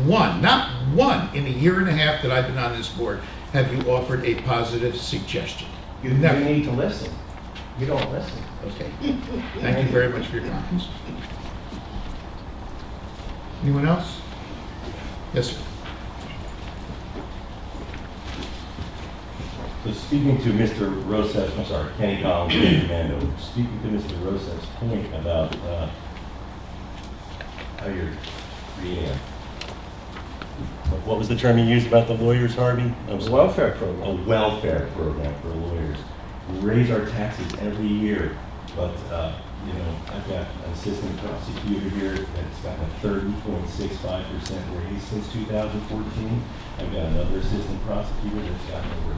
S1: One, not one, in a year and a half that I've been on this board, have you offered a positive suggestion.
S19: You
S1: Never.
S19: need to listen. You don't listen.
S1: Okay. Thank you very much for your comments. Anyone else? Yes, sir.
S5: So speaking to Mr. Rosev's, I'm sorry, Kenny Collins, Commando, speaking to Mr. Rosev's point about how you're creating what was the term you used about the lawyers, Harvey?
S19: A welfare program.
S5: A welfare program for lawyers. We raise our taxes every year, but you know, I've got an assistant prosecutor here that's got a 30.65% raise since 2014. I've got another assistant prosecutor that's gotten over a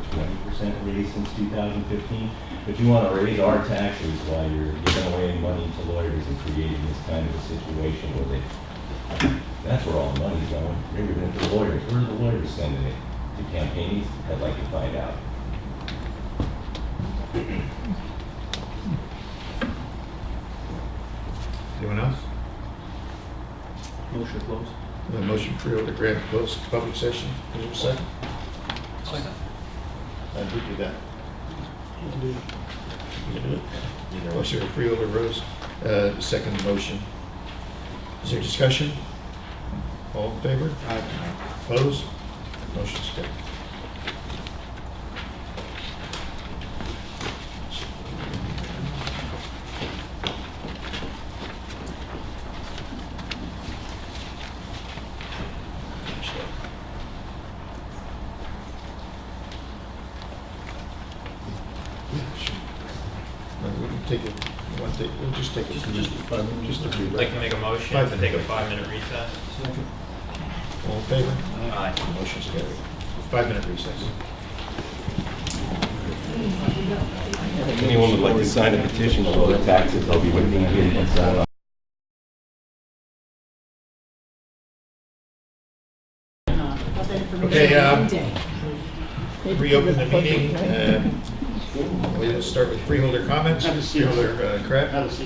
S5: 20% raise since 2015. But you want to raise our taxes while you're giving away money to lawyers and creating this kind of a situation where that's where all the money's going. They're giving it to the lawyers. Where are the lawyers sending it? To campaigns? I'd like to find out.
S1: Anyone else?
S6: Motion to close.
S1: The motion for the grant close public session. Is there a second?
S6: Second.
S1: Who did that? You did it. Motion for Freeholder Rose. Second motion. Is there discussion? All in favor? Aye. Opposed? Motion's carried. We'll just take it.
S3: I'd like to make a motion to take a 5-minute recess.
S1: All in favor?
S3: Aye.
S1: Motion's carried. 5-minute recess.
S5: If anyone would like to sign a petition for the taxes, I'll be waiting here.
S1: Okay, reopen the meeting. We'll start with freeholder comments. Freeholder Kraft.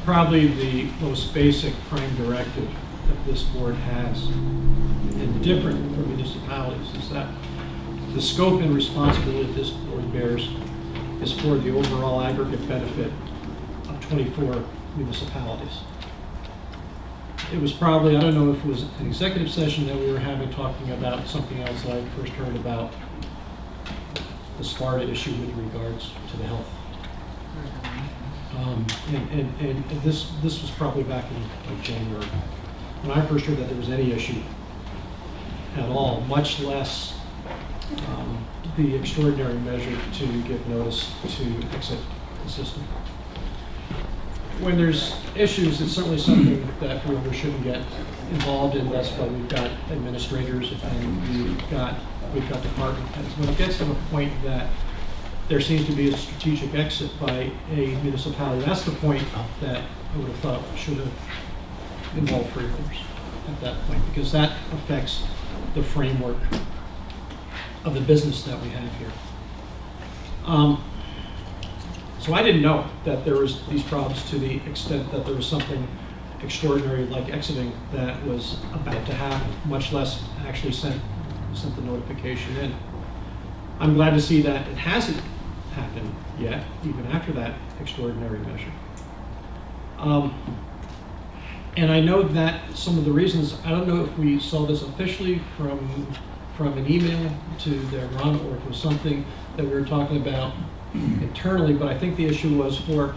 S12: Probably the most basic prime directive that this board has, and different from municipalities, is that the scope and responsibility this board bears is for the overall aggregate benefit of 24 municipalities. It was probably, I don't know if it was an executive session that we were having talking about something else that I first heard about the Sparta issue with regards to the health. And this was probably back in like January, when I first heard that there was any issue at all, much less the extraordinary measure to give notice to exit the system. When there's issues, it's certainly something that freeholders shouldn't get involved in. That's why we've got administrators and we've got department heads. When it gets to the point that there seems to be a strategic exit by a municipality, that's the point that I would have thought should have involved freeholders at that point, because that affects the framework of the business that we have here. So I didn't know that there was these problems to the extent that there was something extraordinary like exiting that was about to happen, much less actually sent the notification in. I'm glad to see that it hasn't happened yet, even after that extraordinary measure. And I know that some of the reasons, I don't know if we saw this officially from an email to their run, or if it was something that we were talking about internally, but I think the issue was for,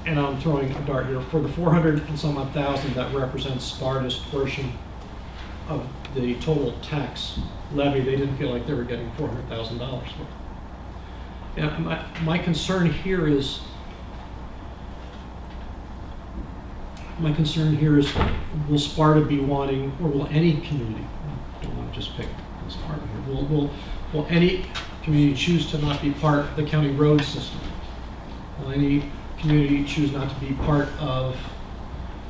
S12: and I'm throwing a dart here, for the 400 and some odd thousand that represents Sparta's portion of the total tax levy, they didn't feel like they were getting $400,000 worth. Yeah, my concern here is, will Sparta be wanting, or will any community, I don't want to just pick Sparta here, will any community choose to not be part of the county road system? Will any community choose not to be part of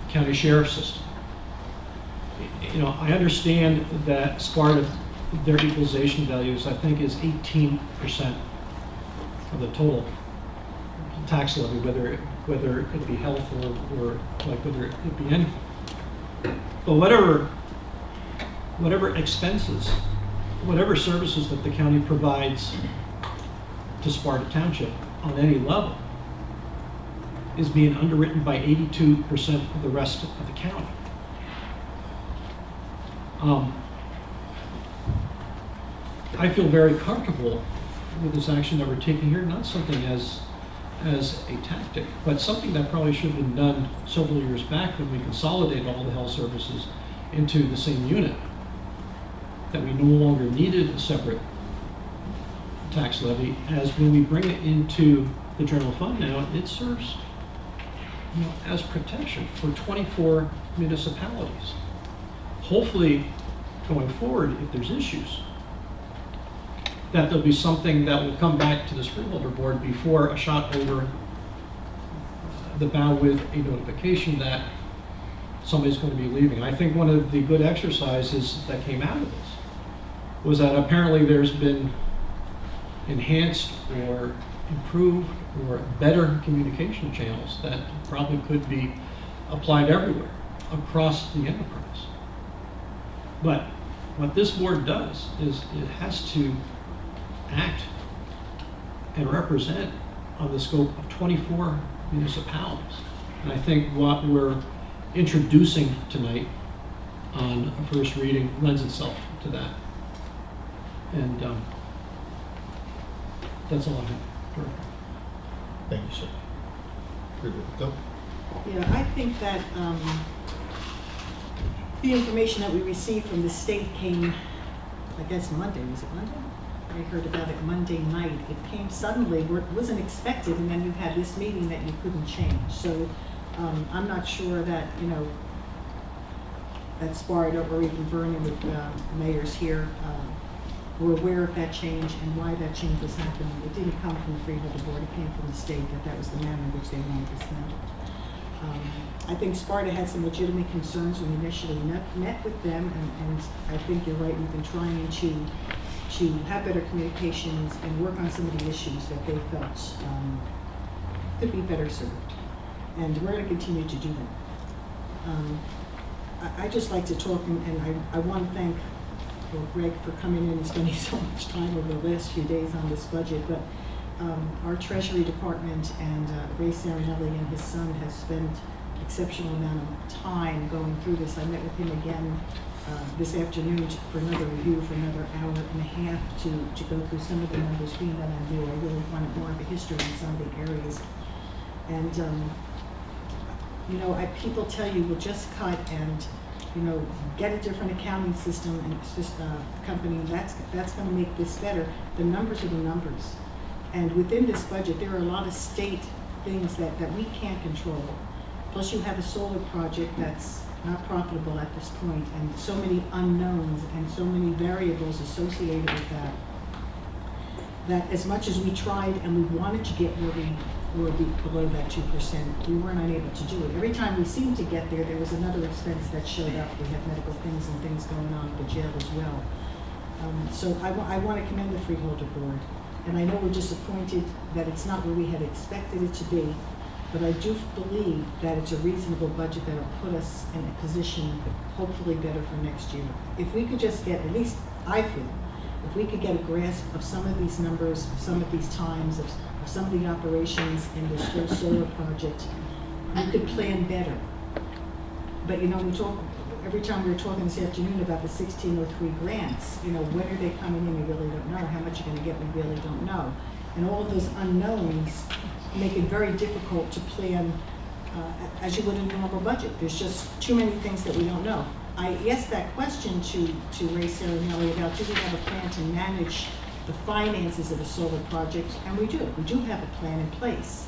S12: the county sheriff system? You know, I understand that Sparta, their equalization values, I think, is 18% of the total tax levy, whether it be health or like whether it be anything. But whatever expenses, whatever services that the county provides to Sparta Township on any level is being underwritten by 82% of the rest of the county. I feel very comfortable with this action that we're taking here, not something as a tactic, but something that probably should have been done several years back when we consolidated all the health services into the same unit, that we no longer needed a separate tax levy, as when we bring it into the general fund now, it serves, you know, as protection for 24 municipalities. Hopefully, going forward, if there's issues, that there'll be something that will come back to this freeholder board before a shot over the bow with a notification that somebody's going to be leaving. I think one of the good exercises that came out of this was that apparently there's been enhanced or improved or better communication channels that probably could be applied everywhere across the enterprise. But what this board does is it has to act and represent on the scope of 24 municipalities. And I think what we're introducing tonight on a first reading lends itself to that. And that's all I have.
S1: Thank you, sir. Go.
S16: Yeah, I think that the information that we received from the state came, I guess Monday, was it Monday? I heard about it Monday night. It came suddenly, it wasn't expected, and then you had this meeting that you couldn't change. So I'm not sure that, you know, that Sparta or even Vernon, with mayors here, were aware of that change and why that change was happening. It didn't come from the Freeholder Board, it came from the state, that was the manner in which they wanted this handled. I think Sparta had some legitimate concerns when we initially met with them, and I think you're right, we've been trying to have better communications and work on some of the issues that they felt could be better served. And we're going to continue to do that. I just like to talk, and I want to thank Greg for coming in and spending so much time over the last few days on this budget, but our Treasury Department and Ray Sarinelli and his son have spent exceptional amount of time going through this. I met with him again this afternoon for another review for another hour and a half to go through some of the numbers. Being that I knew I really wanted more of a history in some of the areas. And you know, people tell you, well, just cut and, you know, get a different accounting system and company, that's going to make this better. The numbers are the numbers. And within this budget, there are a lot of state things that we can't control. Plus you have a solar project that's not profitable at this point, and so many unknowns and so many variables associated with that as much as we tried and we wanted to get where we were below that 2%, we weren't unable to do it. Every time we seemed to get there, there was another expense that showed up. We had medical things and things going on at the jail as well. So I want to commend the Freeholder Board. And I know we're disappointed that it's not where we had expected it to be, but I do believe that it's a reasonable budget that will put us in a position hopefully better for next year. If we could just get, at least I feel, if we could get a grasp of some of these numbers, of some of these times, of some of the operations in this whole solar project, we could plan better. But you know, every time we were talking this afternoon about the 1603 grants, you know, when are they coming in, we really don't know. How much you're going to get, we really don't know. And all of those unknowns make it very difficult to plan as you would in a normal budget. There's just too many things that we don't know. I asked that question to Ray Sarinelli about, do we have a plan to manage the finances of a solar project? And we do. We do have a plan in place.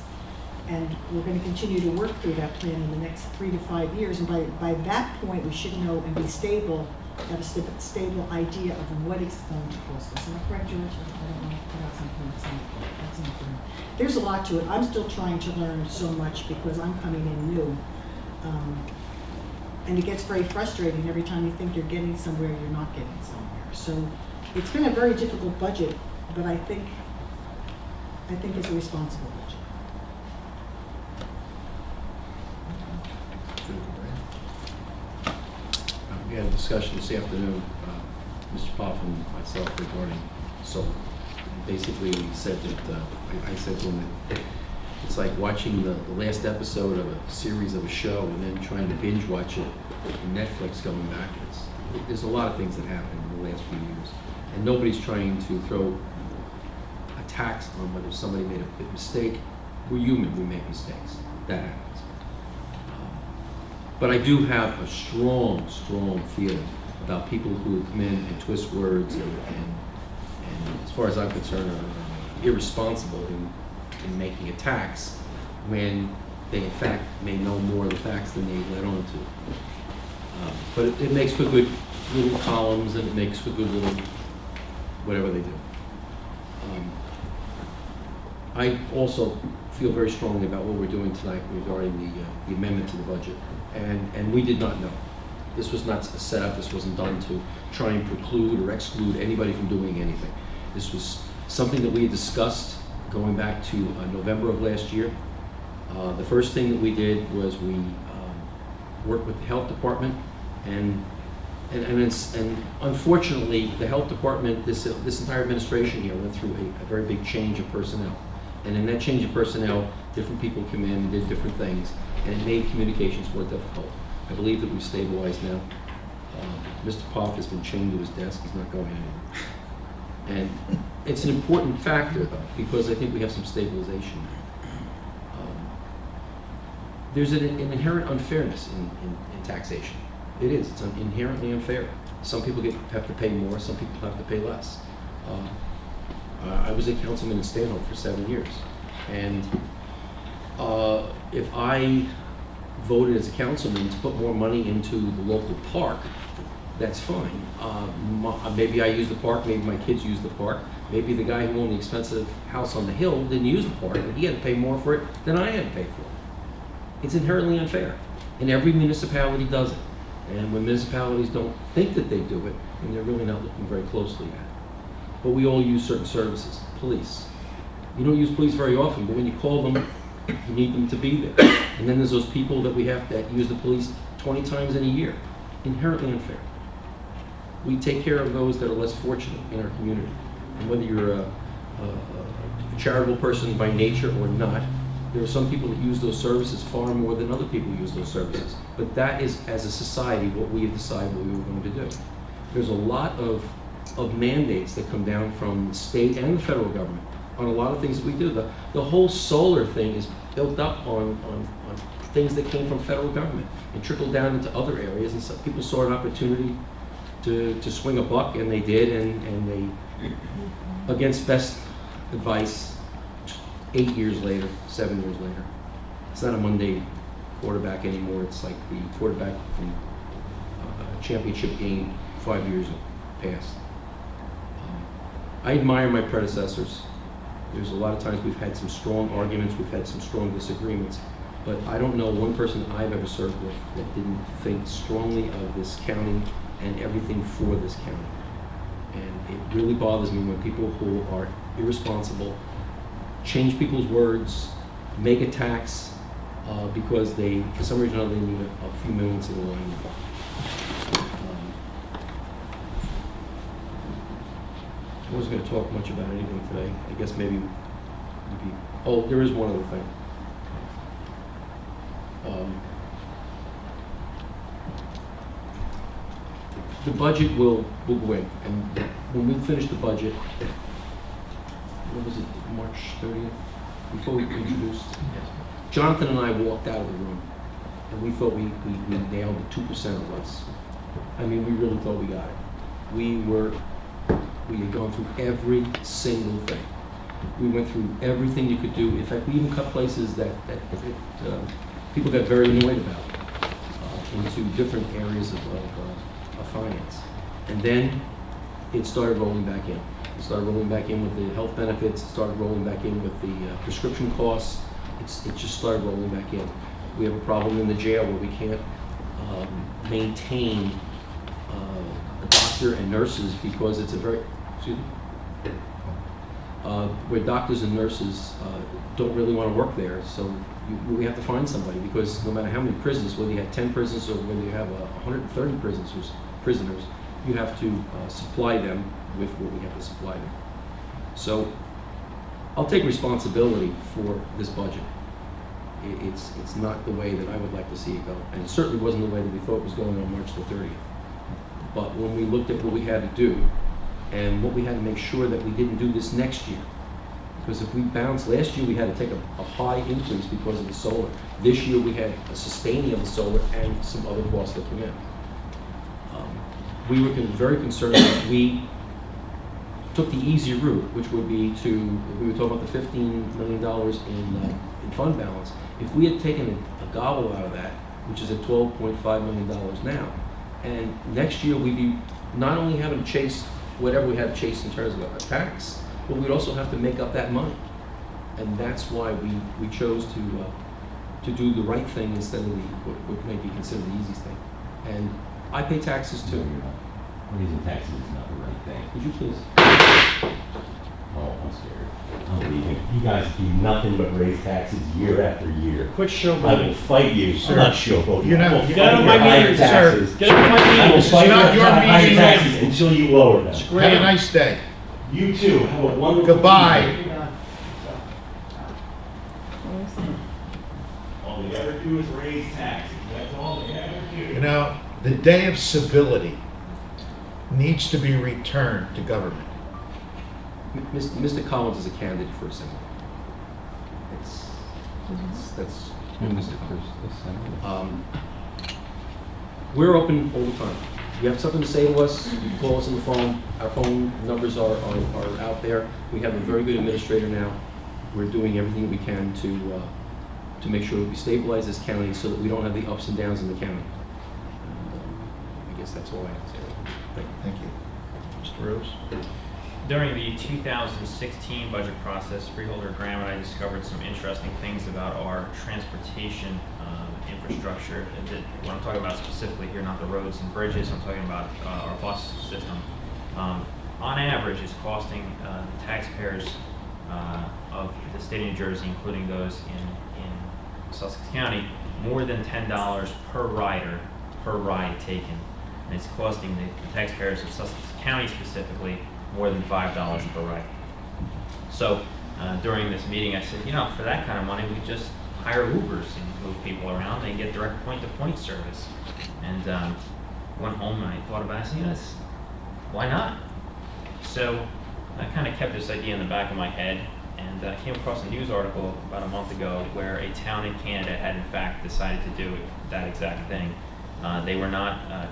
S16: And we're going to continue to work through that plan in the next 3 to 5 years. And by that point, we should know and be stable, have a stable idea of what it's going to cost us. Am I correct, George? I don't want to put out something that's important. There's a lot to it. I'm still trying to learn so much because I'm coming in new. And it gets very frustrating every time you think you're getting somewhere, you're not getting somewhere. So it's been a very difficult budget, but I think it's a responsible budget.
S6: We had a discussion this afternoon, Mr. Poff and myself, regarding solar. Basically, we said that, I said to him that it's like watching the last episode of a series of a show and then trying to binge watch it on Netflix going backwards. There's a lot of things that happened in the last few years. And nobody's trying to throw a tax on whether somebody made a big mistake. We're human, we make mistakes. That happens. But I do have a strong, strong feeling about people who come in and twist words and as far as I'm concerned, are irresponsible in making a tax when they in fact may know more of the facts than they let on to. But it makes for good little columns and it makes for good little whatever they do. I also feel very strongly about what we're doing tonight regarding the amendment to the budget. And we did not know. This was not set up, this wasn't done to try and preclude or exclude anybody from doing anything. This was something that we had discussed going back to November of last year. The first thing that we did was we worked with the health department, and unfortunately, the health department, this entire administration here went through a very big change of personnel. And in that change of personnel, different people come in and did different things, and it made communications more difficult. I believe that we've stabilized now. Mr. Poff has been chained to his desk, he's not going anywhere. And it's an important factor, though, because I think we have some stabilization. There's an inherent unfairness in taxation. It is, it's inherently unfair. Some people have to pay more, some people have to pay less. I was a councilman in Stanhope for 7 years, and if I voted as a councilman to put more money into the local park, that's fine. Maybe I use the park, maybe my kids use the park, maybe the guy who owned the expensive house on the hill didn't use the park, and he had to pay more for it than I had to pay for it. It's inherently unfair, and every municipality does it. And when municipalities don't think that they do it, then they're really not looking very closely at it. But we all use certain services. Police. You don't use police very often, but when you call them, you need them to be there. And then there's those people that we have that use the police 20 times in a year. Inherently unfair. We take care of those that are less fortunate in our community. And whether you're a charitable person by nature or not, there are some people that use those services far more than other people use those services. But that is, as a society, what we have decided what we were going to do. There's a lot of mandates that come down from the state and the federal government on a lot of things that we do. The whole solar thing is built up on things that came from federal government and trickled down into other areas, and some people saw an opportunity to swing a buck, and they did, and they, against best advice, 8 years later, 7 years later. It's not a Monday quarterback anymore. It's like the quarterback from a championship game 5 years past. I admire my predecessors. There's a lot of times we've had some strong arguments, we've had some strong disagreements, but I don't know one person I've ever served with that didn't think strongly of this county and everything for this county. And it really bothers me when people who are irresponsible change people's words, make a tax because they, for some reason or another, they need a few millions in the line. I wasn't going to talk much about anything today. I guess maybe, oh, there is one other thing. The budget will go in, and when we finish the budget, what was it, March 30th, before we introduced, Jonathan and I walked out of the room, and we thought we nailed the 2% or less. I mean, we really thought we got it. We had gone through every single thing. We went through everything you could do. In fact, we even cut places that people got very annoyed about into different areas of finance. And then it started rolling back in. It started rolling back in with the health benefits. It started rolling back in with the prescription costs. It just started rolling back in. We have a problem in the jail where we can't maintain a doctor and nurses because it's a very, excuse me, where doctors and nurses don't really want to work there. So we have to find somebody, because no matter how many prisons, whether you have 10 prisons or whether you have 130 prisoners, you have to supply them with what we have to supply them. So I'll take responsibility for this budget. It's not the way that I would like to see it go, and it certainly wasn't the way that we thought it was going on March the 30th. But when we looked at what we had to do and what we had to make sure that we didn't do this next year, because if we bounced, last year we had to take a high increase because of the solar. This year we had a sustaining of the solar and some other costs that came in. We were very concerned that we took the easy route, which would be we were talking about the $15 million in fund balance. If we had taken a gobble out of that, which is at $12.5 million now, and next year we'd be not only having to chase whatever we had to chase in terms of our tax, but we'd also have to make up that money. And that's why we chose to do the right thing instead of what may be considered the easiest thing. And I pay taxes too.
S5: Raising taxes is not the right thing.
S6: Would you please?
S5: Oh, I'm scared. I'm leaving. You guys do nothing but raise taxes year after year.
S1: Quit showboating.
S5: I will fight you, sir. I'm not showboating.
S1: You're not.
S5: I will
S1: Get
S5: fight
S1: out of
S5: your
S1: my
S5: higher
S1: meeting,
S5: taxes.
S1: sir. Get out of my meeting.
S5: I will
S1: This is
S5: fight
S1: not
S5: your
S1: your
S5: higher
S1: meeting.
S5: taxes until you lower them.
S1: Have a nice day.
S5: You too. Have a wonderful
S1: Goodbye.
S5: evening. do is raise taxes. That's all they ever do.
S1: You know, the day of civility needs to be returned to government.
S6: Mr. Collins is a candidate for assembly. That's Mr. Collins. We're open all the time. If you have something to say to us, you can call us on the phone. Our phone numbers are out there. We have a very good administrator now. We're doing everything we can to make sure that we stabilize this county so that we don't have the ups and downs in the county. I guess that's all I have to say.
S1: Thank you. Mr. Rose?
S3: During the 2016 budget process, Freeholder Graham and I discovered some interesting things about our transportation infrastructure. What I'm talking about specifically here, not the roads and bridges, I'm talking about our bus system. On average, it's costing taxpayers of the state of New Jersey, including those in Sussex County, more than $10 per rider, per ride taken. And it's costing the taxpayers of Sussex County specifically more than $5 per ride. So during this meeting, I said, you know, for that kind of money, we just hire Ubers and move people around. They get direct point-to-point service. And went home and I thought about it. I said, yes, why not? So I kind of kept this idea in the back of my head, and I came across a news article about a month ago where a town in Canada had in fact decided to do that exact thing. They were not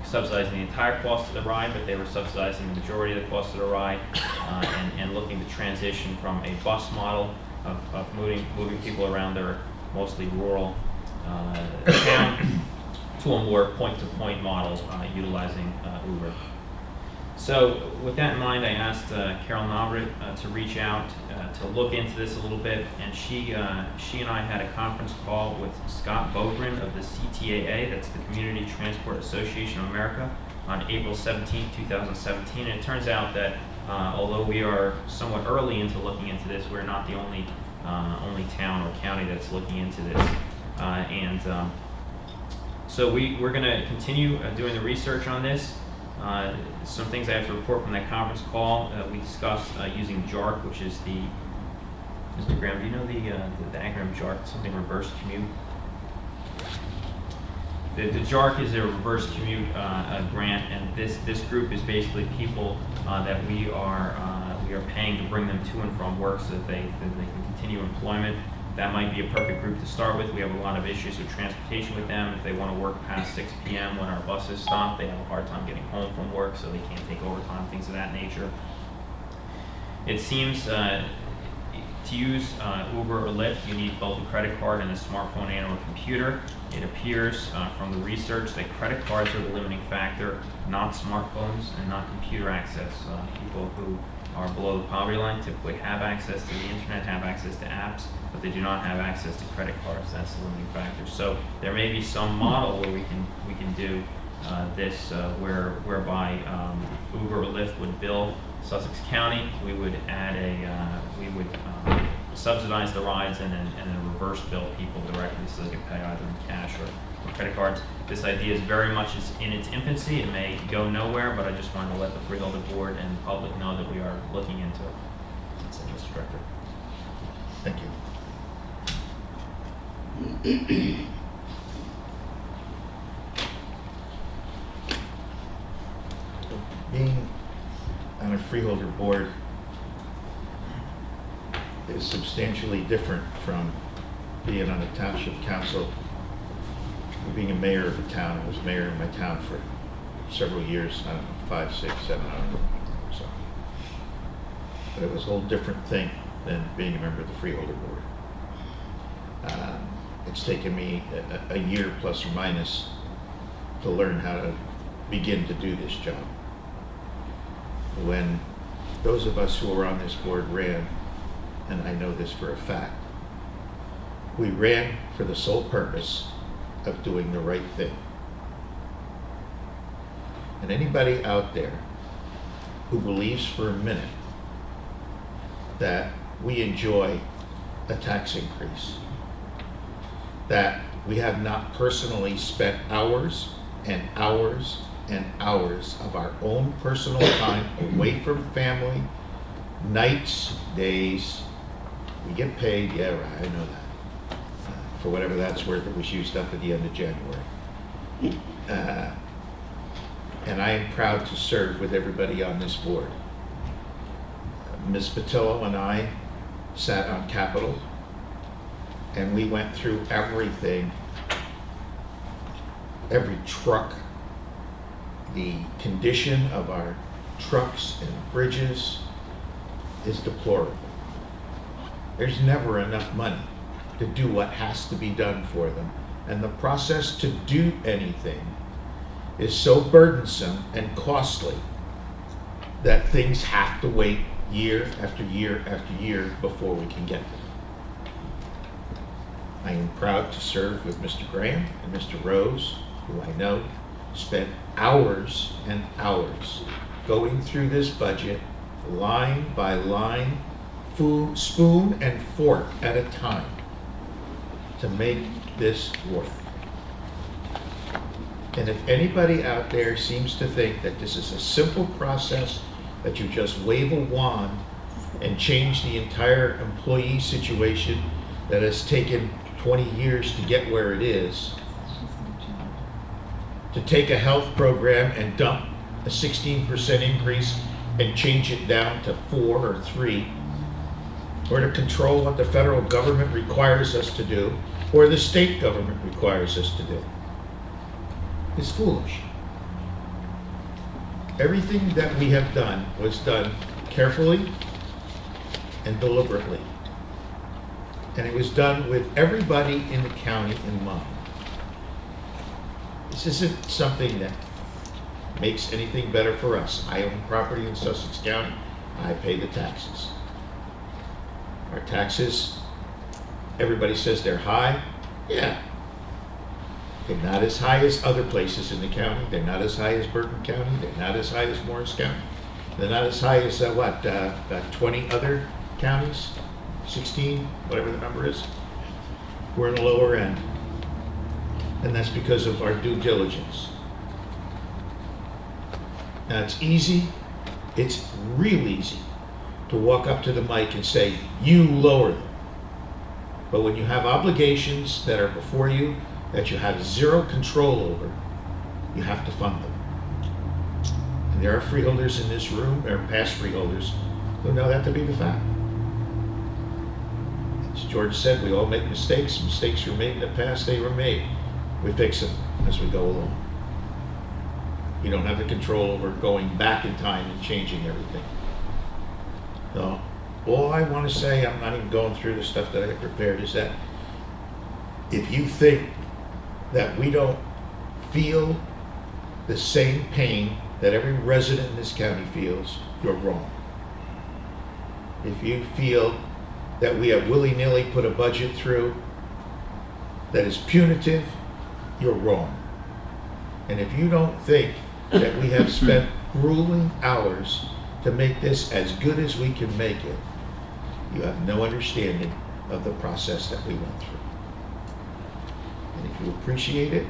S3: subsidizing the entire cost of the ride, but they were subsidizing the majority of the cost of the ride, and looking to transition from a bus model of moving people around their mostly rural town to a more point-to-point model utilizing Uber. So with that in mind, I asked Carol Navrit to reach out to look into this a little bit, and she and I had a conference call with Scott Bogren of the CTAA, that's the Community Transport Association of America, on April 17, 2017. And it turns out that although we are somewhat early into looking into this, we're not the only town or county that's looking into this. So we're going to continue doing the research on this. Some things I have to report from that conference call. We discussed using JARC, which is the, Mr. Graham, do you know the acronym JARC, something reverse commute? The JARC is a reverse commute grant, and this group is basically people that we are paying to bring them to and from work so that they can continue employment. That might be a perfect group to start with. We have a lot of issues with transportation with them. If they want to work past 6 p.m. when our buses stop, they have a hard time getting home from work, so they can't take overtime, things of that nature. It seems to use Uber or Lyft, you need both a credit card and a smartphone and or a computer. It appears from the research that credit cards are the limiting factor, not smartphones and not computer access. People who are below the poverty line typically have access to the internet, have access to apps, but they do not have access to credit cards. That's the limiting factor. So there may be some model where we can do this whereby Uber or Lyft would bill Sussex County. We would add subsidize the rides and then reverse bill people directly so they can pay either in cash or credit cards. This idea is very much in its infancy. It may go nowhere, but I just wanted to let the Freeholder Board and the public know that we are looking into it. That's it, Mr. Director.
S1: Thank you. Being on a Freeholder Board is substantially different from being on a township council. Being a mayor of a town, I was mayor in my town for several years, I don't know, 5, 6, 7, I don't know. So, but it was a whole different thing than being a member of the Freeholder Board. It's taken me a year plus or minus to learn how to begin to do this job. When those of us who were on this board ran, and I know this for a fact, we ran for the sole purpose of doing the right thing. And anybody out there who believes for a minute that we enjoy a tax increase, that we have not personally spent hours and hours and hours of our own personal time away from family, nights, days, we get paid, yeah, right, I know that. for whatever that's worth, it was used up at the end of January. And I am proud to serve with everybody on this board. Ms. Patillo and I sat on Capitol, and we went through everything, every truck, the condition of our trucks and bridges is deplorable. There's never enough money to do what has to be done for them. And the process to do anything is so burdensome and costly that things have to wait year after year after year before we can get them. I am proud to serve with Mr. Graham and Mr. Rose, who I know spent hours and hours going through this budget line by line, spoon and fork at a time, to make this work. And if anybody out there seems to think that this is a simple process, that you just wave a wand and change the entire employee situation that has taken 20 years to get where it is, to take a health program and dump a 16% increase and change it down to 4 or 3, or to control what the federal government requires us to do, or the state government requires us to do, is foolish. Everything that we have done was done carefully and deliberately. And it was done with everybody in the county in mind. This isn't something that makes anything better for us. I own property in Sussex County. I pay the taxes. Our taxes, everybody says they're high. Yeah. They're not as high as other places in the county. They're not as high as Bergen County. They're not as high as Morris County. They're not as high as 20 other counties, 16, whatever the number is. We're in the lower end. And that's because of our due diligence. Now it's easy, it's real easy to walk up to the mic and say, you lower them. But when you have obligations that are before you, that you have zero control over, you have to fund them. And there are freeholders in this room, or past freeholders, who know that to be the fact. As George said, we all make mistakes. Mistakes were made in the past, they were made. We fix them as we go along. You don't have the control over going back in time and changing everything. So, all I want to say, I'm not even going through the stuff that I prepared, is that if you think that we don't feel the same pain that every resident in this county feels, you're wrong. If you feel that we have willy-nilly put a budget through that is punitive, you're wrong. And if you don't think that we have spent grueling hours to make this as good as we can make it, you have no understanding of the process that we went through. And if you appreciate it,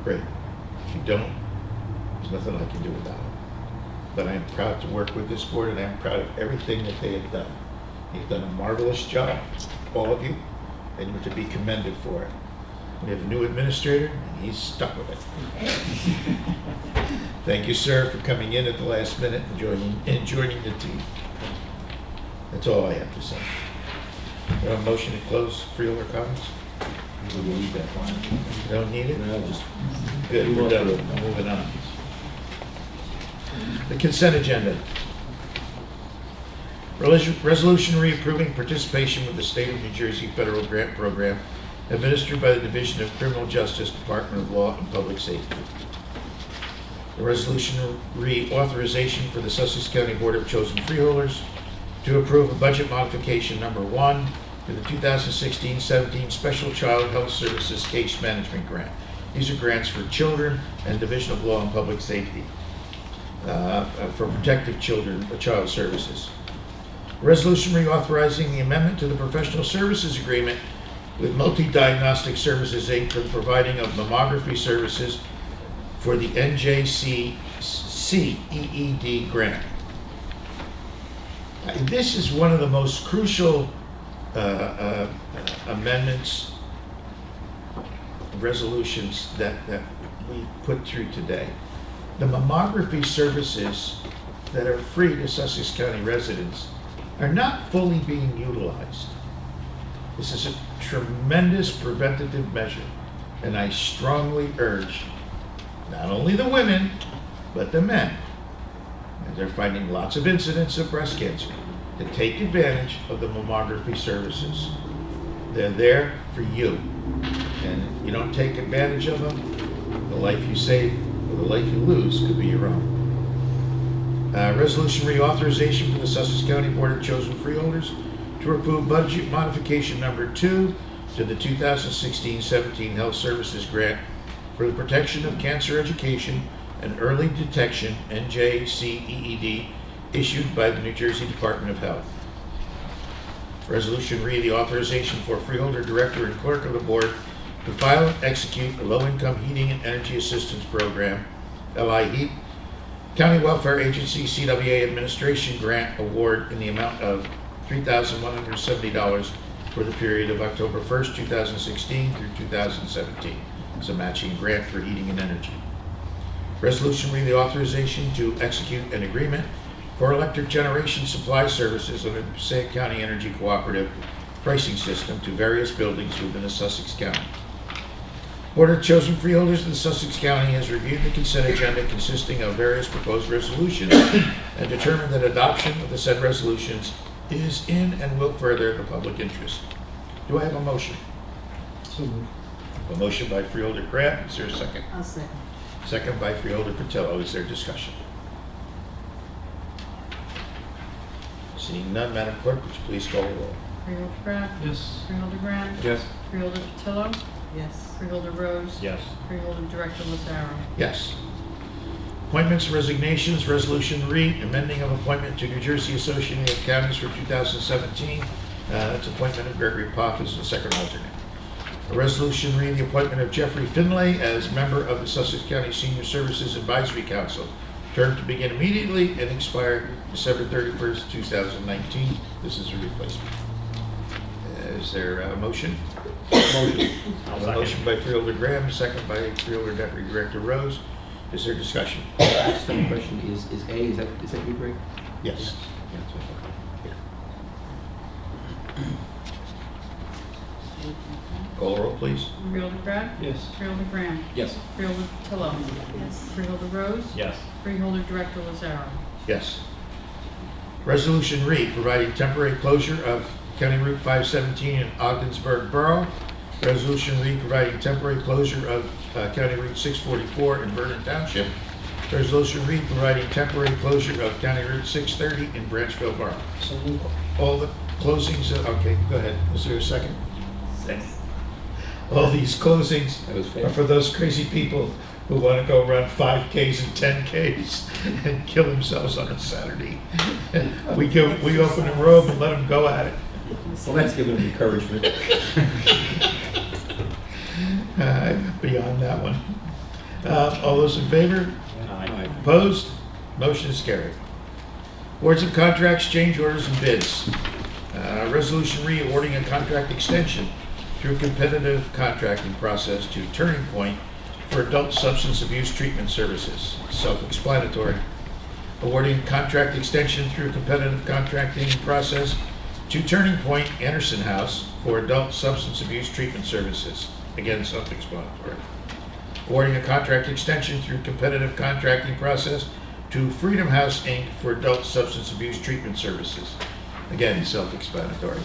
S1: great. If you don't, there's nothing I can do about it. But I am proud to work with this board, and I am proud of everything that they have done. You've done a marvelous job, all of you, and you're to be commended for it. We have a new administrator, and he's stuck with it. Thank you, sir, for coming in at the last minute and joining the team. That's all I have to say. Do I have a motion to close freeholder comments?
S6: We will need that one.
S1: You don't need it?
S6: No, just
S1: Good, we're done. Moving on. The consent agenda. Resolution reapproving participation with the State of New Jersey federal grant program administered by the Division of Criminal Justice, Department of Law and Public Safety. The resolution reauthorization for the Sussex County Board of Chosen Freeholders to approve a budget modification number 1 for the 2016-17 Special Child Health Services Case Management Grant. These are grants for children and Division of Law and Public Safety for protective children, child services. Resolution reauthorizing the amendment to the professional services agreement with Multi-Diagnostic Services, Inc. for the providing of mammography services for the NJC CEED grant. This is one of the most crucial amendments, resolutions that we put through today. The mammography services that are free to Sussex County residents are not fully being utilized. This is a tremendous preventative measure, and I strongly urge not only the women, but the men, and they're finding lots of incidents of breast cancer, to take advantage of the mammography services. They're there for you, and you don't take advantage of them, the life you save or the life you lose could be your own. Resolution reauthorization for the Sussex County Board of Chosen Freeholders to approve budget modification number 2 to the 2016-17 Health Services Grant for the Protection of Cancer Education and Early Detection, NJCEED, issued by the New Jersey Department of Health. Resolution re the authorization for freeholder director and clerk of the board to file and execute a low-income heating and energy assistance program, LIHEAP, County Welfare Agency CWA Administration Grant Award in the amount of $3,170 for the period of October 1st, 2016 through 2017. It's a matching grant for heating and energy. Resolution re the authorization to execute an agreement for electric generation supply services under the Passaic County Energy Cooperative pricing system to various buildings within the Sussex County. Board of Chosen Freeholders of the Sussex County has reviewed the consent agenda consisting of various proposed resolutions and determined that adoption of the said resolutions is in and will further the public interest. Do I have a motion?
S12: So moved.
S1: A motion by Freeholder Kraft. Is there a second?
S16: I'll second.
S1: Second by Freeholder Patillo. Is there discussion? Seeing none, Madam Clerk, would you please call the roll?
S2: Freeholder Kraft.
S12: Yes.
S2: Freeholder Graham.
S10: Yes.
S2: Freeholder Patillo.
S16: Yes.
S2: Freeholder Rose.
S3: Yes.
S2: Freeholder Director Lazaro.
S1: Yes. Appointments and resignations, resolution re, amending of appointment to New Jersey Association of Counties for 2017. That's appointment of Gregory Poff as the second alternate. A resolution re, the appointment of Jeffrey Finlay as member of the Sussex County Senior Services Advisory Council. Term to begin immediately and expire December 31st, 2019. This is a replacement. Is there a motion?
S3: Motion.
S1: A motion by Freeholder Graham, second by Freeholder Deputy Director Rose. Is there discussion?
S6: Just a question, is A, is that you, Greg?
S1: Yes.
S6: Yeah, that's what I thought.
S1: Call the roll, please.
S2: Freeholder Kraft.
S12: Yes.
S2: Freeholder Graham.
S6: Yes.
S2: Freeholder Patillo.
S13: Yes.
S2: Freeholder Rose.
S3: Yes.
S2: Freeholder Director Lazaro.
S1: Yes. Resolution re, providing temporary closure of County Route 517 in Ogdensburg Borough. Resolution re, providing temporary closure of County Route 644 in Vernon Township. Resolution re, providing temporary closure of County Route 630 in Branchville Borough.
S12: So moved.
S1: All the closings, okay, go ahead. Is there a second?
S3: Second.
S1: All these closings
S6: That was
S1: are
S6: fair.
S1: for those crazy people who want to go run 5Ks and 10Ks and kill themselves on a Saturday. We open the road and let them go at it.
S6: Well, that's given encouragement.
S1: Beyond that one. All those in favor?
S3: Aye.
S1: Opposed? Motion is carried. Awards of contracts, change orders, and bids. Resolution re-awarding a contract extension through competitive contracting process to Turning Point for adult substance abuse treatment services. Self-explanatory. Awarding contract extension through competitive contracting process to Turning Point Anderson House for adult substance abuse treatment services. Again, self-explanatory. Awarding a contract extension through competitive contracting process to Freedom House, Inc. for adult substance abuse treatment services. Again, self-explanatory.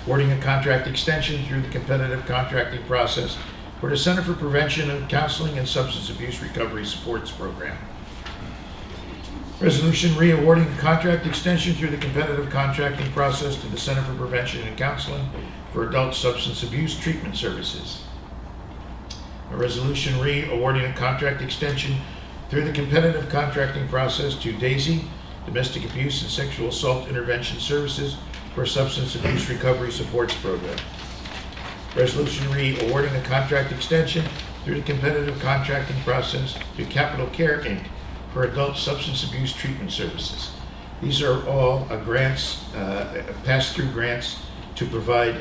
S1: Awarding a contract extension through the competitive contracting process for the Center for Prevention of Counseling and Substance Abuse Recovery Supports Program. Resolution re-awarding a contract extension through the competitive contracting process to the Center for Prevention and Counseling for Adult Substance Abuse Treatment Services. A resolution re-awarding a contract extension through the competitive contracting process to DAISY, Domestic Abuse and Sexual Assault Intervention Services for Substance Abuse Recovery Supports Program. Resolution re-awarding a contract extension through the competitive contracting process to Capital Care, Inc. for adult substance abuse treatment services. These are all grants, pass-through grants to provide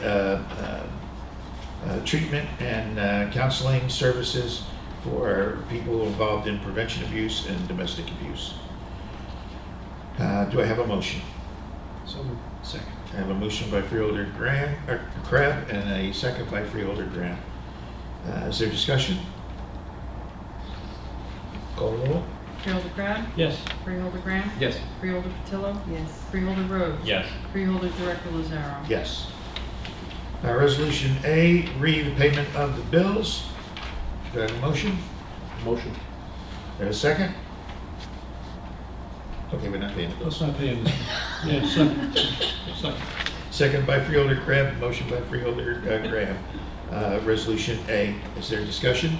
S1: treatment and counseling services for people involved in prevention of abuse and domestic abuse. Do I have a motion?
S12: Second.
S1: I have a motion by Freeholder Crab and a second by Freeholder Graham. Is there discussion? Call the roll.
S2: Freeholder Crab?
S12: Yes.
S2: Freeholder Graham?
S3: Yes.
S2: Freeholder Patillo?
S16: Yes.
S2: Freeholder Rose?
S3: Yes.
S2: Freeholder Director Lazaro?
S1: Yes. Resolution A, read the payment of the bills. Do I have a motion?
S6: Motion.
S1: Do I have a second? Okay, we're not paying the bills.
S12: Let's not pay him. Yeah, second. Second.
S1: Second by Freeholder Crab, motion by Freeholder Graham. Resolution A, is there discussion?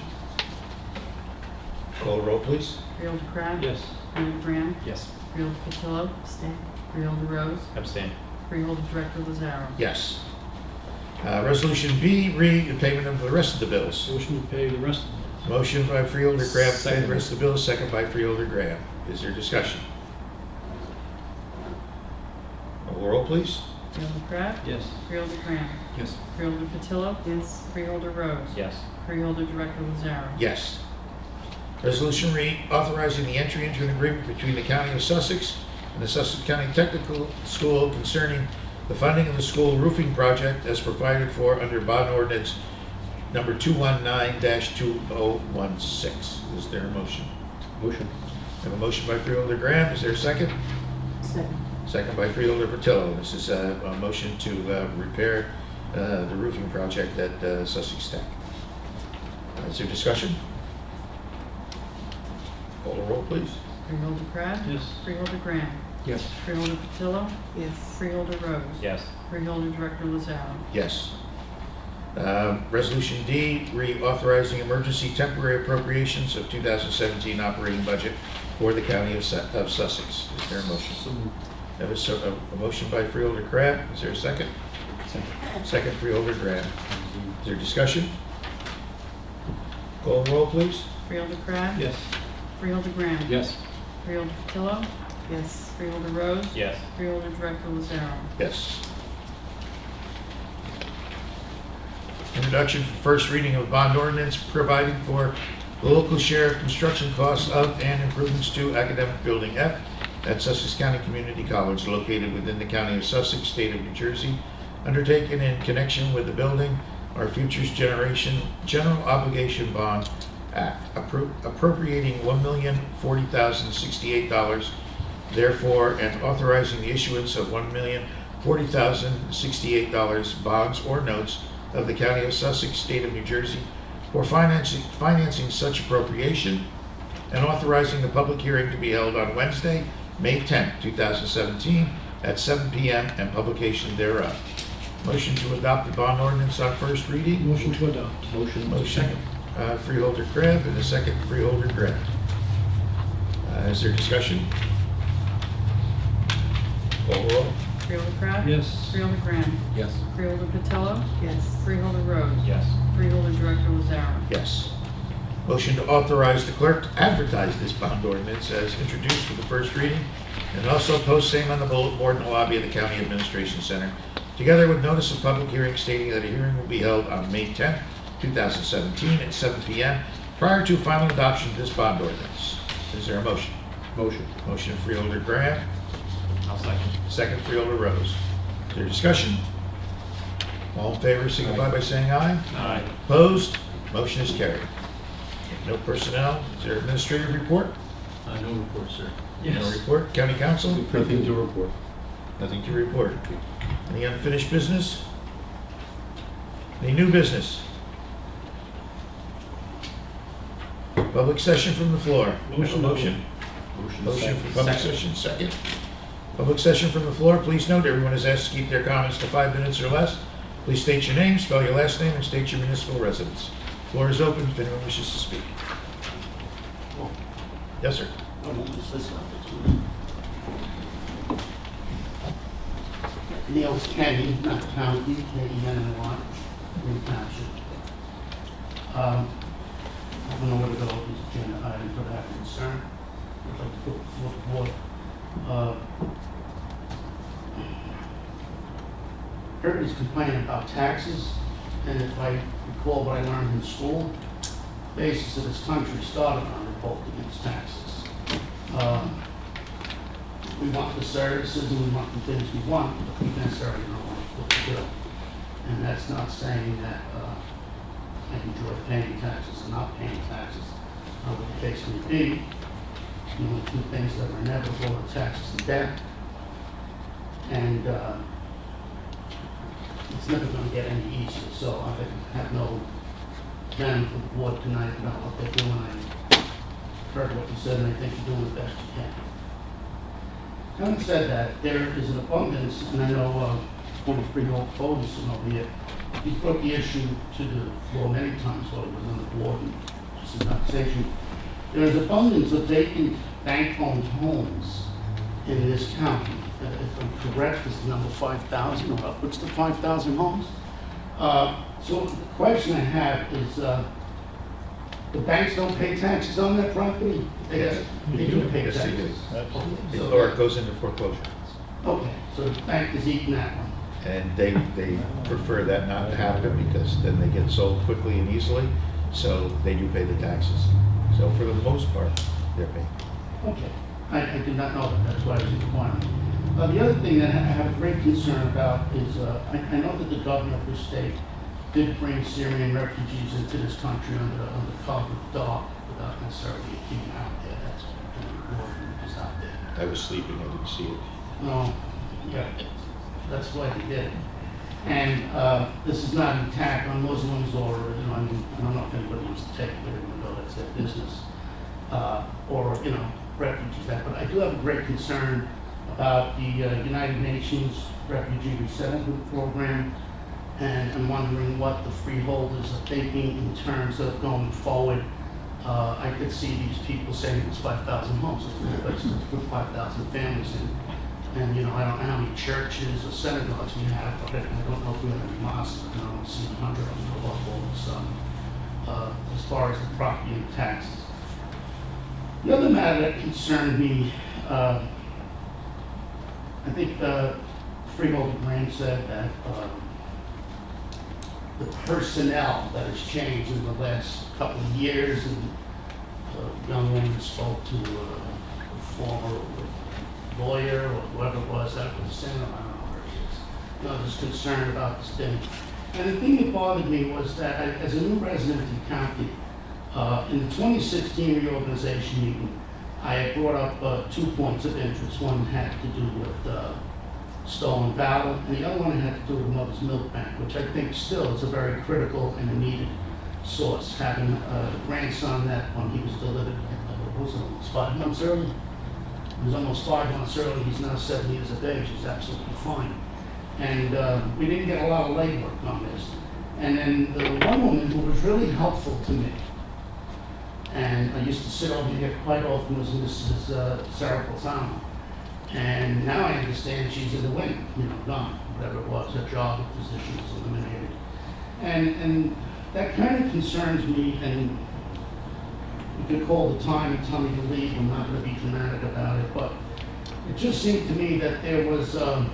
S1: Call the roll, please.
S2: Freeholder Crab?
S12: Yes.
S2: Freeholder Graham?
S3: Yes.
S2: Freeholder Patillo?
S16: Abstain.
S2: Freeholder Rose?
S3: Abstain.
S2: Freeholder Director Lazaro?
S1: Yes. Resolution B, read the payment of the rest of the bills.
S12: Motion to pay the rest of them.
S1: Motion by Freeholder Crab to pay
S3: Second.
S1: the rest of the bills, second by Freeholder Graham. Is there discussion? Call the roll, please.
S2: Freeholder Crab?
S12: Yes.
S2: Freeholder Graham?
S3: Yes.
S2: Freeholder Patillo?
S16: Yes.
S2: Freeholder Rose?
S3: Yes.
S2: Freeholder Director Lazaro?
S1: Yes. Resolution read authorizing the entry into an agreement between the County of Sussex and the Sussex County Technical School concerning the funding of the school roofing project as provided for under bond ordinance number 219-2016. Is there a motion?
S6: Motion.
S1: I have a motion by Freeholder Graham. Is there a second?
S16: Second.
S1: Second by Freeholder Patillo. This is a motion to repair the roofing project at Sussex Tech. Is there discussion? Call the roll, please.
S2: Freeholder Crab?
S12: Yes.
S2: Freeholder Graham?
S6: Yes.
S2: Freeholder Patillo?
S16: Yes.
S2: Freeholder Rose?
S3: Yes.
S2: Freeholder Director Lazaro?
S1: Yes. Resolution D, reauthorizing emergency temporary appropriations of 2017 operating budget for the County of Sussex. Is there a motion? I have a motion by Freeholder Crab. Is there a second? Second Freeholder Graham. Is there discussion? Call the roll, please.
S2: Freeholder Crab?
S12: Yes.
S2: Freeholder Graham?
S3: Yes.
S2: Freeholder Patillo?
S16: Yes.
S2: Freeholder Rose?
S3: Yes.
S2: Freeholder Director Lazaro?
S1: Yes. Introduction for first reading of bond ordinance providing for the local share of construction costs of and improvements to academic building F at Sussex County Community College located within the County of Sussex, State of New Jersey, undertaken in connection with the building our Futures Generation General Obligation Bond Act, appropriating $1,040,068, therefore, and authorizing the issuance of $1,040,068 bonds or notes of the County of Sussex, State of New Jersey, for financing such appropriation, and authorizing the public hearing to be held on Wednesday, May 10, 2017, at 7 p.m. and publication thereof. Motion to adopt the bond ordinance on first reading.
S12: Motion to adopt.
S1: Motion. Freeholder Crab and a second Freeholder Graham. Is there discussion? Call the roll.
S2: Freeholder Crab?
S12: Yes.
S2: Freeholder Graham?
S6: Yes.
S2: Freeholder Patillo?
S16: Yes.
S2: Freeholder Rose?
S3: Yes.
S2: Freeholder Director Lazaro?
S1: Yes. Motion to authorize the clerk to advertise this bond ordinance as introduced for the first reading and also post same on the bulletin board in the lobby of the County Administration Center, together with notice of public hearing stating that a hearing will be held on May 10, 2017 at 7 p.m. prior to final adoption of this bond ordinance. Is there a motion?
S6: Motion.
S1: Motion Freeholder Graham.
S3: I'll second.
S1: Second Freeholder Rose. Is there discussion? All in favor signify by saying aye.
S3: Aye.
S1: Opposed? Motion is carried. No personnel. Is there administrative report?
S18: No report, sir.
S1: No report. County Council?
S6: Nothing to report.
S1: Nothing to report. Any unfinished business? Any new business? Public session from the floor.
S12: Motion.
S1: Motion for public session. Second. Public session from the floor. Please note everyone is asked to keep their comments to 5 minutes or less. Please state your name, spell your last name, and state your municipal residence. Floor is open if anyone wishes to speak. Yes, sir.
S14: Neil Kenny, not County, K-E-N-N-Y, Green Township. I don't know where to go with this agenda item for that concern. I'd like to go before the board. heard his complaint about taxes, and if I recall what I learned in school, the basis of this country started on revolt against taxes. We want the services and we want the things we want, but we necessarily don't want to foot the bill. And that's not saying that I enjoy paying taxes and not paying taxes. What the case may be, the only two things that are inevitable are taxes and debt. And it's never going to get any easier. So I have no venom for the board tonight about what they're doing. I heard what you said, and I think you're doing the best you can. Having said that, there is an abundance, and I know one of Freeholders over here, he's brought the issue to the floor many times while he was on the board, and just in conversation. There is abundance of vacant bank-owned homes in this county. If I'm correct, it's the number 5,000 or upwards to 5,000 homes. So the question I have is, the banks don't pay taxes on that property? They do pay
S1: Yes, they do.
S14: taxes.
S1: Or it goes into foreclosure.
S14: Okay, so the bank is eating that one.
S1: And they prefer that not to happen because then they get sold quickly and easily, so they do pay the taxes. So for the most part, they're paying.
S14: Okay, I did not know that, that's why I was inquiring. The other thing that I have a great concern about is, I know that the governor of the state did bring Syrian refugees into this country under cover of dark without necessarily being out there. That's what is out there.
S1: I was sleeping, I didn't see it.
S14: No, yeah, that's why they did it. And this is not an attack on Muslims or, I mean, I don't know if anybody wants to take it, even though that's their business, or, refugees, but I do have a great concern about the United Nations Refugee Resettlement Program, and I'm wondering what the freeholders are thinking in terms of going forward. I could see these people saying it's 5,000 homes, it's a good place to put 5,000 families in. And, I don't know how many churches or synagogues we have, but I don't know if we have any mosques. I don't see 100 of them above all the sun, as far as the property and taxes. The other matter that concerned me, I think Freeholder Graham said that the personnel that has changed in the last couple of years, and a young woman spoke to a former lawyer or whoever it was that was saying, I don't know where he is. There's concern about this thing. And the thing that bothered me was that as a new resident in the county, in the 2016 reorganization meeting, I had brought up 2 points of interest. One had to do with stolen valor, and the other one had to do with Mother's Milk Bank, which I think still is a very critical and a needed source. Having a grandson that when he was delivered, what was it, almost 5 months early? He was almost 5 months early. He's now 7 years of age. He's absolutely fine. And we didn't get a lot of legwork on this. And then the one woman who was really helpful to me, and I used to sit over here quite often, was Mrs. Sarah Polzano. And now I understand she's in the wind, gone, whatever it was, her job or position was eliminated. And that kind of concerns me, and you could call the time and tell me to leave. I'm not going to be dramatic about it, but it just seemed to me that there was a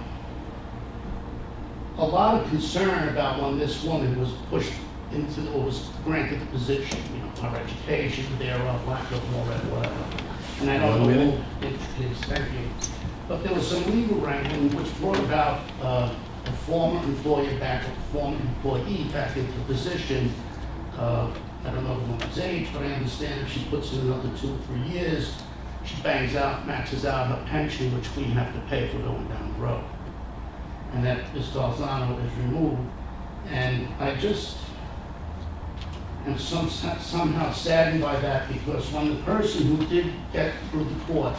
S14: lot of concern about when this woman was pushed into, or was granted the position, her education, thereof, lack of more, whatever. And I don't know, please, thank you. But there was some legal wrangling which brought about a former employee back, a former employee back into the position. I don't know the woman's age, but I understand if she puts in another 2 or 3 years, she bangs out, maxes out her pension, which we have to pay for going down the road. And that Ms. Dalzano is removed. And I just am somehow saddened by that, because when the person who did get through the courts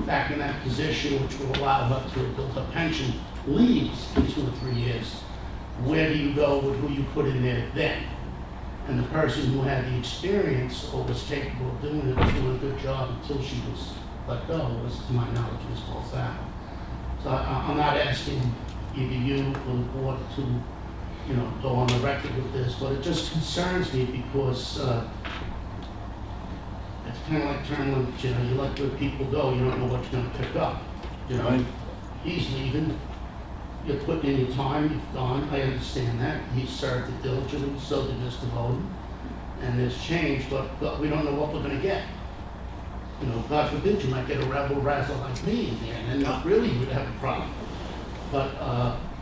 S14: back in that position, which will allow her to build her pension, leaves in 2 or 3 years, where do you go with who you put in there then? And the person who had the experience or was capable of doing it was doing a good job until she was let go, was, to my knowledge, Ms. Balthazar. So I'm not asking either you or the board to, go on the record with this, but it just concerns me because it's kind of like tournament, you let good people go, you don't know what you're going to pick up. He's leaving, you put in your time, you've gone, I understand that. He served it diligently, so did Mr. Bowden. And there's change, but we don't know what we're gonna get. You know, God forbid you might get a rebel razzle like me in there, and then really you would have a problem. But,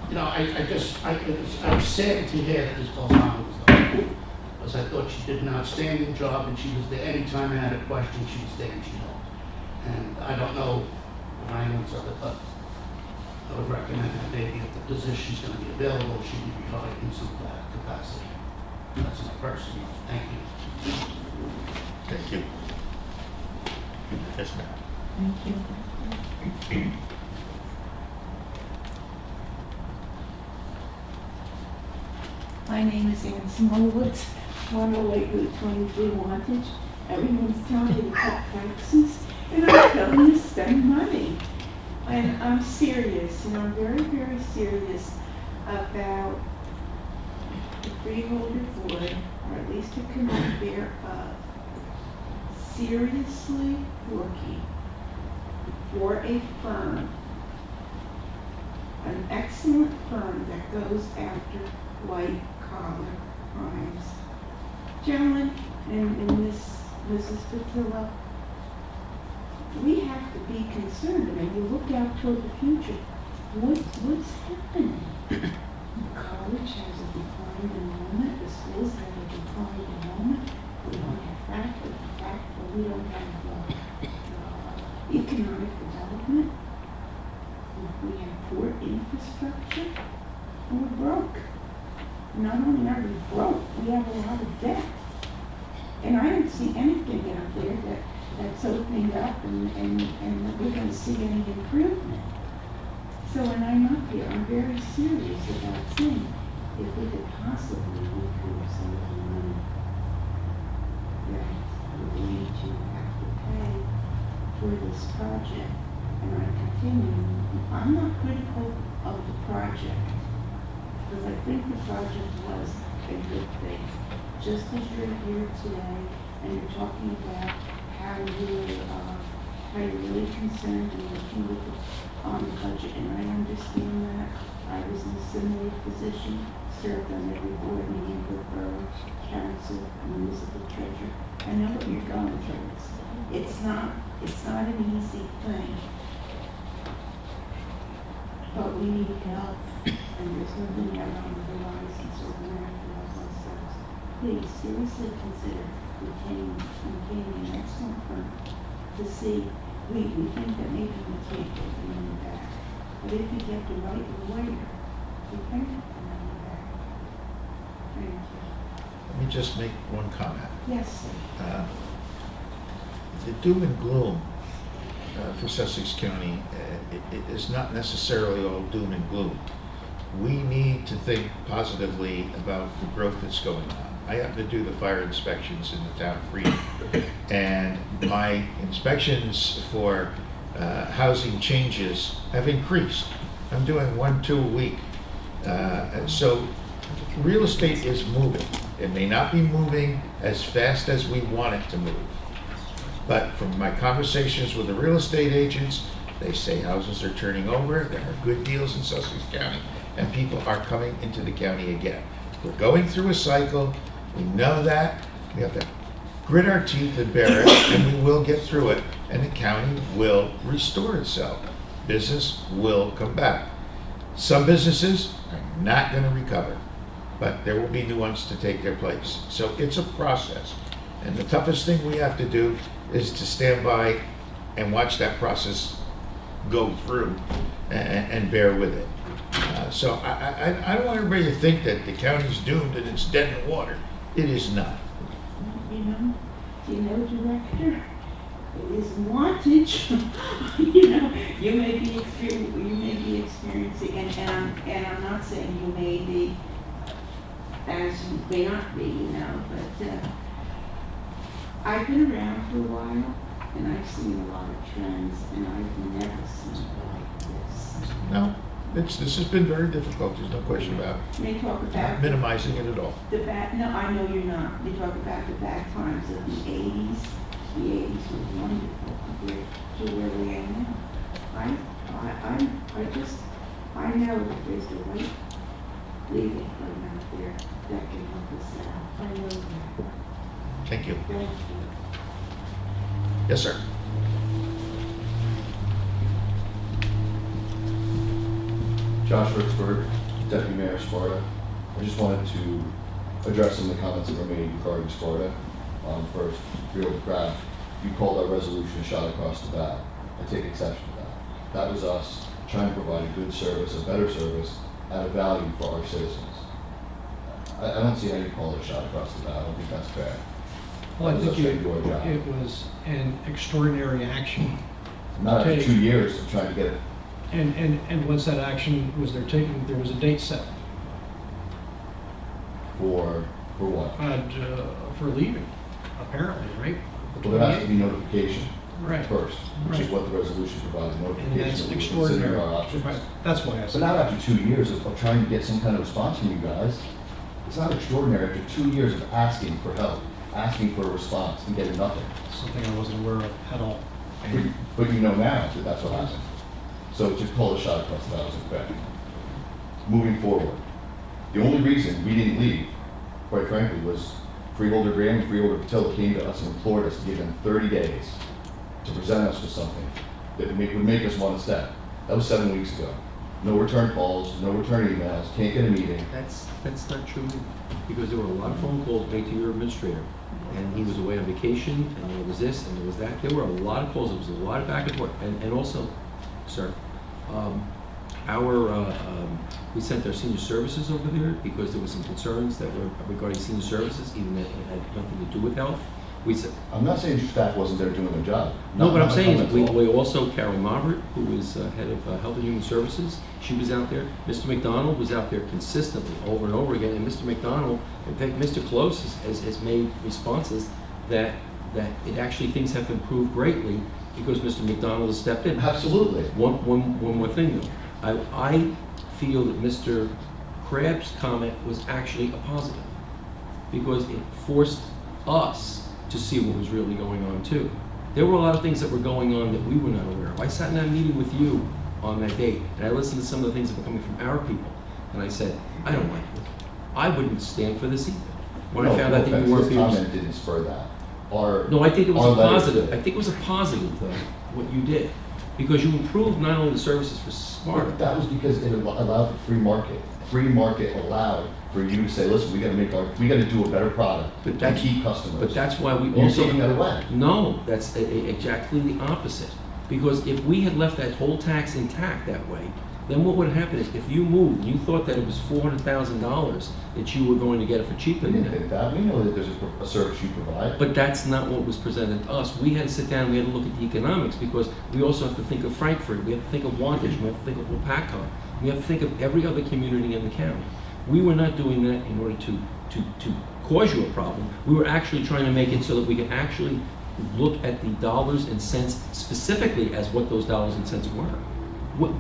S14: you know, I was sad to hear that Ms. Bolzano was done, because I thought she did an outstanding job, and she was there anytime I had a question, she was there and she helped. And I don't know Ryan's of it, but I would recommend that maybe if the position's gonna be available, she be rehired in some capacity. That's my personal, thank you.
S1: Thank you. Yes, ma'am.
S9: Thank you. My name is Ann Smolowitz, 108 Route 23 Wantage. Everyone's telling me to cut taxes, and I'm telling you to spend money. And I'm serious, and I'm very, very serious about the freeholder board, or at least a committee thereof, seriously working for a firm, an excellent firm that goes after white-collar crimes. Gentlemen, and Mrs. Patillo, we have to be concerned. I mean, you look out toward the future. What's happening? The college has a declined enrollment. The schools have a declined enrollment. We don't have faculty. We don't have economic development. We have poor infrastructure. And we're broke. Not only are we broke, we have a lot of debt. And I don't see anything out there that's opening up and that we're going to see any improvement. So when I'm up here, I'm very serious about saying if we could possibly recoup some of the money that we're going to have to pay for this project. And I continue, I'm not critical of the project, because I think the project was a good thing. Just as you're here today and you're talking about how you're really concerned and looking on the budget, and I understand that. I was in a similar position, served on every board meeting with borough council and municipal treasurer. I know what you're going through. It's not an easy thing. But we need help, and there's nothing out on the horizon, so we're going to have to help ourselves. Please seriously consider retaining an excellent firm to see. We think that maybe we can't get the money back, but if you get the right lawyer, you can get the money back. Thank you.
S1: Let me just make one comment.
S9: Yes, sir.
S1: The doom and gloom for Sussex County it is not necessarily all doom and gloom. We need to think positively about the growth that's going on. I happen to do the fire inspections in the town of Freedom, and my inspections for housing changes have increased. I'm doing 1-2 a week. So real estate is moving. It may not be moving as fast as we want it to move. But from my conversations with the real estate agents, they say houses are turning over, there are good deals in Sussex County, and people are coming into the county again. We're going through a cycle, we know that, we have to grit our teeth and bear it, and we will get through it, and the county will restore itself. Business will come back. Some businesses are not going to recover, but there will be new ones to take their place. So it's a process, and the toughest thing we have to do is to stand by and watch that process go through and bear with it. So I don't want everybody to think that the county's doomed and it's dead in the water. It is not.
S9: You know, Director, it is wantage. You may be experiencing, and I'm not saying you may be, as you may not be, but I've been around for a while, and I've seen a lot of trends, and I've never seen it like this.
S1: No, this has been very difficult, there's no question about it.
S9: They talk about
S1: Not minimizing it at all.
S9: no, I know you're not. They talk about the bad times of the 80s. The 80s were wonderful compared to where we are now. I know that there's a white legal firm out there that can help us out. I know that.
S1: Thank you.
S9: Thank you.
S1: Yes, sir.
S20: Josh Ritzberg, Deputy Mayor of Sparta. I just wanted to address some of the comments that were made regarding Sparta. First, Freeholder Craft, you called our resolution a shot across the bow. I take exception to that. That was us trying to provide a good service, a better service, at a value for our citizens. I don't see how you call it a shot across the bow. I don't think that's fair.
S12: Well, I
S20: That was
S12: think
S20: us trying to do our job.
S12: it was an extraordinary action.
S20: Not
S12: to
S20: after
S12: take.
S20: 2 years of trying to get it.
S12: And once that action was there taken, there was a date set
S20: For what?
S12: for leaving, apparently, right?
S20: Well, there has to be notification
S12: Right.
S20: first, which is
S12: Right.
S20: what the resolution provides,
S12: And
S20: notification
S12: that's
S20: that we're
S12: extraordinary.
S20: considering our options.
S12: Right. That's why I
S20: But
S12: said.
S20: not after 2 years of trying to get some kind of response from you guys. It's not extraordinary after 2 years of asking for help, asking for a response and getting nothing.
S12: Something I wasn't aware of at all.
S20: But you know now that that's what happened. So to call a shot across the bow isn't fair. Moving forward, the only reason we didn't leave, quite frankly, was Freeholder Graham and Freeholder Patil came to us and implored us to give them 30 days to present us with something that would make us want to step. That was 7 weeks ago. No return calls, no return emails, can't get a meeting.
S6: That's not true, because there were a lot of phone calls made to your administrator, and he was away on vacation, and there was this, and there was that. There were a lot of calls, there was a lot of back and forth, and also, sir, we sent our senior services over there because there were some concerns that were regarding senior services, even that it had nothing to do with health. We said,
S20: I'm not saying your staff wasn't there doing their job.
S6: no, but I'm
S20: Not
S6: saying
S20: my
S6: that we
S20: comment at all.
S6: also, Carol Mavert, who was head of Health and Human Services, she was out there. Mr. McDonald was out there consistently, over and over again. And Mr. McDonald, in fact, Mr. Close has made responses that it actually things have improved greatly because Mr. McDonald has stepped in.
S20: Absolutely.
S6: One more thing though. I feel that Mr. Crabb's comment was actually a positive because it forced us to see what was really going on too. There were a lot of things that were going on that we were not aware of. I sat in that meeting with you on that date, and I listened to some of the things that were coming from our people, and I said, I don't like it. I wouldn't stand for this either. When I found out that you weren't
S20: His comment didn't spur that.
S6: No, I think it was
S20: our
S6: a
S20: letter
S6: positive.
S20: did.
S6: I think it was a positive, though, what you did. Because you improved not only the services for Sparta.
S20: But that was because it allowed for free market. Free market allowed for you to say, listen, we gotta do a better product and keep customers.
S6: But that's why we
S20: You're
S6: also.
S20: taking that away.
S6: No, that's exactly the opposite. Because if we had left that whole tax intact that way, then what would happen is if you moved, you thought that it was $400,000 that you were going to get it for cheaper
S20: We
S6: than
S20: didn't
S6: that.
S20: think that. We know that there's a service you provide.
S6: But that's not what was presented to us. We had to sit down and we had to look at the economics because we also have to think of Frankfurt, we have to think of Wantage, we have to think of Wapaka, we have to think of every other community in the county. We were not doing that in order to cause you a problem. We were actually trying to make it so that we could actually look at the dollars and cents specifically as what those dollars and cents were.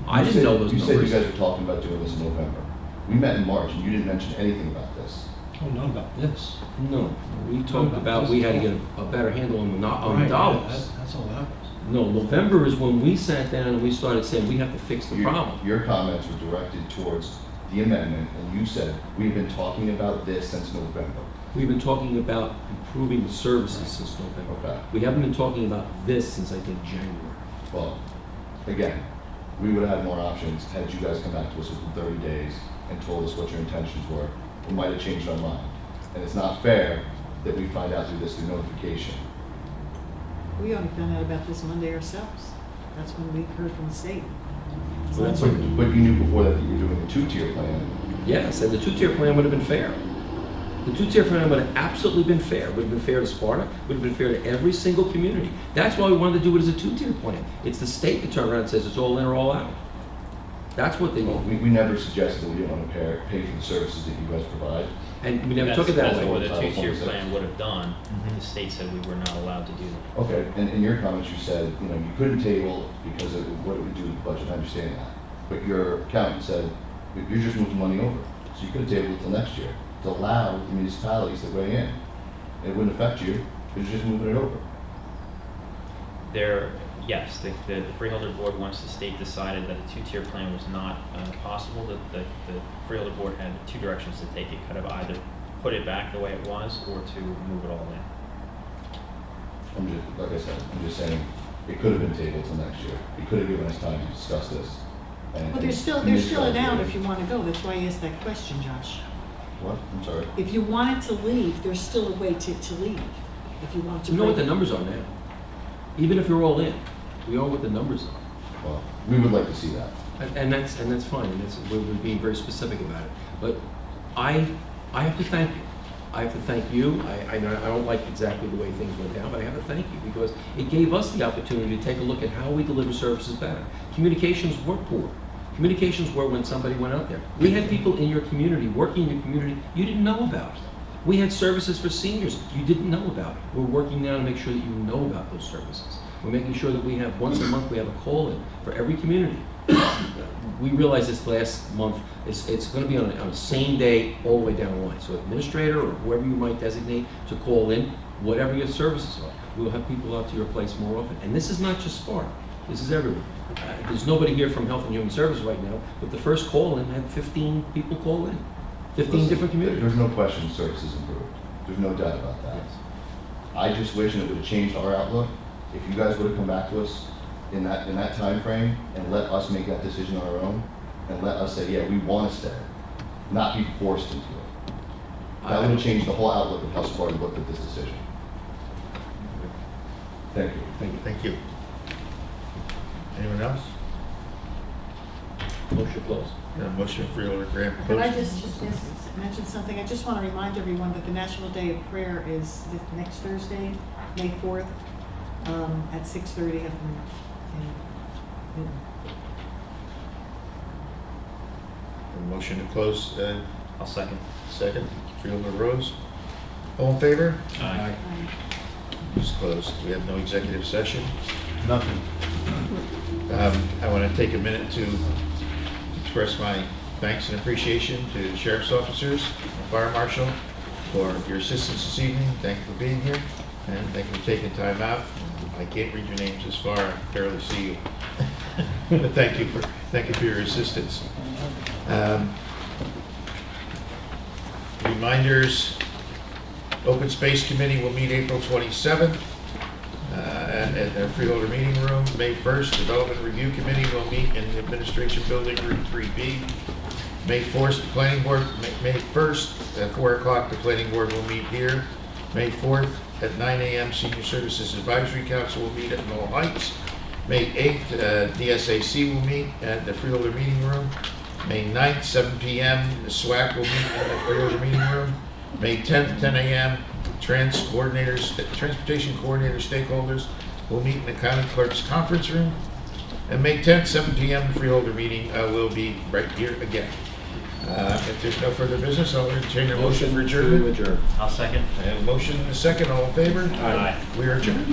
S6: I didn't know those
S20: You
S6: numbers.
S20: said you guys were talking about doing this in November. We met in March and you didn't mention anything about this.
S12: Oh, not about this.
S6: No, we talked about we had to get a better handle on the
S12: Right,
S6: dollars.
S12: That's all that was.
S6: No, November is when we sat down and we started saying we have to fix the problem.
S20: Your comments were directed towards the amendment and you said, we've been talking about this since November.
S6: We've been talking about improving the services since November.
S20: Okay.
S6: We haven't been talking about this since, I think, January.
S20: Well, again, we would have had more options had you guys come back to us within 30 days and told us what your intentions were. We might have changed our mind. And it's not fair that we find out through this through notification.
S16: We only found out about this Monday ourselves. That's when we heard from the state.
S20: But you knew before that you were doing a two-tier plan.
S6: Yes, and the two-tier plan would have been fair. The two-tier plan would have absolutely been fair. Would have been fair to Sparta, would have been fair to every single community. That's why we wanted to do it as a two-tier plan. It's the state that turns around and says it's all in or all out. That's what they
S20: Well,
S6: need.
S20: we never suggested that we didn't want to pay for the services that you guys provide.
S6: And we never took it that
S3: That's
S6: way.
S3: what the two-tier plan would have done. The state said we were not allowed to do that.
S20: Okay, and in your comments, you said, you couldn't table because of what it would do to the budget. I understand that. But your accountant said, you're just moving money over. So you could have tabled it till next year to allow the municipalities to weigh in. It wouldn't affect you, because you're just moving it over.
S3: Yes, the Freeholder Board, once the state decided that a two-tier plan was not possible, the Freeholder Board had two directions to take. It could have either put it back the way it was or to move it all in.
S20: Like I said, I'm just saying, it could have been tabled till next year. It could have given us time to discuss this.
S16: Well, there's still an out if you want to go. That's why I asked that question, Josh.
S20: What? I'm sorry.
S16: If you wanted to leave, there's still a way to leave. If you want to.
S6: You know what the numbers are now. Even if you're all in, we know what the numbers are.
S20: Well, we would like to see that.
S6: And that's fine, and we're being very specific about it. But I have to thank you. I have to thank you. I don't like exactly the way things went down, but I have to thank you because it gave us the opportunity to take a look at how we deliver services better. Communications were poor. Communications were when somebody went out there. We had people in your community, working in your community, you didn't know about. We had services for seniors you didn't know about. We're working now to make sure that you know about those services. We're making sure that we have, once a month, we have a call-in for every community. We realized this last month, it's going to be on a same day all the way down the line. So administrator or whoever you might designate to call in, whatever your services are, we'll have people out to your place more often. And this is not just Sparta, this is everyone. There's nobody here from Health and Human Services right now, but the first call-in had 15 people call in, 15 different communities.
S20: There's no question services improved. There's no doubt about that.
S6: Yes.
S20: I just wish, and it would have changed our outlook, if you guys would have come back to us in that time frame and let us make that decision on our own, and let us say, yeah, we want to stay, not be forced into it. That would have changed the whole outlook of how Sparta looked at this decision. Thank you.
S1: Thank you. Thank you. Anyone else?
S6: Motion closed.
S1: Motion for Freeholder Grant
S16: Could I
S1: closed.
S16: just mention something? I just want to remind everyone that the National Day of Prayer is next Thursday, May 4th, at 6:30 up in
S1: Motion to close,
S3: I'll second.
S1: second. Freeholder Rose. All in favor?
S3: Aye.
S1: It's closed. We have no executive session.
S17: Nothing.
S1: I want to take a minute to express my thanks and appreciation to sheriff's officers and fire marshal for your assistance this evening. Thank you for being here, and thank you for taking time out. I can't read your names this far, I barely see you. But thank you for your assistance. Reminders, Open Space Committee will meet April 27th at the Freeholder Meeting Room. May 1st, Development Review Committee will meet in the Administration Building, Room 3B. May 4th, the Planning Board, May 1st, at 4 o'clock, the Planning Board will meet here. May 4th, at 9 a.m., Senior Services Advisory Council will meet at Knoll Heights. May 8th, DSAC will meet at the Freeholder Meeting Room. May 9th, 7 p.m., the SWAC will meet in the Freeholder Meeting Room. May 10th, 10 a.m., Transportation Coordinator Stakeholders will meet in the County Clerk's Conference Room. And May 10th, 7 p.m., the Freeholder meeting will be right here again. If there's no further business, I'll entertain a motion for adjournment.
S6: To adjourn.
S3: I'll second.
S1: And a motion and a second, all in favor?
S3: Aye.
S1: We are adjourned.